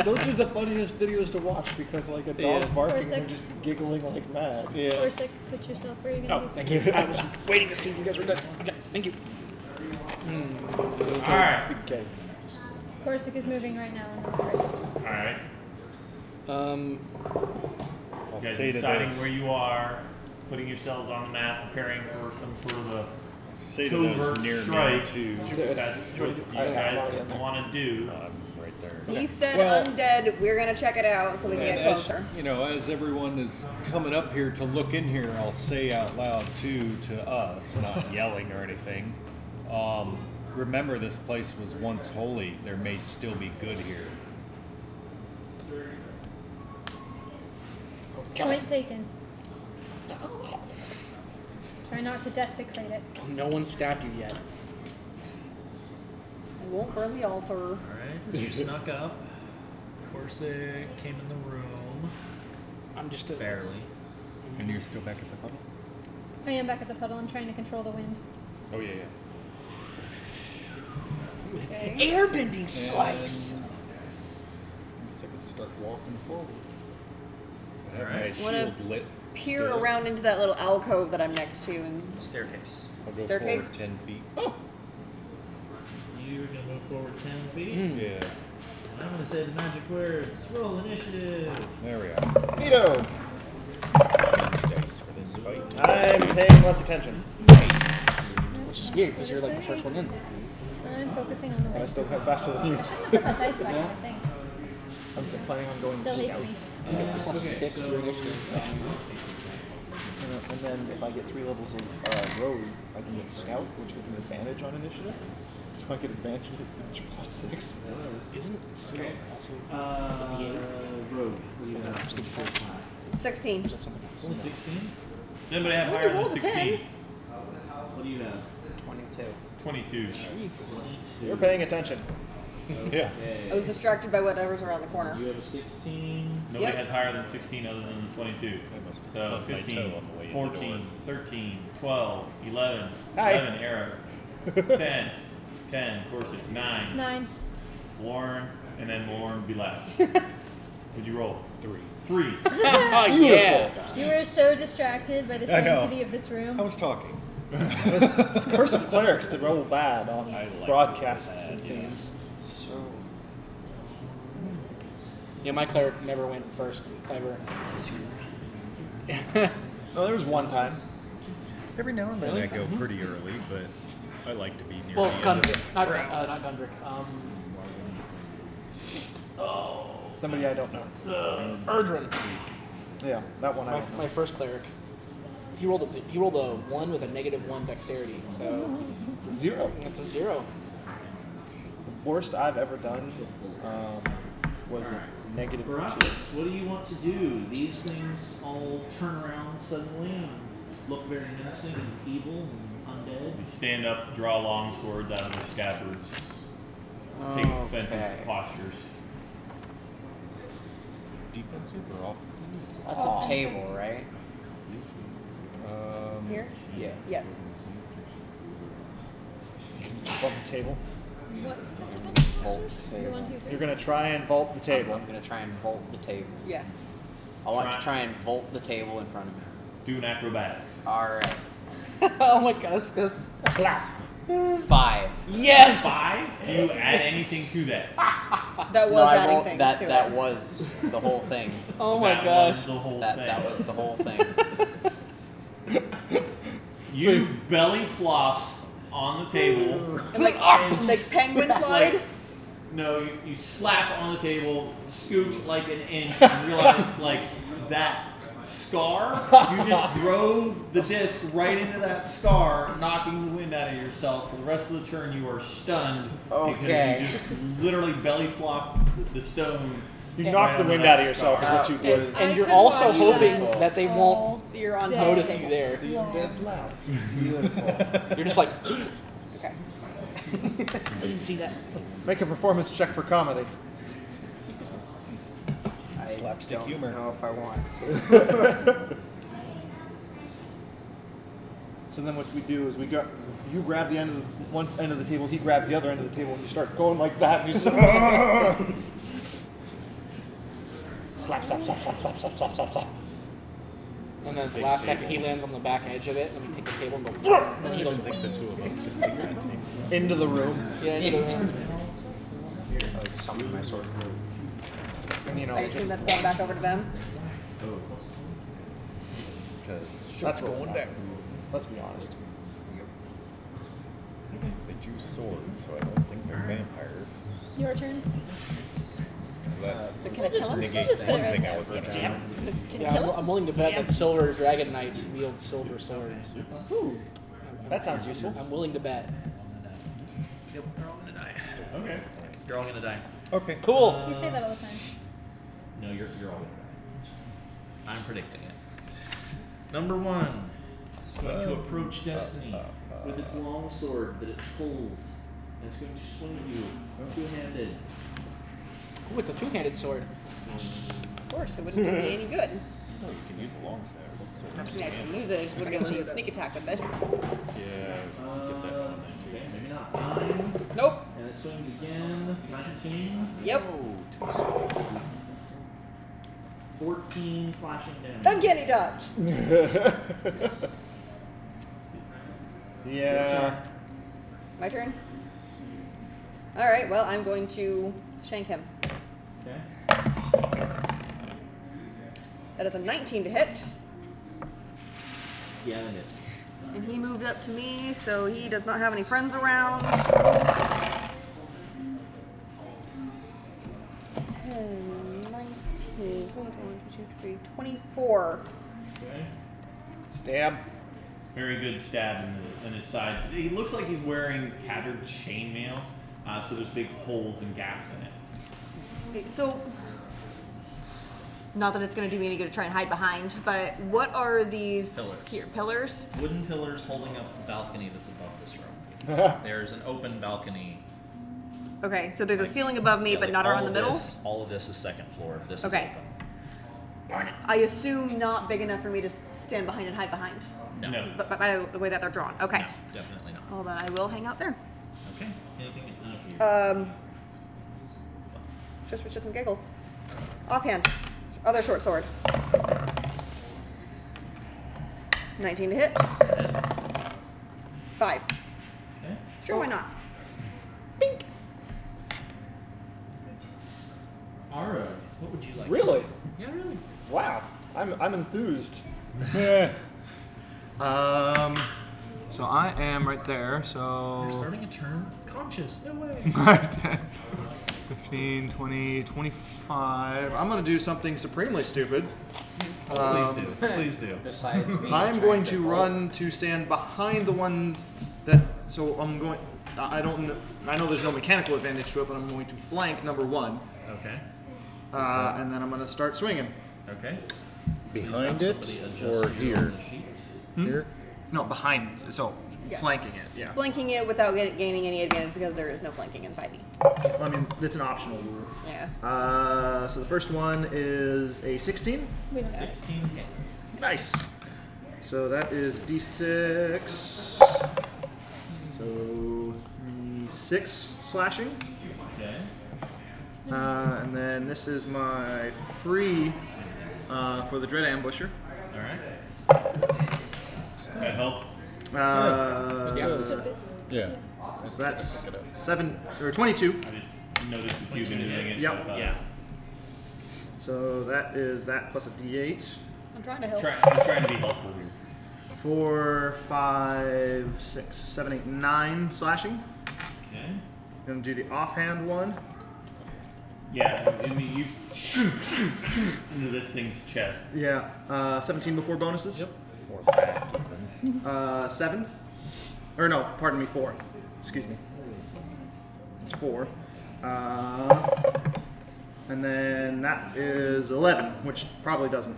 Those are the funniest videos to watch because like a dog Yeah. barking Corsic. and they're just giggling like mad. Yeah. Corsic, put yourself where you're gonna Oh, be. thank you. I was waiting to see if you guys were done. Okay, thank you. All right. Big K. Corsic is moving right now. In the party. All right. I'll You guys say to deciding those, where you are, putting yourselves on the map, preparing for some sort of a say to those covert near strike. me too. That's what you guys want to do. Right there. He said Well- undead. We're gonna check it out so we can And get as, closer. you know, as everyone is coming up here to look in here, I'll say out loud too to us, not yelling or anything. Remember, this place was once holy. There may still be good here. Point taken. Try not to desecrate it. No one stabbed you yet. I won't burn the altar. Alright, you snuck up. Corsic came in the room. I'm just a... Barely. And you're still back at the puddle? I am back at the puddle. I'm trying to control the wind. Oh yeah, yeah. Okay. Airbending slice. I could start walking forward. I have Alright. my Wanna shield lit. Peer still. around into that little alcove that I'm next to and Staircase. I'll go Staircase? forward 10 feet. You're gonna move forward 10 feet. Yeah. And I'm gonna say the magic words. Roll initiative. There we are. Neato! Dice for this fight. I'm paying less attention. Which is weird because you're like the first one in. I'm focusing on the But I wind. still have faster than you. I shouldn't have put that dice back in, I think. I'm planning on going Still hates scout. me. Plus 6 to your initiative. And then if I get 3 levels of road, I can get scout, which gives me advantage on initiative. So I get advantage plus 6. Isn't Scout also Road. What do you have? 16. 16? Does anybody have higher than rolled a 16? What do you have? 22. 22. You're paying attention. Yeah. I was distracted by whatever's around the corner. You have a 16. Nobody Yep. has higher than 16 other than 22. I must have So stubbed my 15, toe on the way in the 14, door. 13, 12, 11, Hi. 11, Eric, 10, Corsic, 9, 9. Lauren, and then Lauren be last. Would you roll? 3. Oh, yeah. You were so distracted by the I know. sanctity of this room. I was talking. It's curse of clerics to roll bad on I like broadcasts, bad, it seems. So, Yeah, my cleric never went first, ever. No, there was one time. Every now and then I go pretty early, but I like to be near Well, the end. Gundrick. Not Gundrick. Somebody I don't know. Erdrin. Yeah, that one I My, don't know. my first cleric. He rolled a 1 with a -1 dexterity, so It's a 0. it's a 0. The worst I've ever done was a negative 2. Baracus, what do you want to do? These things all turn around suddenly and look very menacing and evil and undead. You stand up, draw long swords out of their scabbards, take offensive Okay. postures. Defensive or offensive? That's a table, right? Here? Yeah. Yes. You can jump on the table. What? Vault You table. want to? You're going to try and vault the table. I'm gonna try and vault the table. Yeah. I want to try and vault the table in front of me. Do an acrobatics. Alright. Oh my god, that's slap. 5. Yes! 5? Do you add anything to that? That was No, I adding rolled, things that to that it. was the whole thing. Oh my That gosh. was the whole That thing. that was the whole thing. You belly flop on the table. And like penguin slide. No, you slap on the table, scooch like an inch, and realize like that scar. You just drove the disc right into that scar, knocking the wind out of yourself. For the rest of the turn, you are stunned Okay. because you just literally belly flopped the stone. You right knocked the onto wind that out of yourself, is scar. what you did. was- And I you're could also watch hoping that. that they won't So you're on Dead. top of the notice you table. there. The undead loud. Beautiful. You're just like, Okay. I didn't see that. Make a performance check for comedy. I Slapstick don't humor. know if I want to. So then what we do is you grab the end of one end of the table, he grabs the other end of the table, and you start going like that, and you just slap, slap, slap, slap, slap, slap, slap, slap, slap. And then at the last second, he lands on the back edge of it. Let me take the table and go. And then he goes the two of them into the room. Yeah, into the room. I like summon my sword. And you know, I assume that's going back over to them. because that's going down. Let's be honest. they drew swords, so I don't think they're vampires. Your turn. So that So can I kill him? negates Just put one it right thing there. I was going to do. Can you Yeah, kill him? I'm willing to bet that silver dragon knights wield silver swords. Ooh, that sounds useful. I'm willing to bet. Yep, they're all gonna die. Okay. You're all gonna die. Okay. Cool. You say that all the time. No, you're all gonna die. I'm predicting it. Number 1 is going to approach Destiny with its long sword that it pulls, and it's going to swing at you two-handed. Ooh, it's a two-handed sword. Of course, it wouldn't do me any good. Oh, you can use a long sword. I mean, I can use it, I just wouldn't be able to use sneak attack with it. Yeah, get that on Okay, maybe not 9. Nope. And it swings again. 19. Yep. 14 slashing damage. Uncanny dodge. Yeah. My turn. All right. Well, I'm going to shank him. Okay. That is a 19 to hit, Yeah, that hit. and he moved up to me, so he does not have any friends around. 10, 19, 20, 22, 23, 24. Okay. Stab. Very good stab in his side. He looks like he's wearing tattered chainmail, so there's big holes and gaps in it. Okay, so, not that it's going to do me any good to try and hide behind, but what are these Pillars. here? Pillars? Wooden pillars holding up a balcony that's above this room. There's an open balcony. Okay, so there's a ceiling above me, but not around the middle? All of this is second floor. This Okay. is open. I assume not big enough for me to stand behind and hide behind. No. But by the way that they're drawn. Okay. No, definitely not. Well, then I will hang out there. Okay. Anything here? Just for shits and giggles. Offhand. Other short sword. 19 to hit. Heads. 5. Okay. Sure, why not? Ara, what would you like? Really? Yeah, really. Wow. I'm enthused. So I am right there. So You're starting a turn conscious. No way. 10, 15, 20, 25. I'm going to do something supremely stupid. Please do. Please do. Besides me, I'm going to run to stand behind the one that. So I'm going. I don't. I know there's no mechanical advantage to it, but I'm going to flank number 1, Okay. and then I'm going to start swinging. Okay. Behind Please it have somebody adjust or your here? on the sheet. Here? No, behind. So Yeah. flanking it. Yeah. Flanking it without gaining any advantage because there is no flanking in 5e. I mean, it's an optional rule. Yeah. So the first one is a 16. 16 hits. Nice. So that is d6. So 6 slashing. Okay. And then this is my free for the Dread Ambusher. All right. Does that help? Yeah. So that's 7 or 22. I just noticed the cube and hitting it. Yep. So I thought- Yeah. So that is that plus a d8. I'm trying to help. I'm just trying to be helpful here. 4, 5, 6, 7, 8, 9 slashing. Okay. Gonna do the offhand one. Yeah, I mean, you shoot into this thing's chest. Yeah. 17 before bonuses. Yep. Or back even. 7. Or no, pardon me, 4. Excuse me. It's 4. And then that is 11, which probably doesn't.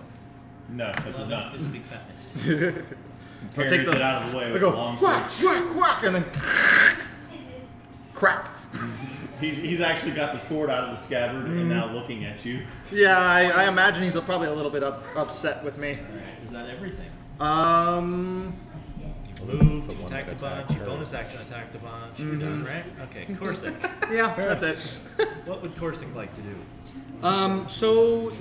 No, that does not. Is a big fat miss. I'll take Carries it out of the way I with go a long whack, sword. whack, whack, and then crack. He's actually got the sword out of the scabbard and now looking at you. Yeah, I imagine he's probably a little bit upset with me. Alright, is that everything? The Moved, one you attacked a that bunch, attacked you her. bonus action attacked a bunch, you're done, right? Okay, Corsic. Yeah, that's it. What would Corsic like to do? So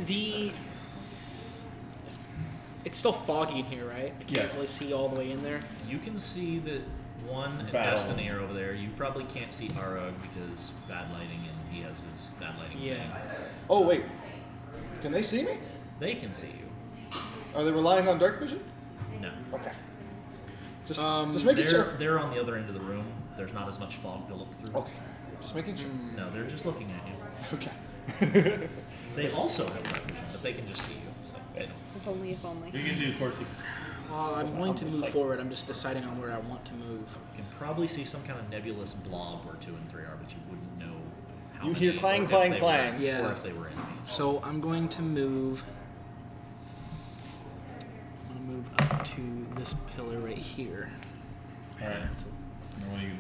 it's still foggy in here, right? I can't Yes. really see all the way in there. You can see that one and Battle. Destiny are over there. You probably can't see Arug because bad lighting and he has his bad lighting. Yeah. Oh wait, can they see me? They can see you. Are they relying on dark vision? No. Okay. Just making sure. They're on the other end of the room. There's not as much fog to look through. Okay. Just making sure. No, they're just looking at you. Okay. They also have dark vision, but they can just see you. So they don't. If only, if only. What are you gonna do, Corsi? I'm going to move forward. I'm just deciding on where I want to move. You can probably see some kind of nebulous blob where 2 and 3 are, but you wouldn't know how You many, hear clang, or if clang, they clang. were- Yeah. Or if they were enemies. So I'm going to move. I'm going to move up to this pillar right here. All right. So, Now what are you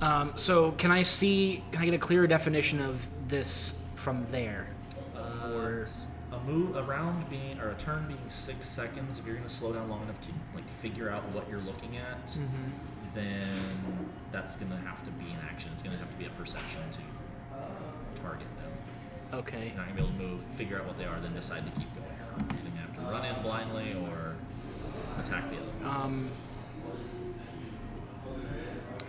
gonna do? so can I see? Can I get a clearer definition of this from there? A round being, or a turn being 6 seconds, if you're going to slow down long enough to like figure out what you're looking at, then that's going to have to be an action. It's going to have to be a perception to target them. Okay. You're not going to be able to move, figure out what they are, then decide to keep going. You're going to have to run in blindly or attack the other one.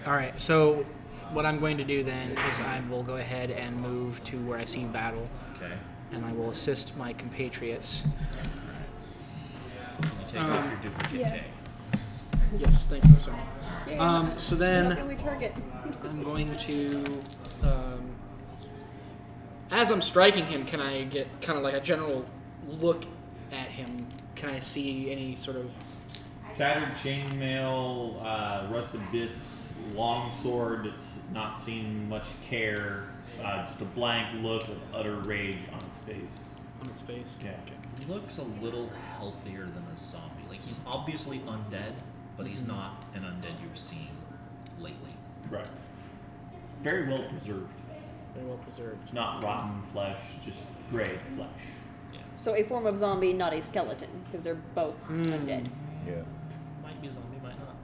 All right. So what I'm going to do then is I will go ahead and move to where I see battle. Okay. And I will assist my compatriots. Can you take off your duplicate Yeah. K? Yes, thank you. Sorry. Yeah, So you're not then the only target. I'm going to, as I'm striking him, can I get kind of like a general look at him? Can I see any sort of? Tattered chainmail, rusted bits, long sword that's not seen much care, just a blank look of utter rage on its face. On its face? Yeah. He looks a little healthier than a zombie. Like, he's obviously undead, but he's not an undead you've seen lately. Correct. Very well preserved. Very well preserved. Not rotten flesh, just gray flesh. Yeah. So a form of zombie, not a skeleton, because they're both undead. Yeah. Might be a zombie, might not.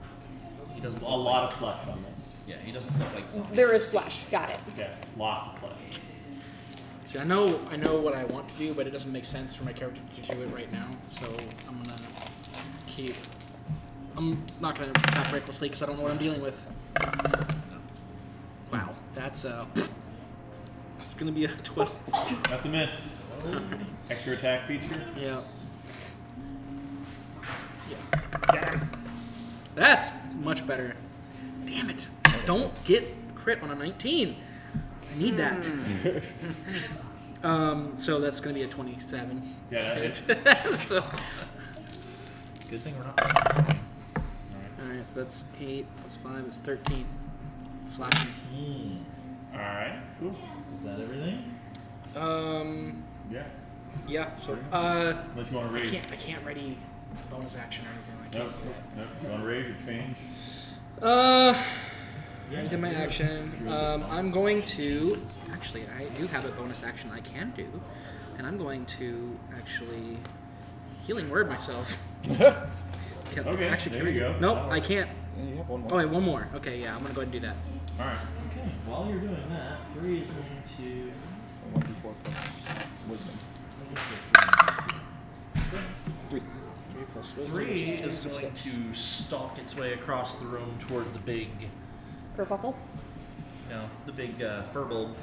He doesn't A look lot like, of flesh on this. Yeah, he doesn't look like zombie. There is flesh. Got it. Yeah, lots of flesh. See, I know what I want to do, but it doesn't make sense for my character to do it right now. So I'm gonna keep. I'm not gonna attack recklessly because I don't know what I'm dealing with. Wow, that's it's gonna be a 12. That's a miss. Extra attack feature. Yeah. Yeah. That's much better. Damn it! Don't get crit on a 19. I need that. So that's gonna be a 27. Yeah, that hits. So, Good thing we're not. alright, so that's 8 plus 5 is 13. Slashing. Alright, cool. Is that everything? Yeah. Yeah. So Unless you want to rage. I can't ready bonus action or anything. I Nope. can't. Nope. You want to rage or change? I did my action. I'm going to actually. I do have a bonus action I can do, and I'm going to actually healing word myself. Okay, Actually, there can you I? go. Nope, I can't. Yeah, you have one more. Oh wait, one more. Okay, yeah, I'm gonna go ahead and do that. Alright. Okay, while you're doing that, 3 is going to. 1d4 plus wisdom. 3. 3 plus wisdom. 3 which is 10, so going 6. to stalk its way across the room toward the big, Kerfuffle. the big furbolg,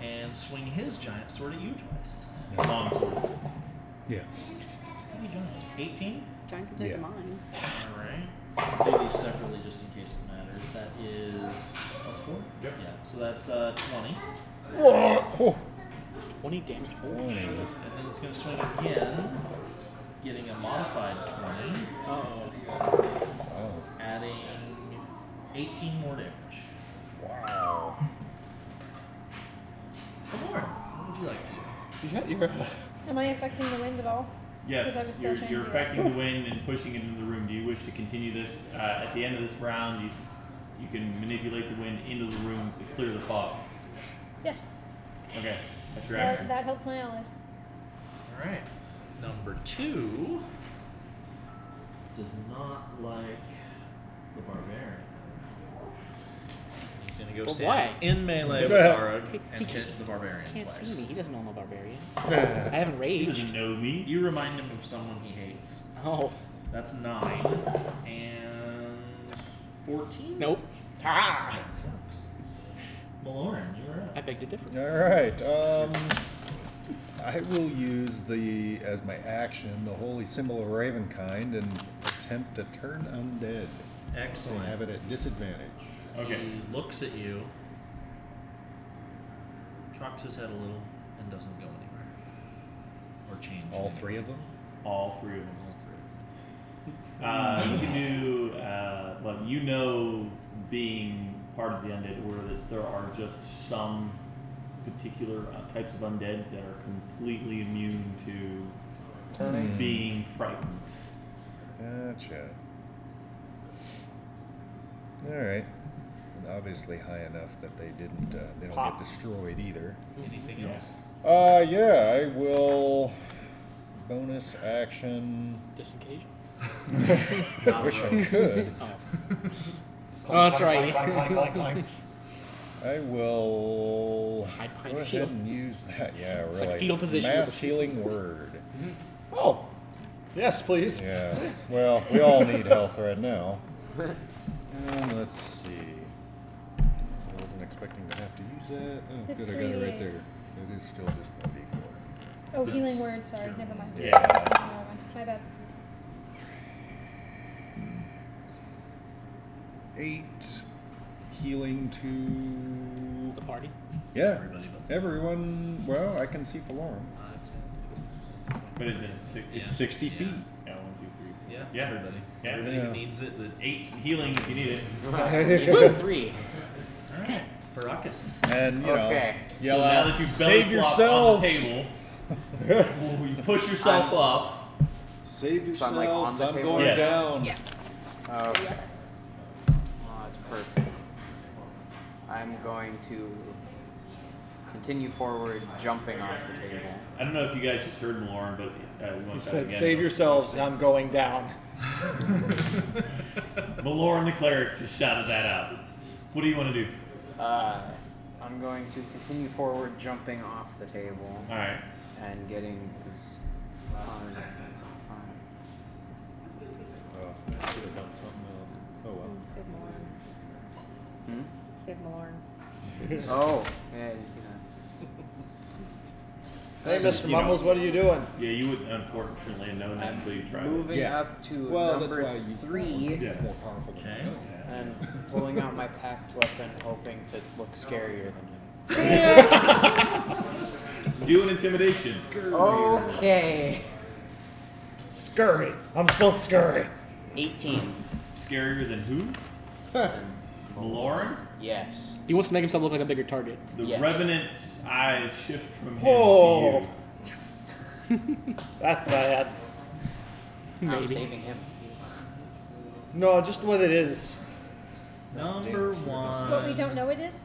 and swing his giant sword at you twice. Long sword. Yeah. Pretty giant. 18? Giant can take Yeah. mine. Alright. Do these separately just in case it matters. That is plus 4? Yep. Yeah, so that's 20. Whoa! 20 damage. Oh shit. And then it's going to swing again, getting a modified 20, Oh. adding 18 more damage. Wow. Come on. What would you like to do? You're Am I affecting the wind at all? Yes, Because I was still you're changing affecting the wind and pushing it into the room. Do you wish to continue this? At the end of this round, you can manipulate the wind into the room to clear the fog. Yes. Okay, that's your action. That helps my allies. All right. Number 2 does not like the barbarian. He's gonna go Well, stand why? in melee with Yeah. Arug He and can't- hit the barbarian He can't twice. see me. He doesn't know I'm a barbarian. I haven't He raged. doesn't know me. You remind him of someone he hates. Oh. That's 9 and 14. Nope. Ah! That sucks. Maloran, you're up. I beg to differ. All right. I will use as my action the holy symbol of Ravenkind and attempt to turn undead. Excellent. And have it at disadvantage. Okay. He looks at you, cocks his head a little, and doesn't go anywhere. Or change. All anywhere. 3 of them. All 3 of them. All 3 of them. You can do, well, you know, being part of the undead order, that there are just some particular types of undead that are completely immune to Turning. being frightened. Gotcha. All right. And obviously high enough that they don't Pop. get destroyed either. Anything else? Yeah, I will bonus action. Disengage. I wish I could. Oh. Oh, that's right. Clank. I will Hide behind go the ahead shield. and use that. Yeah, It's really. like fetal position with Mass the shield. healing word. Oh. Yes, please. Yeah. Well, we all need health right now. And let's see. I wasn't expecting to have to use that. Oh, It's good, I got it 3d8. right there. It is still just going to be 4. Oh, healing word. Sorry, never mind. Yeah. I was thinking another one. My bad. 8 healing to The party. yeah. Everybody but Everyone. Well, I can see Falorum. 5, 10. But is it Yeah. It's 60 feet. Yeah, 1, 2, 3. Yeah, Yeah. everybody. Yeah. Everybody Yeah. who needs it. The 8 healing if you need it. Woo, 3. All right, Baracus. And you Okay. know, yell So now out, that you belly save flop yourselves. on the table, you push yourself up. Save So I'm, like, on yourselves. the I'm table? going Yeah. down. Okay. Oh, that's perfect. I'm going to continue forward, jumping off the table. I don't know if you guys just heard Lauren, but we You want that said, again. save yourselves, I'm going down. Maloran the cleric just shouted that out. What do you want to do? I'm going to continue forward, jumping off the table All right. and getting his Connor's influence on fire. Oh, I should have done something else. Oh well. Save Malorn. Hmm? Save Malorn. Oh, yeah, I didn't see that. Hey, Mr. Mumbles, what are you doing? Yeah, you would unfortunately have known that until you tried it. Moving Yeah. up to Well, number that's why I used 3 Yeah. It's more powerful than Okay. that. and pulling out my packed weapon, hoping to look scarier than him. Do an intimidation. Okay. Scurry. I'm so scurry. 18. Scarier than who? Maloran? Yes. He wants to make himself look like a bigger target. The Yes. Revenant's eyes shift from him Oh. to you. Yes. That's bad. I'm Maybe. saving him. No, just what it is. Number 1. What we don't know it is?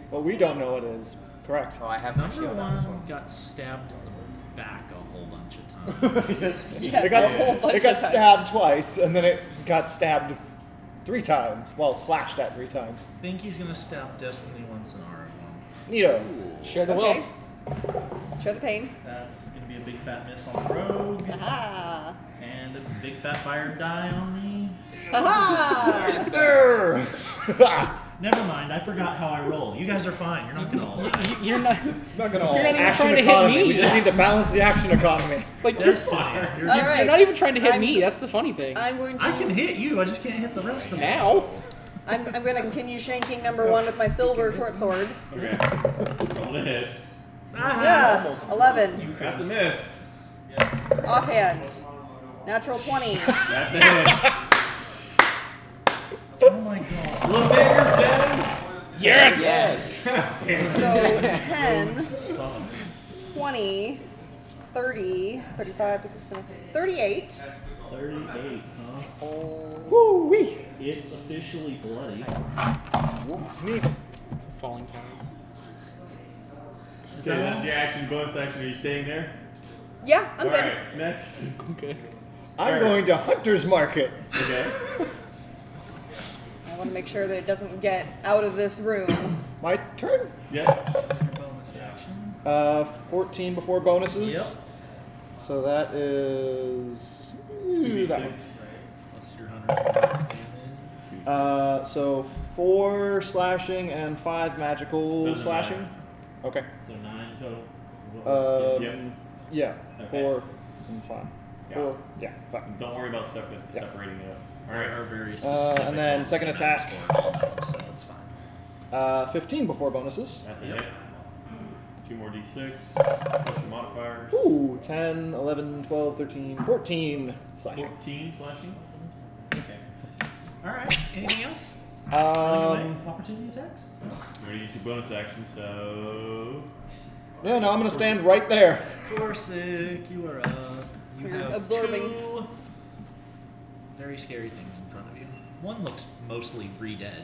What we don't know it is. Correct. Oh, I have my Number shield on as well. 1 got stabbed in the back a whole bunch of times. Yes, it got, a whole bunch it got of times. stabbed twice, and then it got stabbed 3 times. Well, slashed at 3 times. I think he's gonna stab Destiny once and Aura once. Neato. Share the Okay. wealth. Show the pain. That's gonna be a big fat miss on the rogue, Aha! and a big fat fire die on me. Aha! Never mind, I forgot how I roll. You guys are fine. You're not gonna all die. You're not. Not gonna all You're not even action trying to hit economy. me. We just need to balance the action economy. Like Destiny, you're, All right. You're not even trying to hit I'm- me. That's the funny thing. I'm going to. I can hit you. I just can't hit the rest of them. Now. I'm going to continue shanking number 1 with my silver short sword. Okay. Roll to hit. Yeah, 11. That's a miss. Offhand. Natural 20. That's a hit. Oh my god. Lemire says. Yes. So 10, Son. 20, 30, 35, this is 38. 38, huh? Woo wee. It's officially bloody. Neat. Falling tower. Is Okay, that that's all? your action, bonus action. Are you staying there? Yeah, I'm good. Alright, next. Okay. I'm going to Hunter's Market. Okay. I want to make sure that it doesn't get out of this room. My turn. Yeah. Bonus action. 14 before bonuses. Yep. So that is ooh, that 2d6. one. Plus your 100 damage. So 4 slashing and 5 magical Doesn't slashing. matter. Okay. So 9 total. Yep. Yeah. Okay. 4 and 5. Yeah. 4. Yeah. 5. Don't worry about separating it up. Alright. There are very specific and then ones second that attack. I'm so it's fine. 15 before bonuses. That's a hit. 2 more d6. Plus your modifiers. Ooh, 10, 11, 12, 13, 14 slashing. 14 slashing. Okay. All right. Anything else? Opportunity attacks. You're going to use your bonus action, so. No, I'm going to stand right there. Corsic, you are up. You You're have absorbing. 2 very scary things in front of you. One looks mostly re-dead.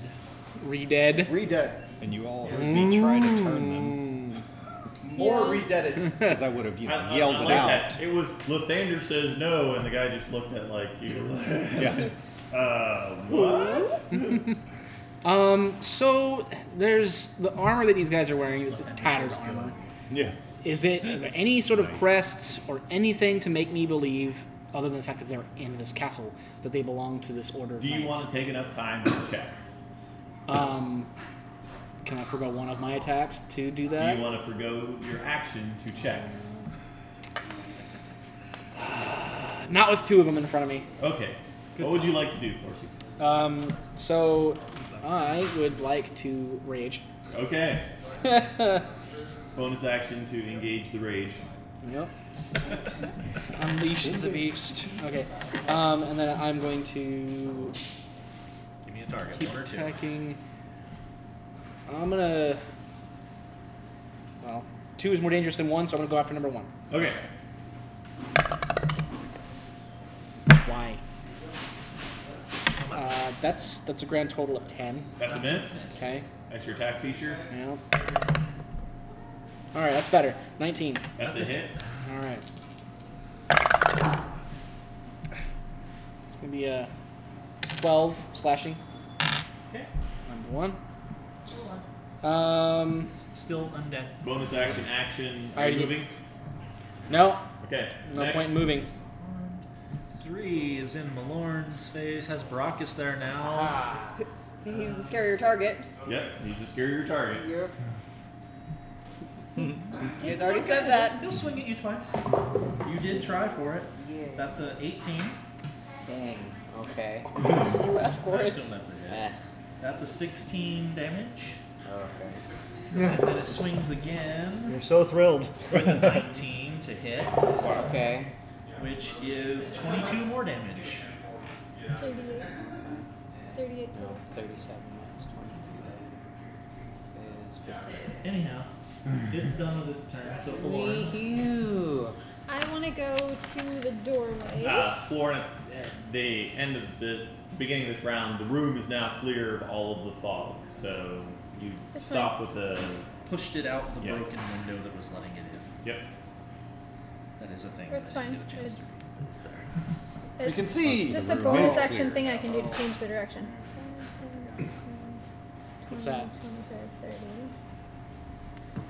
Re-dead. Re-dead. And you all heard me try to turn them. More Yeah. re-deaded. Because I would have, I yelled like it out. that. It was Lathander says no, and the guy just looked at like you. Yeah. What? So there's the armor that these guys are wearing, tattered armor. Yeah. Are there any sort of crests or anything to make me believe, other than the fact that they're in this castle, that they belong to this order of Do you knights? want to take enough time to check? Can I forgo one of my attacks to do Do that? you want to forgo your action to check? Not with 2 of them in front of me. Okay. What would you like to do, Corsi? So I would like to rage. Okay. Bonus action to engage the rage. Yep. Unleash the beast. Okay. And then I'm going to Give me a target. keep 1 or 2. attacking. I'm gonna. Well, 2 is more dangerous than 1, so I'm gonna go after number 1. Okay. Why? That's a grand total of 10. That's a miss. Okay. That's your attack feature. Yeah. All right, that's better. 19. That's a hit. All right. It's gonna be a 12 slashing. Okay. Number 1. Still undead. Bonus action. Action. Are Alrighty. you moving? No. Okay. No next. point in moving. 3 is in Malorn's face. Has Baracus there now. Ah. He's the scarier target. Yep. He's the scarier target. Yep. You guys already said that. He'll swing at you twice. You did try for it. Yeah. That's a 18. Dang. Okay. You asked for I it. assume that's a hit. That's a 16 damage. Okay. And then it swings again You're so thrilled. with a 19 to hit, Okay. which is 22 more damage. 38. 38 No, total. 37 minus 22 is 50. Anyhow, it's done with its turn, so Valora. Wee-hoo. I want to go to the doorway. Florina, at the end of the beginning of this round, the room is now clear of all of the fog. So you That's stop with the. Pushed it out the Yeah. broken window that was letting it in. Yep. That is a thing. That's that I fine. didn't get a chance to read. It's there. It's can see. just The a room bonus is action clear. thing I can do to change the direction. What's that? 25, 30.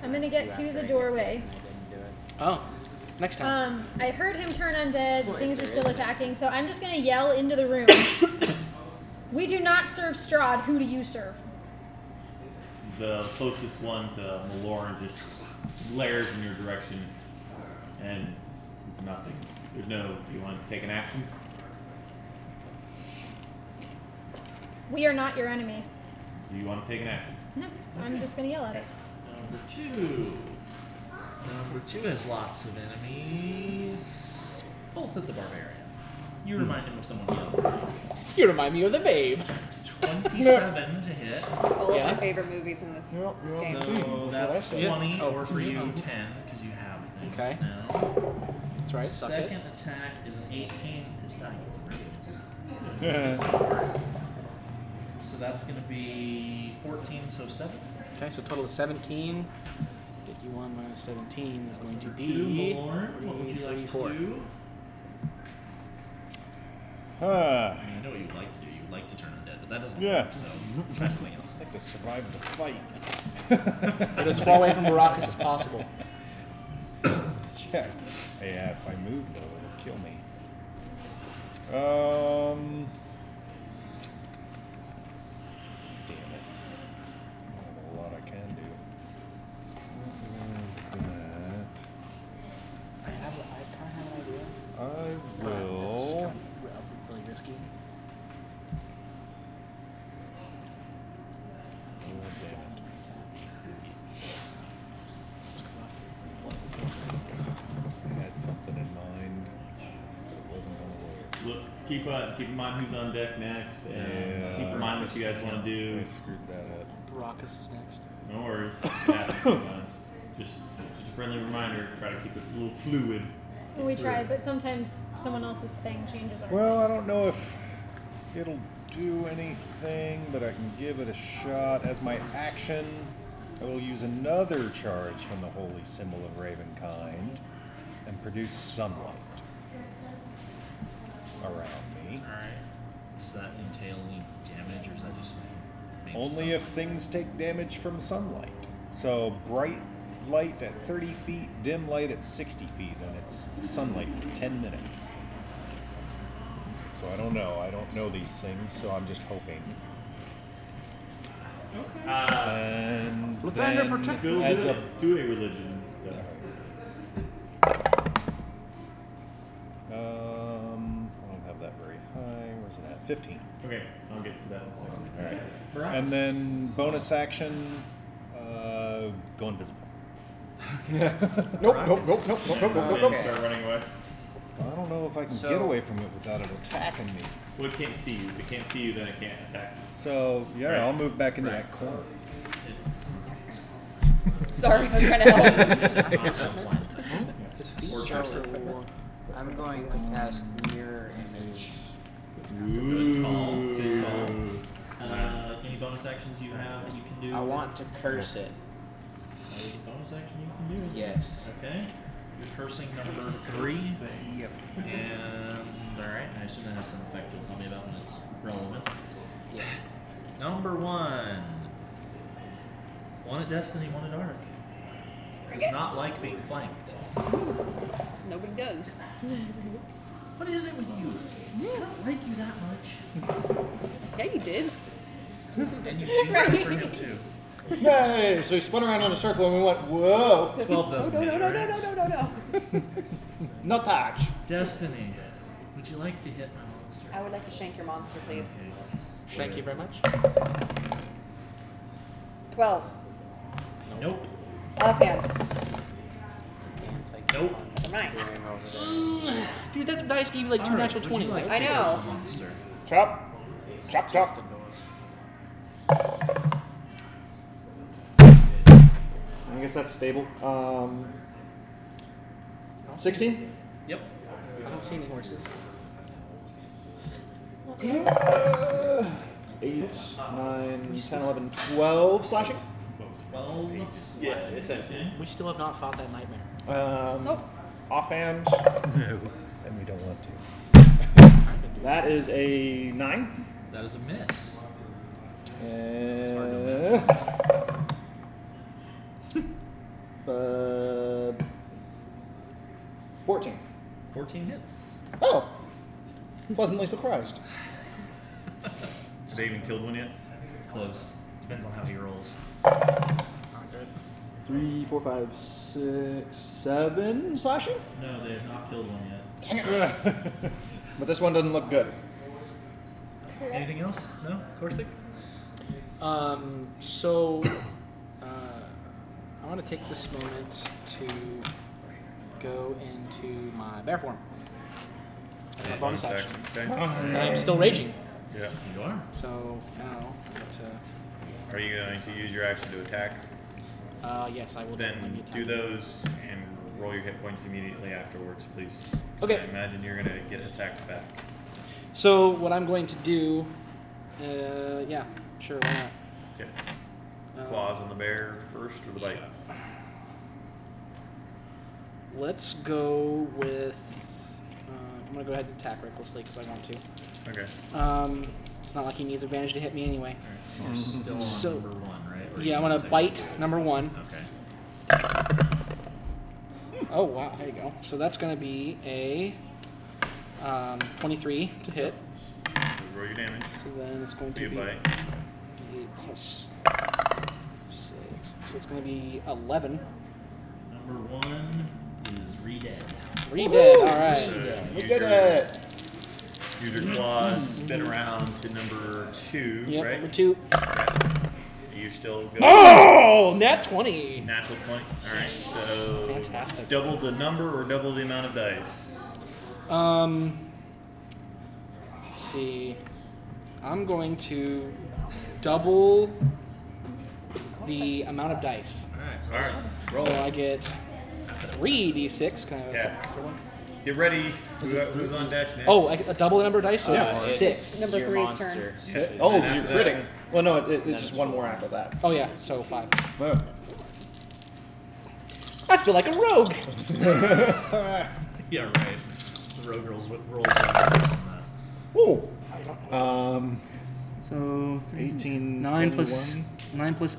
I'm gonna get to the doorway. Oh, next time. I heard him turn undead. Things are still attacking, so I'm just gonna yell into the room. We do not serve Strahd. Who do you serve? The closest one to Malorn just glares in your direction, and nothing. There's no. Do you want to take an action? We are not your enemy. Do you want to take an action? No, I'm just gonna yell at it. Number 2. Number 2 has lots of enemies. Both at the Barbarian. You remind him of someone he doesn't like. You remind me of the babe. 27 to hit. All Yeah. of my favorite movies in this game. So that's 20, Yeah. or for you, Oh. 10, because you have things Okay. now. That's right. Suck it. Second attack is an 18. This die gets a raise. It's gonna work. So that's going to be 14, so 7. Okay, so total of 17. Get 51 minus 17 is going to Number be 2, Lorne. What would you like to 34. do? Huh. I mean, I know what you'd like to do. You'd like to turn undead, but that doesn't Yeah. work, so try something else. I'd like to survive the fight. Get as far away from Baracus as possible. Yeah. Yeah, if I move, though, it'll kill me. Damn it. I have a lot I can do. I kind of have an idea. I But it's will. kind of really risky. Oh, damn it. I had something in mind, but it wasn't going to work. Look, keep in mind who's on deck next, and Yeah, keep in mind what you guys want to do. I screwed that up. Baracus is next. No worries. Just a friendly reminder. Try to keep it a little fluid. We try, but sometimes someone else's thing changes our Well, I things. don't know if it'll do anything, but I can give it a shot. As my action, I will use another charge from the Holy Symbol of Ravenkind and produce sunlight around me. Alright. Does that entail any damage, or is that just make Only if things take damage from sunlight. So bright light at 30 feet, dim light at 60 feet, and it's sunlight for 10 minutes. So I don't know. I don't know these things, so I'm just hoping. Okay. And Lathander, then protect Build as a it to a religion. I don't have that very high. Where's it at? 15. Okay, I'll get to that in a second. All right. Baracus. And then bonus action, go invisible. Nope, nope, nope, nope, nope, nope, nope, nope. Start running away. I don't know if I can So- get away from it without it attacking me. Well, it can't see you. If it can't see you, then it can't attack you. So yeah, Right. I'll move back into Right. that corner. Sorry, I was trying to help. Or so, I'm going to cast Mirror Image. Good call. Good call. Any bonus actions you have that you can do? I want to curse it. Any bonus action you can do? Is it? Yes. Okay. You're cursing number 3. Yep. And alright, I assume that has some effect you'll tell me about when it's relevant. Yeah. Number 1. One at Destiny, one at Arc. Does not like being flanked. Nobody does. What is it with you? I don't like you that much. Yeah, you did. And you cheated for him too. Yay! So he spun around in a circle and we went, whoa! 12 doesn't hit you, right? No. No touch. Destiny, would you like to hit my monster? I would like to shank your monster, please. Okay. Thank you very much. 12. Nope. Offhand. Nope. Never mind. Dude, that dice gave you like 2 Alright, natural would you 20s. like I to hit know. my monster? Chop. Chop, chop. I guess that's stable. 16? Yep. I don't see any horses. 8, 9, 10, 11, 12 slashing. 12. Yeah, essentially. We still have not fought that nightmare. Nope. Offhand. No. And we don't want to. That is a 9. That is a miss. Uh, 14. 14 hits. Oh! Pleasantly surprised. Have they even killed one yet? Close. Depends on how he rolls. Not good. 3, 4, 5, 6, 7 slashing? No, they have not killed one yet. But this one doesn't look good. Anything else? No? Corsic? So, I want to take this moment to go into my bear form. That's my bonus action. Okay. And I'm still raging. Yeah. You are. So now, Are you going to use your action to attack? yes, I will definitely Then be do attacking. those and roll your hit points immediately afterwards, please. Okay. I imagine you're gonna get attacked back. So what I'm going to do, yeah, sure, why not? Okay. Claws on the bear first or the bite? let's go with. I'm gonna go ahead and attack recklessly because I want to. Okay. It's not like he needs advantage to hit me anyway. You're still on So- number 1, right? Or Yeah, I'm you gonna take- bite number 1. Okay. Oh wow, there you go. So that's gonna be a 23 to hit. So roll your damage. So then it's going Do to you be bite? 8 plus 6. So it's going to be 11. Number 1 is re-dead. Re-dead, alright. We did it. Use your claws, spin around to number 2, Yep, right? number 2. You still go. Oh! Nat 20! Natural 20. Alright, Yes. so. Fantastic. Double the number or double the amount of dice? Let's see. I'm going to double the amount of dice. Alright, roll. So I get 3d6. Can I have Yeah. a second one? Get ready. Who's on deck next? Oh, a double the number of dice, so Yeah. it's 6. Number Your 3's monster. turn. Yeah. Oh, And you're after critting. that- Well, no, it's just one more after that. Oh yeah, so 5. Oh. I feel like a rogue! Yeah, right. The rogue rolls based on that. Ooh. So 18, 9 plus 21. 9 plus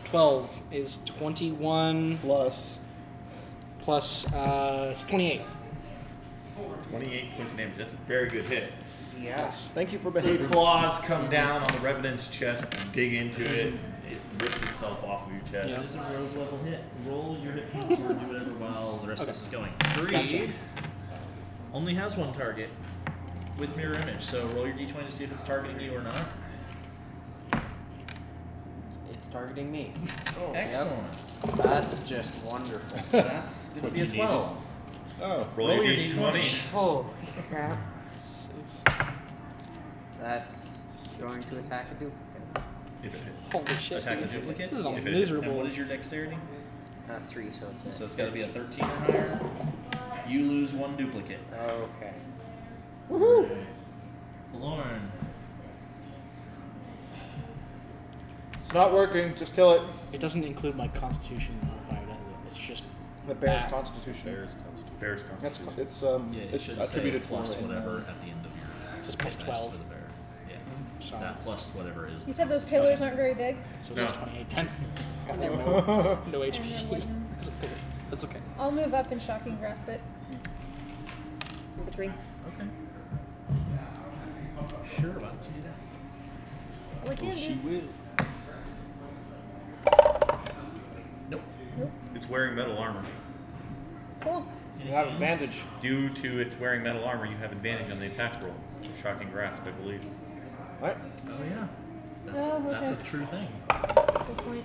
12 is 21 plus it's 28. 28 points of damage. That's a very good hit. Yes. Thank you for The behaving. claws come down on the Revenant's chest, dig into it. It rips itself off of your chest. It is a rogue level hit. Roll your hit points or do whatever while the rest of this is going. 3 Gotcha. only has one target with mirror image, so roll your d20 to see if it's targeting you or not. It's targeting me. Oh, excellent. That's just wonderful. That's going to be a 12. Oh. Roll your d20. Holy crap. That's going to attack a duplicate. If it hits. Holy shit. Attack the dude. duplicate? This is all If it- miserable. And what is your dexterity? 3, so it's So it's got to be a 13 or higher. You lose 1 duplicate. Okay. Woohoo! Lauren. It's not working. Just kill it. It doesn't include my constitution modifier, does it? It's just The bear's bad. constitution. Bear's That's constitution. it's Yeah, it it's should attributed say plus for in, whatever at the end of your It says plus dice 12. for the bear. Yeah. So, That plus whatever is. You the said those constitution. pillars aren't very big. so No. it's 28 then. And they're no And they're HP. wooden. That's okay. I'll move up and shocking grasp it. Number 3. Okay. Sure, why don't you do that? We can do. will. Nope. It's wearing metal armor. Cool. You have advantage. Due to its wearing metal armor, you have advantage on the attack roll. Shocking grasp, I believe. What? Oh yeah. That's, Oh, that's a okay. true thing. Good point.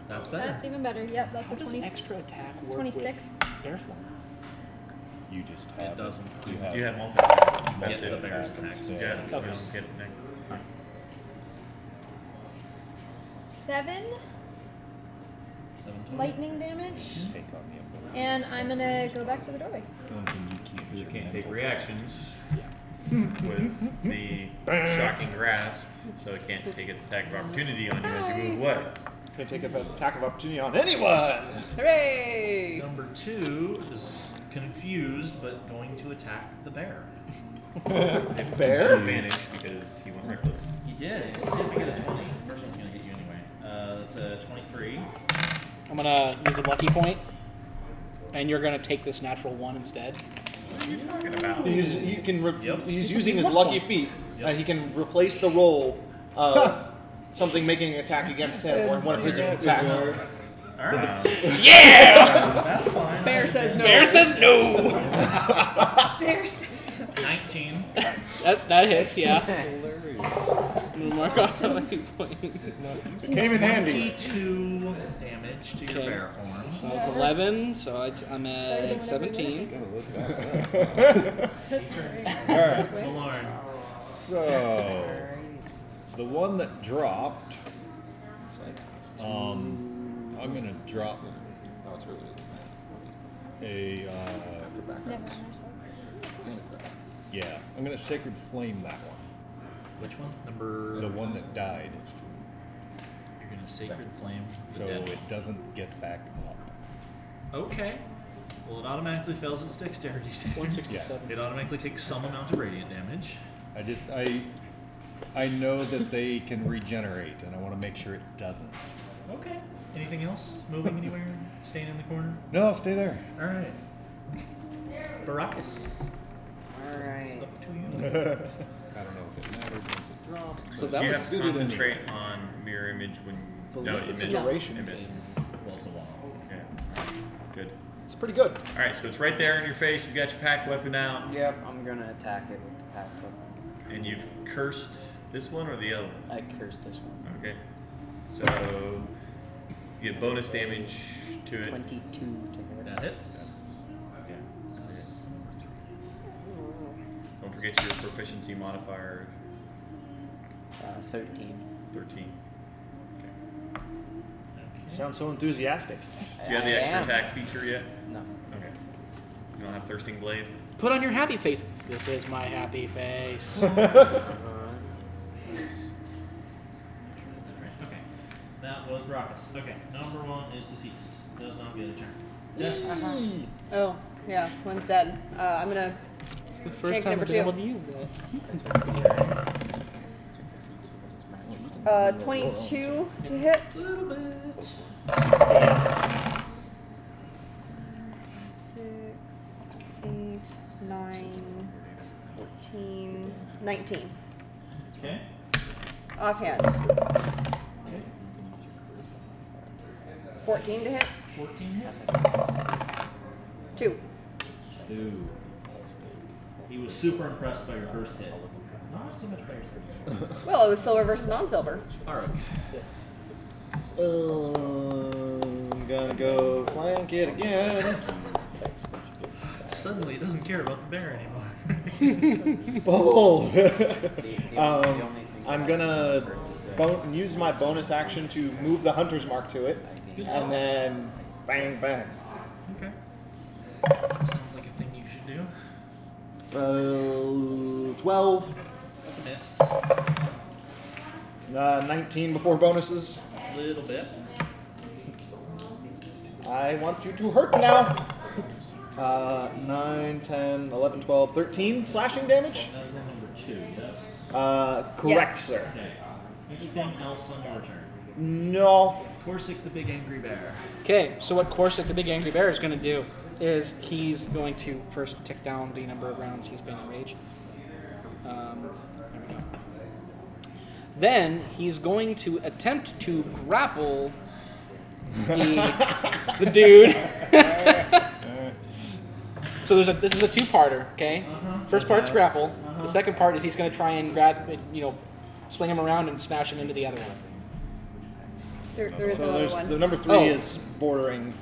That's better. That's even better. Yep, that's How a does 20. extra attack work 26. with bear form? You just It have doesn't. You have You had multi attack. You That's get the it. bear's attacks. Yeah. Yeah, instead. you Okay. don't get anything. 7 7 total. lightning damage. take on the ability. And I'm gonna go back to the doorway. One thing you keep is You your can't take mental reactions with the shocking grasp, so it can't take its attack of opportunity on you as you move away. Can take an attack of opportunity on anyone. Hooray! Number 2 is confused, but going to attack the bear. Bear? Advantage because he went reckless. He did. Let's see if I get a 20. The first one's going to hit you anyway. That's a 23. I'm gonna use a lucky point, and you're gonna take this natural 1 instead. What are you talking about? He's Yep. he's using He's his luck lucky point. feet. Yep. He can replace the roll of something making an attack against him or one of his attacks. Alright. Yeah! That's fine. Bear says no. Bear says no! Bear says no. 19. That hits, yeah. Mark off the lucky point. Came in handy. 22 damage to your Okay. bear form. So it's 11, so I'm Better than at whatever you 17. Alright, Lauren. so the one that dropped, I'm gonna drop a Never mind, yeah, I'm gonna sacred flame that one. Which one? Number. The one that died, You're going to sacred flame the so dead it doesn't get back up. one. Okay. Well, it automatically fails its dexterity save. 167. It automatically takes some amount of radiant damage. I know that they can regenerate, and I want to make sure it doesn't. Okay. Anything else? Moving anywhere? Staying in the corner? No, I'll stay there. All right. Baracus. All right. It's up to you. I don't know if it matters once it drops. So Do that you was have to concentrate on mirror image when no, you it's missed. a duration You missed. Well, it's a wall. Okay. Good. It's pretty good. All right, so it's right there in your face. You've got your packed weapon out, Yep, I'm gonna attack it with the pack weapon. and you've cursed this one or the other one. I cursed this one. Okay. So you get bonus damage to it. 22 to hit. That hits. Okay. Don't forget your proficiency modifier, 13. 13. Sounds so enthusiastic. Do you have the extra attack feature yet? No. Okay. You don't have Thirsting Blade? Put on your happy face. This is my happy face. Okay. That was Baracus. Okay. Number 1 is deceased. Does not get a turn. Yes. Oh, yeah, one's dead. I'm gonna It's the first Shank time number I've been 2. able to use that. 22 to hit. A little bit. 6, 8, 9, 14, 19. Okay. Offhand. Okay. 14 to hit. 14 hits. 2. 2. He was super impressed by your first hit. Not so much by your second. Well, it was silver versus non-silver. Alright. I'm gonna go flank it again. Suddenly, he doesn't care about the bear anymore. Oh! I'm gonna use my bonus action to move the hunter's mark to it, and then bang, bang. Okay. Sounds like a thing you should do. 12. That's a miss. 19 before bonuses. A little bit. I want you to hurt now. 9, 10, 11, 12, 13 slashing damage. That was on number 2, yes? Correct, Yes. sir. Okay. Anything else on your turn? No. Corsic the big angry bear. Okay, so what Corsic, the big angry bear, is going to do is he's going to first tick down the number of rounds he's been enraged. There we go. Then he's going to attempt to grapple the dude. So this is a two-parter, okay? First part's grapple. The second part is he's going to try and grab, swing him around and smash him into the other one. There is So no other there's one. the number 3 is bordering.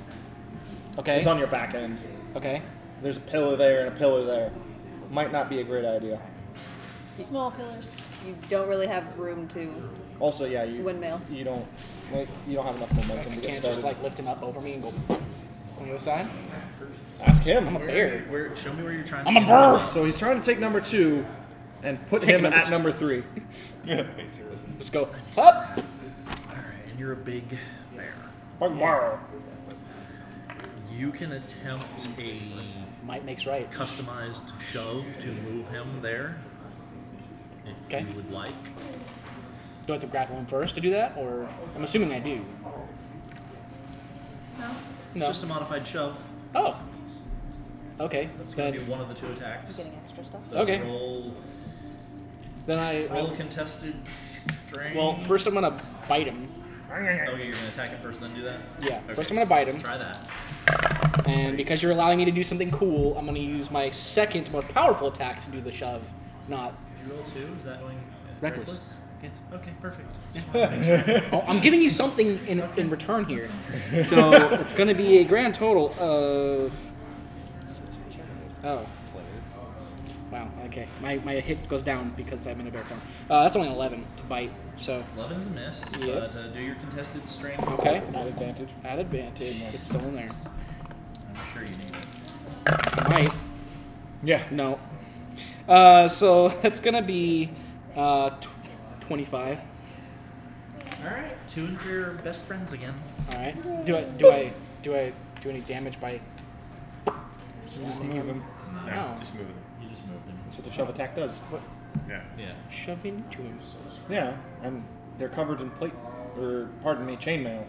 Okay. It's on your back end. Okay. There's a pillar there and a pillar there. Might not be a great idea. Small pillars. You don't really have room to Also, yeah, you windmill. You don't have enough momentum I to get can't started. just lift him up over me and go on the other side. Ask him. I'm a bear. Show me where you're trying I'm to a bird. So he's trying to take number 2 and put Take him number at 2. number 3. Yeah, basically. Just go up. Alright, and you're a big bear. Wow. You can attempt a Might makes right. customized shove to move him there. If Okay. you would like. Do I have to grapple him first to do that, or I'm assuming I do. No. It's No. just a modified shove. Oh. Okay. That's going to Then, be one of the 2 attacks. Getting extra stuff. The Okay. Roll I'll contested terrain. well, first I'm gonna bite him. Okay, you're going to attack him first, then do that? Yeah. Okay. First I'm gonna bite him, Try that. and because you're allowing me to do something cool, I'm gonna use my second, more powerful attack to do the shove. Not You roll 2. Is that going reckless. Yes. Okay, perfect. Just wanted to make sure. Oh, I'm giving you something in return here, so it's gonna be a grand total of. Oh. Wow. Okay. My hit goes down because I'm in a bear form. That's only 11 to bite. So. 11's a miss, Yep. but do your contested strain. Okay. At advantage. At advantage. It's still in there. I'm sure you need it. Might. Yeah. No. So that's gonna be 25. All right, 2 of your best friends again. All right. Do I do any damage by Just move him. Yeah, Oh. just move it. You just moved him. That's what the shove attack does. What? Yeah. Yeah. Shove into him. Yeah, and they're covered in plate, or pardon me, chainmail.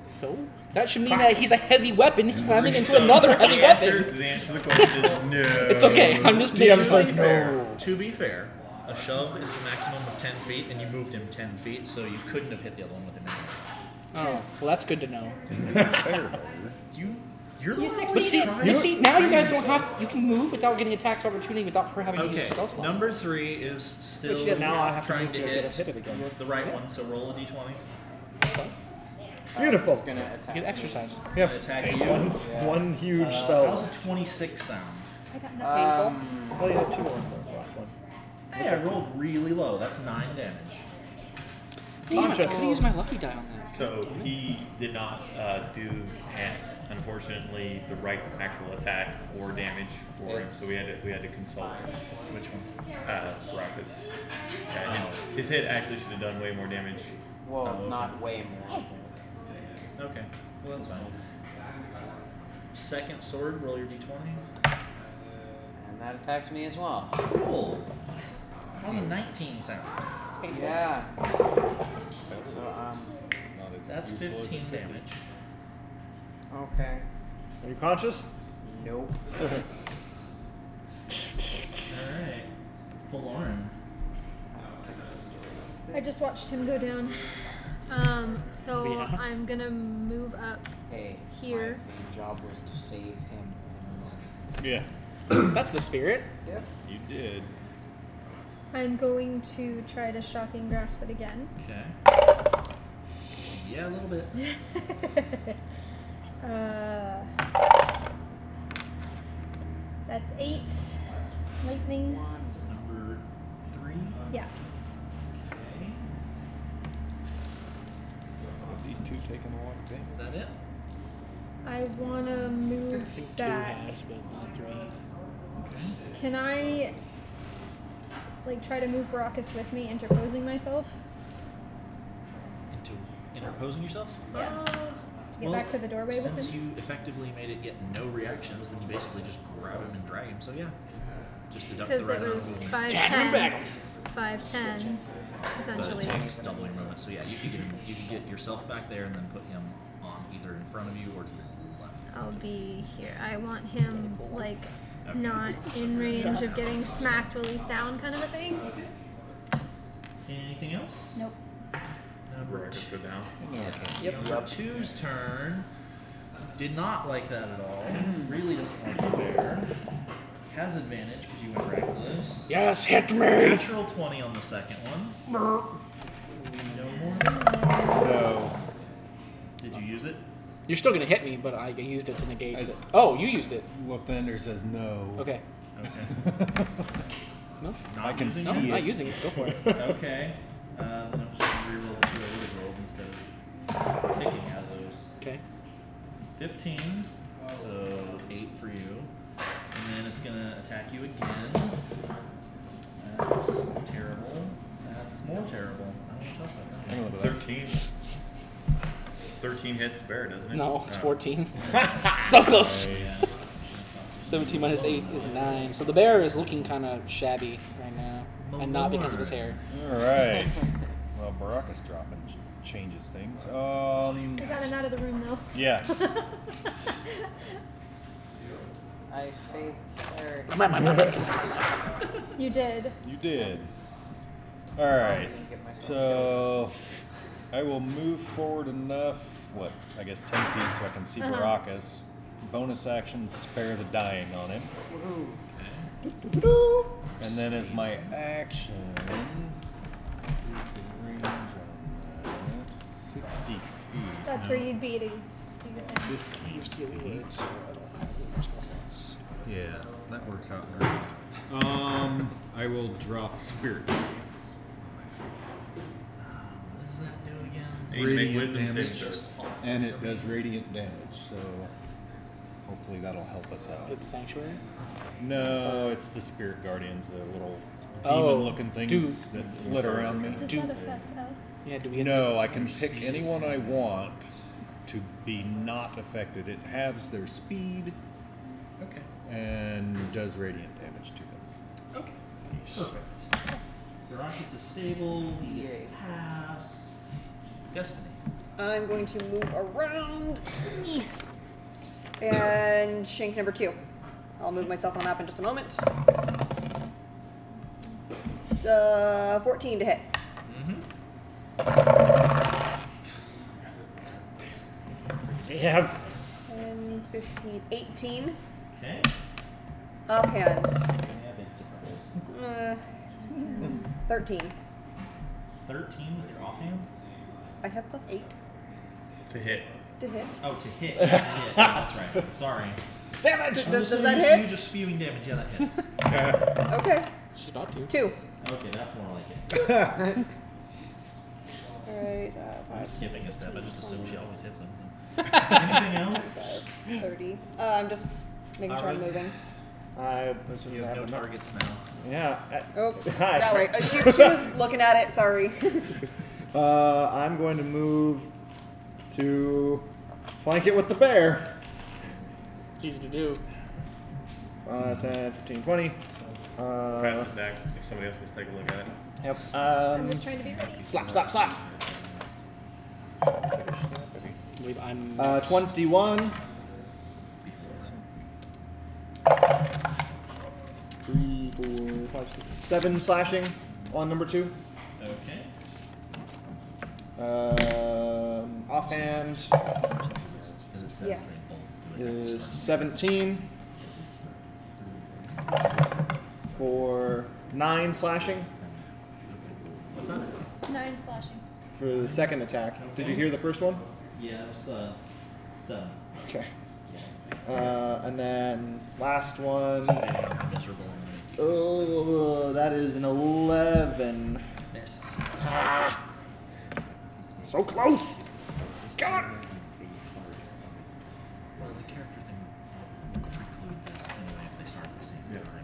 So? That should mean that he's a heavy weapon slamming into another heavy weapon. The answer to the question is no. It's okay, I'm just making sure. To be fair, a shove is the maximum of 10 feet, and you moved him 10 feet, so you couldn't have hit the other one with him anyway. Oh, well, that's good to know. You're the You one succeeded. You see, now you guys don't have. You can move without getting attacks opportunity without her having to use Okay, spell slot. number 3 is still Which is now I have to trying move to to get hit it again. the right one, so roll a d20. Beautiful. It's gonna attack. Good exercise. Yep. Attack you. One huge How's spell. a 26 sound? I got Painful. I thought you had 2 on the last one. Hey, I rolled really low. That's 9 damage. Damn, I Conscious. could use my lucky die on that. So he did not do, unfortunately, the right actual attack or damage for him. So we had to consult. Which one? Baracus. His hit actually should have done way more damage. Well, not way more. Okay, well that's fine. Second sword, roll your d20. And that attacks me as well. Cool. How's a 19 sound? Yeah. So, That's 15 damage. okay. Are you conscious? Nope. Alright. Lauren. I just watched him go down. So Yeah. I'm gonna move up Hey, here. my main job was to save him. Yeah, That's the spirit. Yep. you did. I'm going to try to shocking grasp it again. Okay. Yeah, a little bit. That's 8 lightning. Number 3. Yeah. Okay. These 2 taking a long thing. Is that it? I wanna move I think 2 back. has, but not 3. Okay. Can I like try to move Baracus with me, interposing myself Into interposing yourself? Yeah. to get Well, back to the doorway with Since him? you effectively made it get no reactions, then you basically just grab him and drag him. So yeah, just deduct the Because right it amount was of movement. 5'10", 5'10", But essentially. it takes double your movement. So yeah, you could get yourself back there and then put him on either in front of you or to the left. I'll be here. I want him like Okay. not in range of getting smacked while he's down, kind of a thing. Anything else? Nope. Number Baracus go down. Yep. Number 2's turn. Did not like that at all. Really doesn't like the bear. Has advantage because you went reckless. Yes, hit me! Natural 20 on the second one. No more. No. Did you use it? You're still gonna hit me, but I used it to negate I- it. Oh, you used it. Lathander says no. Okay. Okay. No, Not I can using no, see I'm it. not using it. Go for it. Okay. Then I'm just going to reroll the 2 I would have rolled instead of picking out of those. Okay. 15. So 8 for you. And then it's going to attack you again. That's terrible. That's more terrible. I don't know what I don't know about that. 13. 13 hits the bear, doesn't it? No, it's Oh. 14. So close. that. Yeah. 17 minus 8 is 9. So the bear is looking kind of shabby right now, and not because of his hair. All right. Well, Baracus dropping changes things. I got him out of the room though. Yeah. I saved Eric. You did. You did. All right. Get myself So I will move forward enough. What? I guess 10 feet so I can see Baracus. Bonus action, spare the dying on him. And then as my action, is the range on that? 60 feet. That's where you'd be to do your thing. 15 feet, so I don't have any more spell slots. Yeah, that works out great. I will drop spirit guardians on myself. What does that do again? And you make Radiant wisdom damage. saving throws. And it does radiant damage, so hopefully that'll help us out. It's sanctuary. No, it's the spirit guardians, the little Oh, demon-looking things do- that flit around me. Does that affect us? Yeah. Do we? No, I can pick anyone I want to be not affected. It halves their speed, Okay. and does radiant damage to them. Okay. Perfect. Baracus is stable. He gets pass. Destiny. I'm going to move around and shank number 2. I'll move myself on the map in just a moment. 14 to hit. Damn. 10, 15, 18. Okay. Offhand. Yeah, big surprise. 13. 13 with your offhand? I have +8 To hit. to hit. Oh, to hit. To hit. That's right. Sorry. Damage! I'm Does so that used to hit? you just spewing damage. Yeah, that hits. Okay. She's about to. 2. Okay, that's more like it. Alright, I'm skipping a step. I just assume she always hits them. So. Anything else? 30. I'm just making sure I'm Alright. moving. You have no targets now. Yeah. Oh, Hi. that right. She was looking at it. Sorry. I'm going to move to flank it with the bear. It's easy to do. 10, 15, 20. Pass it back if somebody else wants to take a look at it. Yep. I'm just trying to be ready. Slap, slap, slap. I believe I'm 21. 3, 4, 5, 6, 7 slashing on number 2. Okay. Offhand Yeah. is 17 for 9 slashing What's that? 9 slashing. for the second attack. Did you hear the first one? Yeah, it was 7. Okay. And then last one. Miserable. Oh, that is an 11. Miss. Ah, so close. God. Well, the character thing will preclude this anyway if they start at the same time.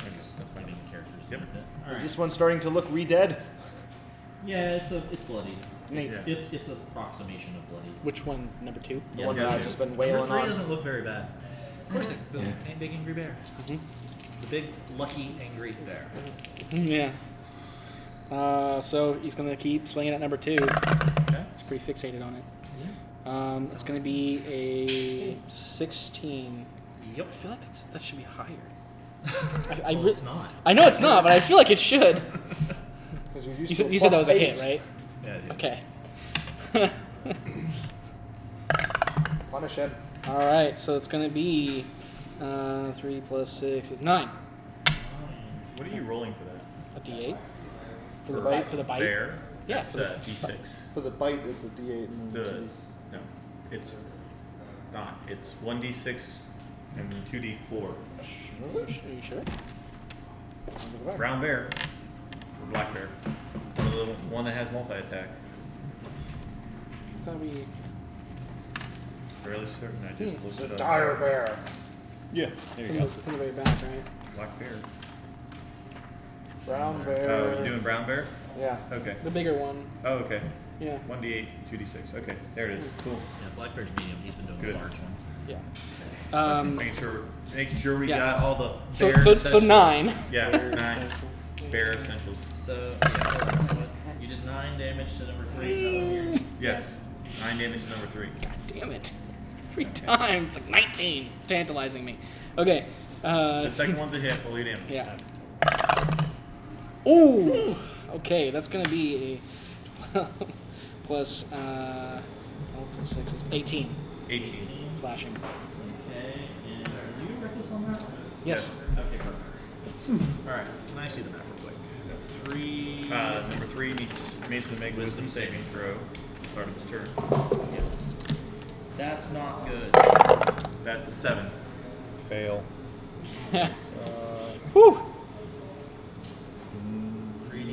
I guess that's giving the characters benefit. Is this one starting to look re-dead? Yeah, it's bloody. Neat. It's an approximation of bloody. Which one? Number 2? The one that I've just been Number wailing 3 on. doesn't look very bad. Of course, the big angry bear. The big lucky angry bear. Yeah. So he's gonna keep swinging at number 2. Okay. He's pretty fixated on it. Yeah. It's gonna be a 16. Yep. I feel like that should be higher. Well, it's not. I know it's not, but I feel like it should. You You said that was a hit, right? Yeah. Okay. Punish him. All right, so it's gonna be 3 plus 6 is 9. What are you rolling for that? A D8 For the bite? For the bite. Bear? Yeah. It's For the, a D6. For the bite, it's a D8. And It's a, then no, it's not. It's 1D6 and 2D4. are you sure? Brown bear or black bear. One that has multi-attack. I thought we. Fairly certain. I just looked it up. dire bear. Yeah, there It's you in, go. it's in the very back, right? Black bear. Brown bear. Oh, you doing brown bear? Yeah. Okay. The bigger one. Oh, okay. Yeah. 1D8, 2D6. Okay, there it is. Cool. Yeah, black bear's medium. He's been doing Good. the large one. Yeah. Making sure we yeah. got all the So bear so essentials. 9. Yeah, 9 bear essentials. So yeah, you did 9 damage to number 3. Yes. 9 damage to number 3. God damn it! Every time it's like 19, tantalizing me. Okay. The second one's a hit. Roll your damage. Yeah. Ooh. Okay, that's gonna be a plus 12 plus 6 is 18. 18. Slashing. Okay, and are you reckless on that? Yes. Okay, perfect. Alright, can I see the map real quick? 3. Number 3 needs to make wisdom saving throw. Start of his turn. Yep. That's not good. That's a 7. Fail. Whew.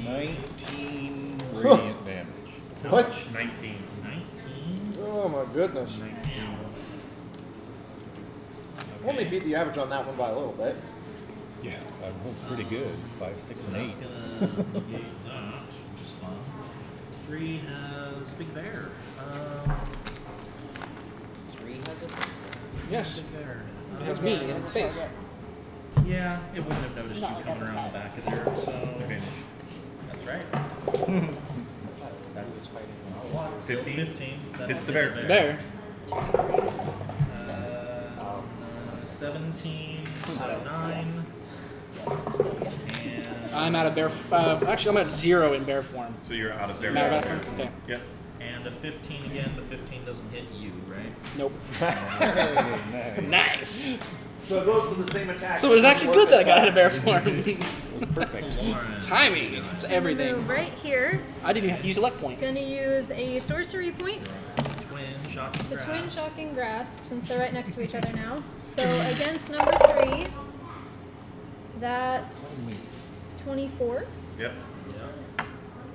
19 radiant damage. How What? much? 19. 19? Oh my goodness. 19. Only beat the average on that one by a little bit. Yeah, I rolled pretty good. 5, 6, So and that's 8. gonna negate that, which is fun. 3 has Big Bear. 3 has a big Yes. Bear. It has me in its face. Yeah, it wouldn't have noticed you coming around the back of there, so. That's right. That's 15. 15. That Hits the hits bear. The bear. 17, so 9. And I'm out of bear. Actually, I'm at 0 in bear form. So you're out of bear. Am I out of bear? Okay. Yep. And a 15 again, but 15 doesn't hit you, right? Nope. Nice. So it goes for the same attack. So it was actually good that I got out of bear form. Perfect. Timing. It's everything. Move right here. I didn't even have to use a luck point. Gonna use a sorcery point. Twin, shocking So grasp. twin shocking grasp, since they're right next to each other now. So against number 3, that's 24. Yep.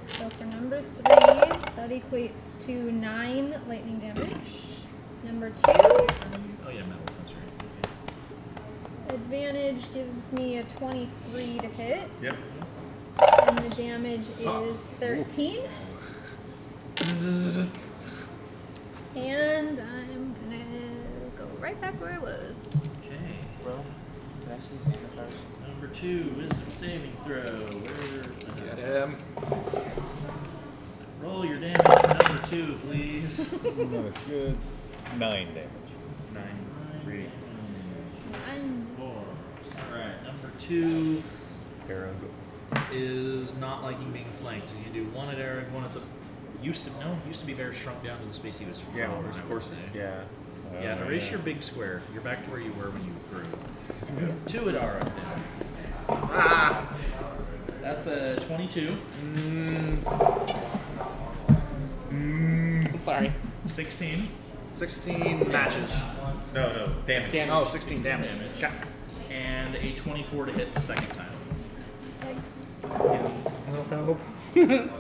So for number 3, that equates to 9 lightning damage. Number 2, Oh yeah, metal. That's right. advantage gives me a 23 to hit. Yep. And the damage is 13. And I'm gonna go right back where I was. Okay. Well, can I see Santa first? Number 2, wisdom saving throw. Where? Get him. Roll your damage for number 2, please. Another good 9 damage. 9. 3. 4. Alright, number 2 Arrow. is not liking being flanked. You can do one at Eric, one at the. Used to be very shrunk down to the space he was from. Yeah, I would of course. say. Yeah. Yeah, erase your big square. You're back to where you were when you grew. 2 at Ara now. Ah. That's a 22. Sorry. 16. 16 matches. No, damage. Damage. Oh, 16 damage. Okay. And a 24 to hit the second time. Thanks. Help.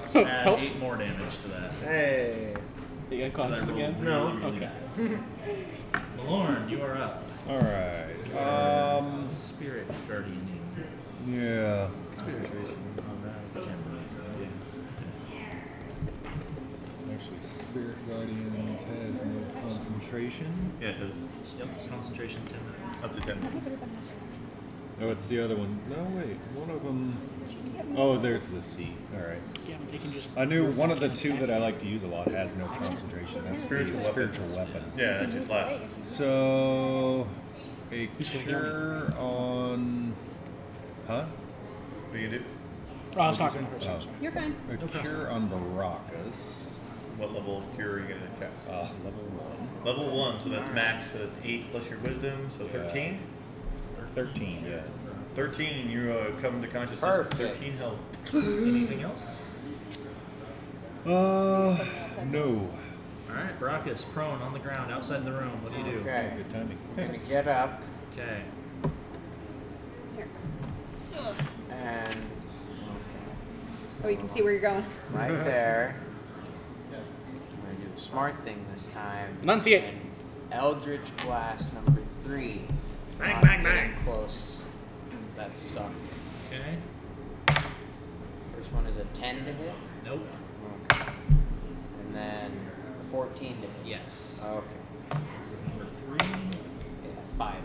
So add Help. 8 more damage to that. Hey. You got conscious Roll again? really, No. really Okay. bad. Malorn, you are up. Alright. Spirit guardianing. Yeah. Concentration on that for 10 minutes. Actually, Spirit Guardians has no concentration. Yeah, it does. Yep, concentration 10 minutes. Up to 10 minutes. Oh, it's the other one. No, wait. One of them. Oh, there's the C. Alright. Yeah, but they can just. I knew one of the 2 that I like to use a lot has no concentration. That's Spiritual the weapon. spiritual weapon. Yeah, that just lasts. So, a cure on. Huh? What do you do? Oh, I was talking to her. Oh. Sorry. You're fine. A cure on Baracus. What level of cure are you going to cast? Level 1. Level 1, so that's max, so that's 8 plus your wisdom, so 13? 13, yeah. 13, you come to consciousness Perfect. with 13 health. Anything else? No. Alright, Baracus, prone on the ground, outside the room. What do you do? Okay. Good timing. I'm gonna get up Okay. and Oh, you can see where you're going. right there. I'm gonna do the smart thing this time. Enunciate. And Eldritch Blast number 3. Bang, Not bang, getting bang. Close. 'Cause that sucked. Okay. First one is a 10 to hit. Nope. Okay. And then a 14 to hit. Yes. Okay. This is number 3. Yeah, 5.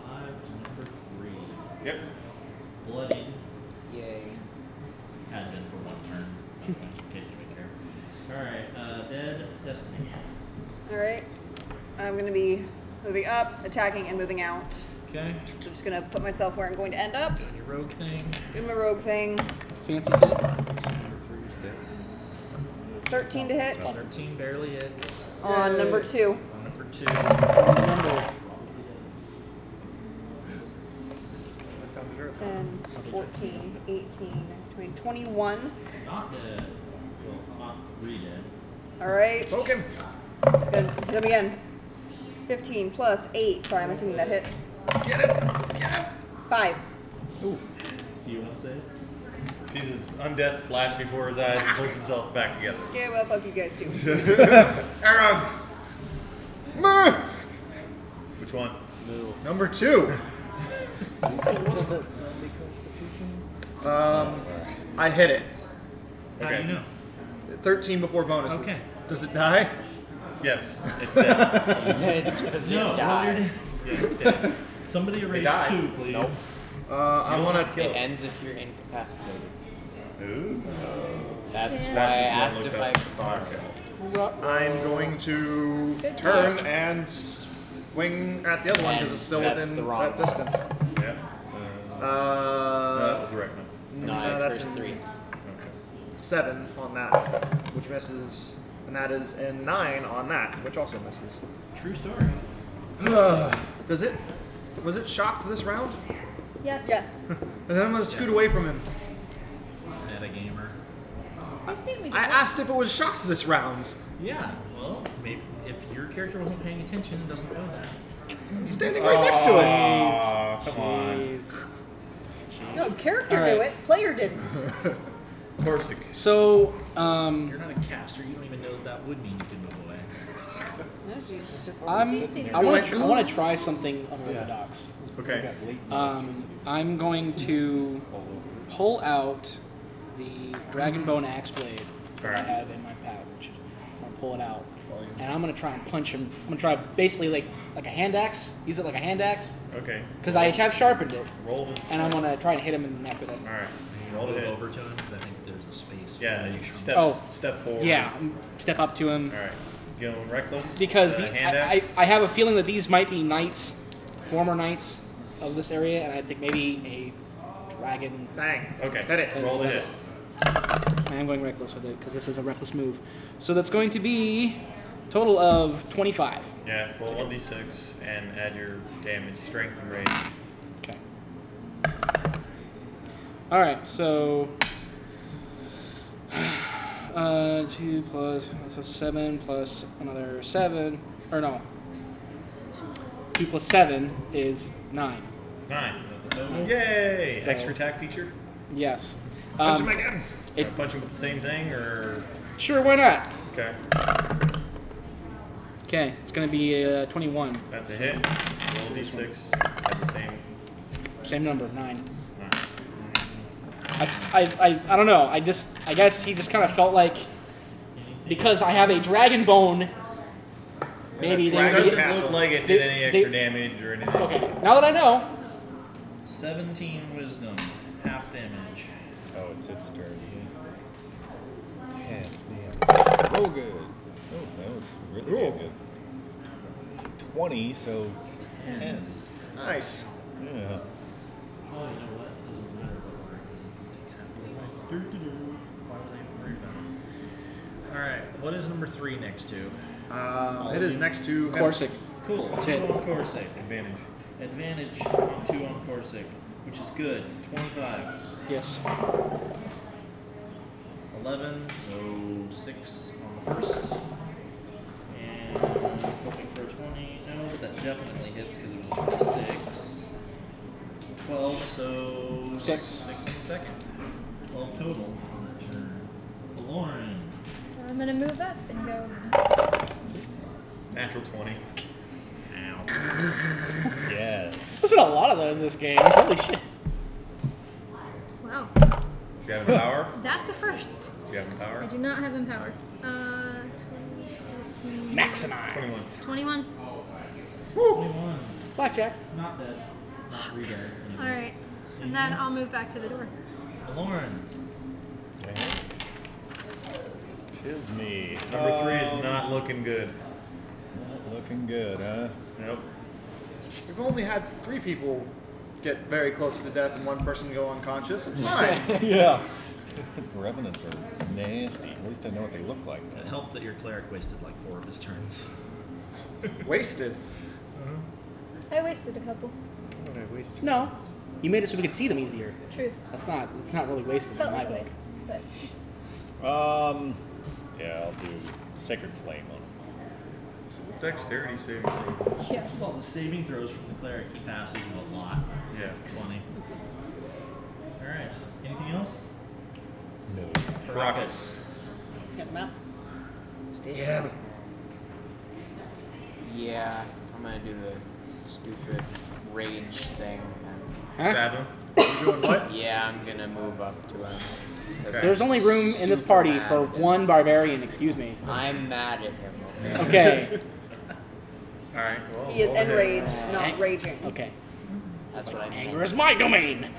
5 to number 3. Yep. Bloodied. Yay. Had been for 1 turn. In case you care. Alright, Dead Destiny. Alright. I'm going to be moving up, attacking, and moving out. Okay. So just going to put myself where I'm going to end up. Doing your rogue thing. Do my rogue thing. Fancy feet. Number 3 is dead. 13 to hit 13 barely hits. on number 2. On number 2. Remember. 10, 14, 18, 20, 21. Not dead. Well, not re-dead. Alright. Poke him. Good. Hit him again. 15 plus 8. Sorry, I'm assuming that hits. Get him. Get him. 5. Do you want to say it? Sees his undeath flash before his eyes and pulls himself back together. Yeah, well, fuck you guys too. Aaron. Which one? Number 2. I hit it. How do you know? 13 before bonuses. Okay. Does it die? Yes, it's dead. Does it No, die? yeah, it's dead. Somebody erase died. 2, please. Nope. I want to It ends if you're incapacitated. Ooh. That's Yeah. why I That's asked what if I I looked could borrow. I'm going to Good turn luck. and swing at the other one because it's still That's within the wrong that distance. Yeah. That was the right one. No, I that's cursed in- 3. Okay. 7 on that, which misses, and that is in 9 on that, which also misses. True story. Does it? Was it shocked this round? Yes. Yes. And then I'm gonna scoot away from him. Metagamer. I see we I asked if it was shocked this round. Yeah, well, maybe if your character wasn't paying attention and doesn't know that. I'm standing right next to it. Aw, come on. No, character All right. knew it. Player didn't. Corsic. So, You're not a caster, you don't even know that would mean you could move away. No, she's just. I want to try something unorthodox. Okay. I'm going to pull out the Dragon Bone Axe Blade that I Alright. have in my pouch. I'm gonna pull it out, and I'm gonna try and punch him. I'm gonna try basically like a hand axe. Use it like a hand axe Okay. because I have sharpened it, Roll this. and I'm gonna try and hit him in the neck with it. All right. You Roll to move hit. over to him, because I think there's a space. Yeah. where you should- Step forward. Yeah, step up to him. All right. Going reckless. Because hand axe. I have a feeling that these might be knights, former knights of this area, and I think maybe a dragon. Bang. Okay. Hit it. Roll to hit. I am going reckless with it because this is a reckless move. So that's going to be total of 25. Yeah. Roll 1d6 and add your damage, strength, and range. Okay. All right. So 2 plus so 7 plus another 7, or no. 2 plus 7 is 9. 9. Yay! So- Extra attack feature. Yes. Punch him again. Punch him with the same thing, or Sure, why not? okay. Okay, it's going to be 21. That's a hit. Roll d6. At the same. Same number, 9. I don't know. I guess he just kind of felt like because I have a dragon bone. Maybe they It would doesn't be, look like it did any extra damage or anything. Okay, now that I know. 17 wisdom, half damage. Oh, it's its turn. Half damn. Oh, good. Oh, that was really good. 20, so 10. Nice. Yeah. Oh, you know what? It doesn't matter what order it takes half of the way. Why would I even worry about it? Alright, what is number 3 next to? It is next to Corsic. Cool. That's 2 it. on Corsic. Advantage. Advantage on 2 on Corsic, which is good. 25. Yes. 11, so 6 on the first. And hoping for a 20. No, but that definitely hits because it was a 26. 12, so 6 on the second. 12 total on that turn. Lauren. I'm gonna move up and go. Natural 20. Yes. There's been a lot of those this game. Holy shit. Wow, Do you have empower? that's a first. Do you have I empower? do not have empower. 20, Maximize. 21. 21. 21. Blackjack. Not dead. Not re-dead. All right, and then I'll move back to the door. Lauren. Tis me. Number 3 is not looking good. Not looking good, huh? Nope. We've only had 3 people get very close to death and 1 person go unconscious. It's fine. Yeah. The revenants are nasty. At least I know what they look like. It helped that your cleric wasted like 4 of his turns. Wasted. I wasted a couple. What did I waste? No. You made it so we could see them easier. Truth. It's not really wasted Felt in my like a book. waste, but Yeah, I'll do Sacred Flame on him. Dexterity saving throw. yeah. With all the saving throws from the cleric, he passes with a lot. Yeah. 20. Alright, anything else? No. Baracus. Get him out. Stab. Yeah, I'm gonna do the stupid rage thing. Huh? Stab him. You doing what? Yeah, I'm gonna move up to him. There's only room in this party for one barbarian. Excuse me. I'm mad at him. Okay. All right. Well, He is enraged, not raging. Okay. That's what I mean. Anger is my domain.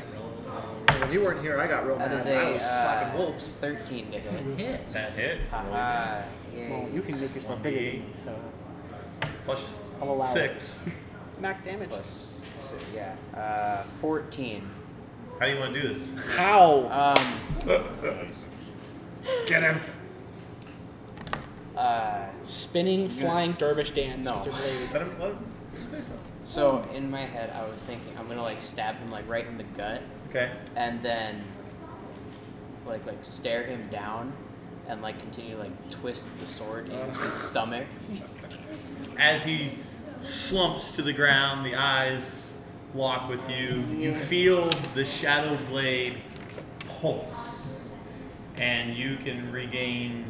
When you weren't here, I got real That mad. is I was slapping a wolves. 13 to hit. That hit. Haha. Well, you can make yourself bigger than me, so Plus I'll allow 6. Max damage. Plus, so, yeah. 14. How do you want to do this? How? Get him. Spinning, flying dervish dance No. with your blade. Let him say something. So in my head, I was thinking I'm gonna like stab him like right in the gut, Okay. and then like stare him down, and like continue to like twist the sword in his stomach. As he slumps to the ground, the eyes lock with you. You feel the shadow blade pulse, and you can regain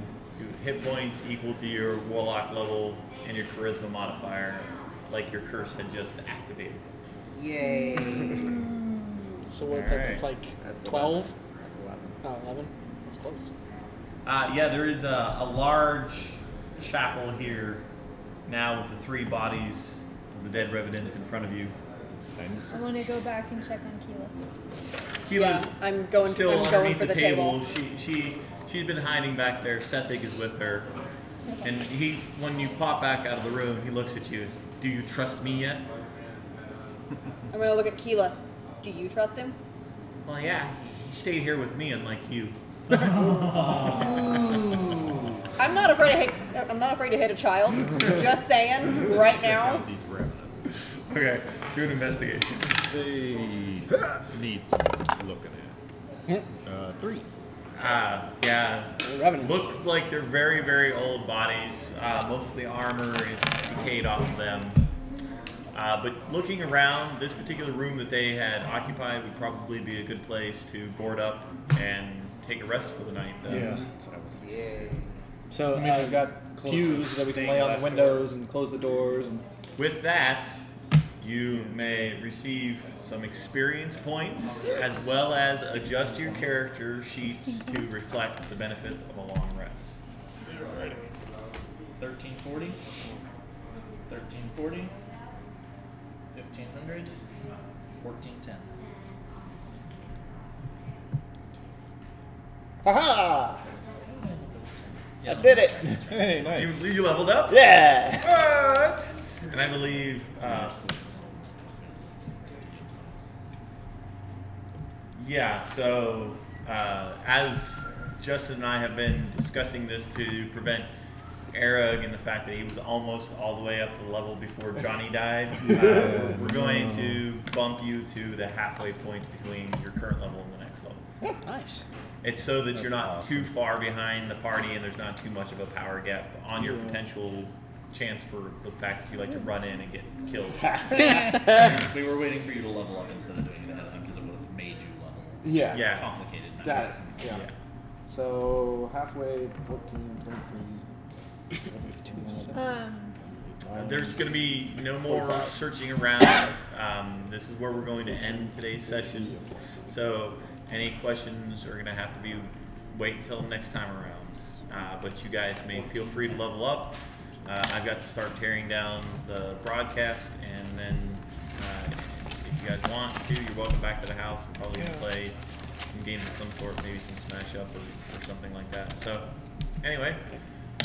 hit points equal to your warlock level and your charisma modifier, like your curse had just activated. Yay! So what's All right. it's like That's 12? That's 11. Oh, 11? That's close. Yeah, there is a large chapel here now with the 3 bodies of the dead revenants in front of you. I want to go back and check on Keela. Keela's I'm going. still I'm going underneath for the the table. She's been hiding back there. Sethig is with her, and when you pop back out of the room, he looks at you. Do you trust me yet? I'm gonna look at Keela. Do you trust him? Well, yeah. He stayed here with me, unlike you. I'm not afraid. I'm not afraid to hit a child. Just saying, right now. These revenants. Okay, do an investigation. They need some looking at. 3. Yeah. Revenants. Look like they're very, very old bodies. Most of the armor is decayed off of them. But looking around, this particular room that they had occupied would probably be a good place to board up and take a rest for the night. Though. Yeah. That's what I was thinking. Yay! So, I mean, we've got pews that we can lay on the windows and close the doors. And With that, you may receive some experience points as well as adjust your character sheets to reflect the benefits of a long rest. Alrighty. 1340. 1340. 1500. 1410. haha! Yeah, I did it! Hey, nice. You leveled up? Yeah! What? And I believe yeah, so as Justin and I have been discussing this to prevent Erug and the fact that he was almost all the way up to the level before Johnny died, we're going to bump you to the halfway point between your current level and the next level. nice. It's so that you're not too far behind the party and there's not too much of a power gap on your potential chance for the fact that you like to run in and get killed. We were waiting for you to level up instead of doing it ahead of time because it would have made you level. Yeah. Yeah. Complicated. Now. Got it. Yeah. Yeah. So, halfway, 14, 23. There's going to be no more searching around. This is where we're going to end today's session. So any questions are going to have to be wait until next time around. But you guys may feel free to level up. I've got to start tearing down the broadcast, and then if you guys want to, you're welcome back to the house. We're probably going to play some games of some sort, maybe some Smash Up or something like that. So anyway.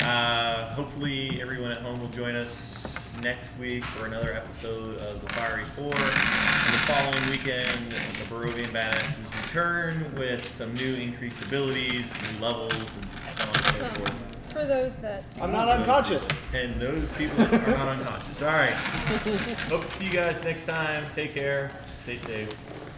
Hopefully everyone at home will join us next week for another episode of the Fiery Four. And the following weekend, the Barovian Badasses return with some new increased abilities, new levels, and so on and so forth. For those that. I'm not unconscious. And those people that are not unconscious. All right. Hope to see you guys next time. Take care. Stay safe.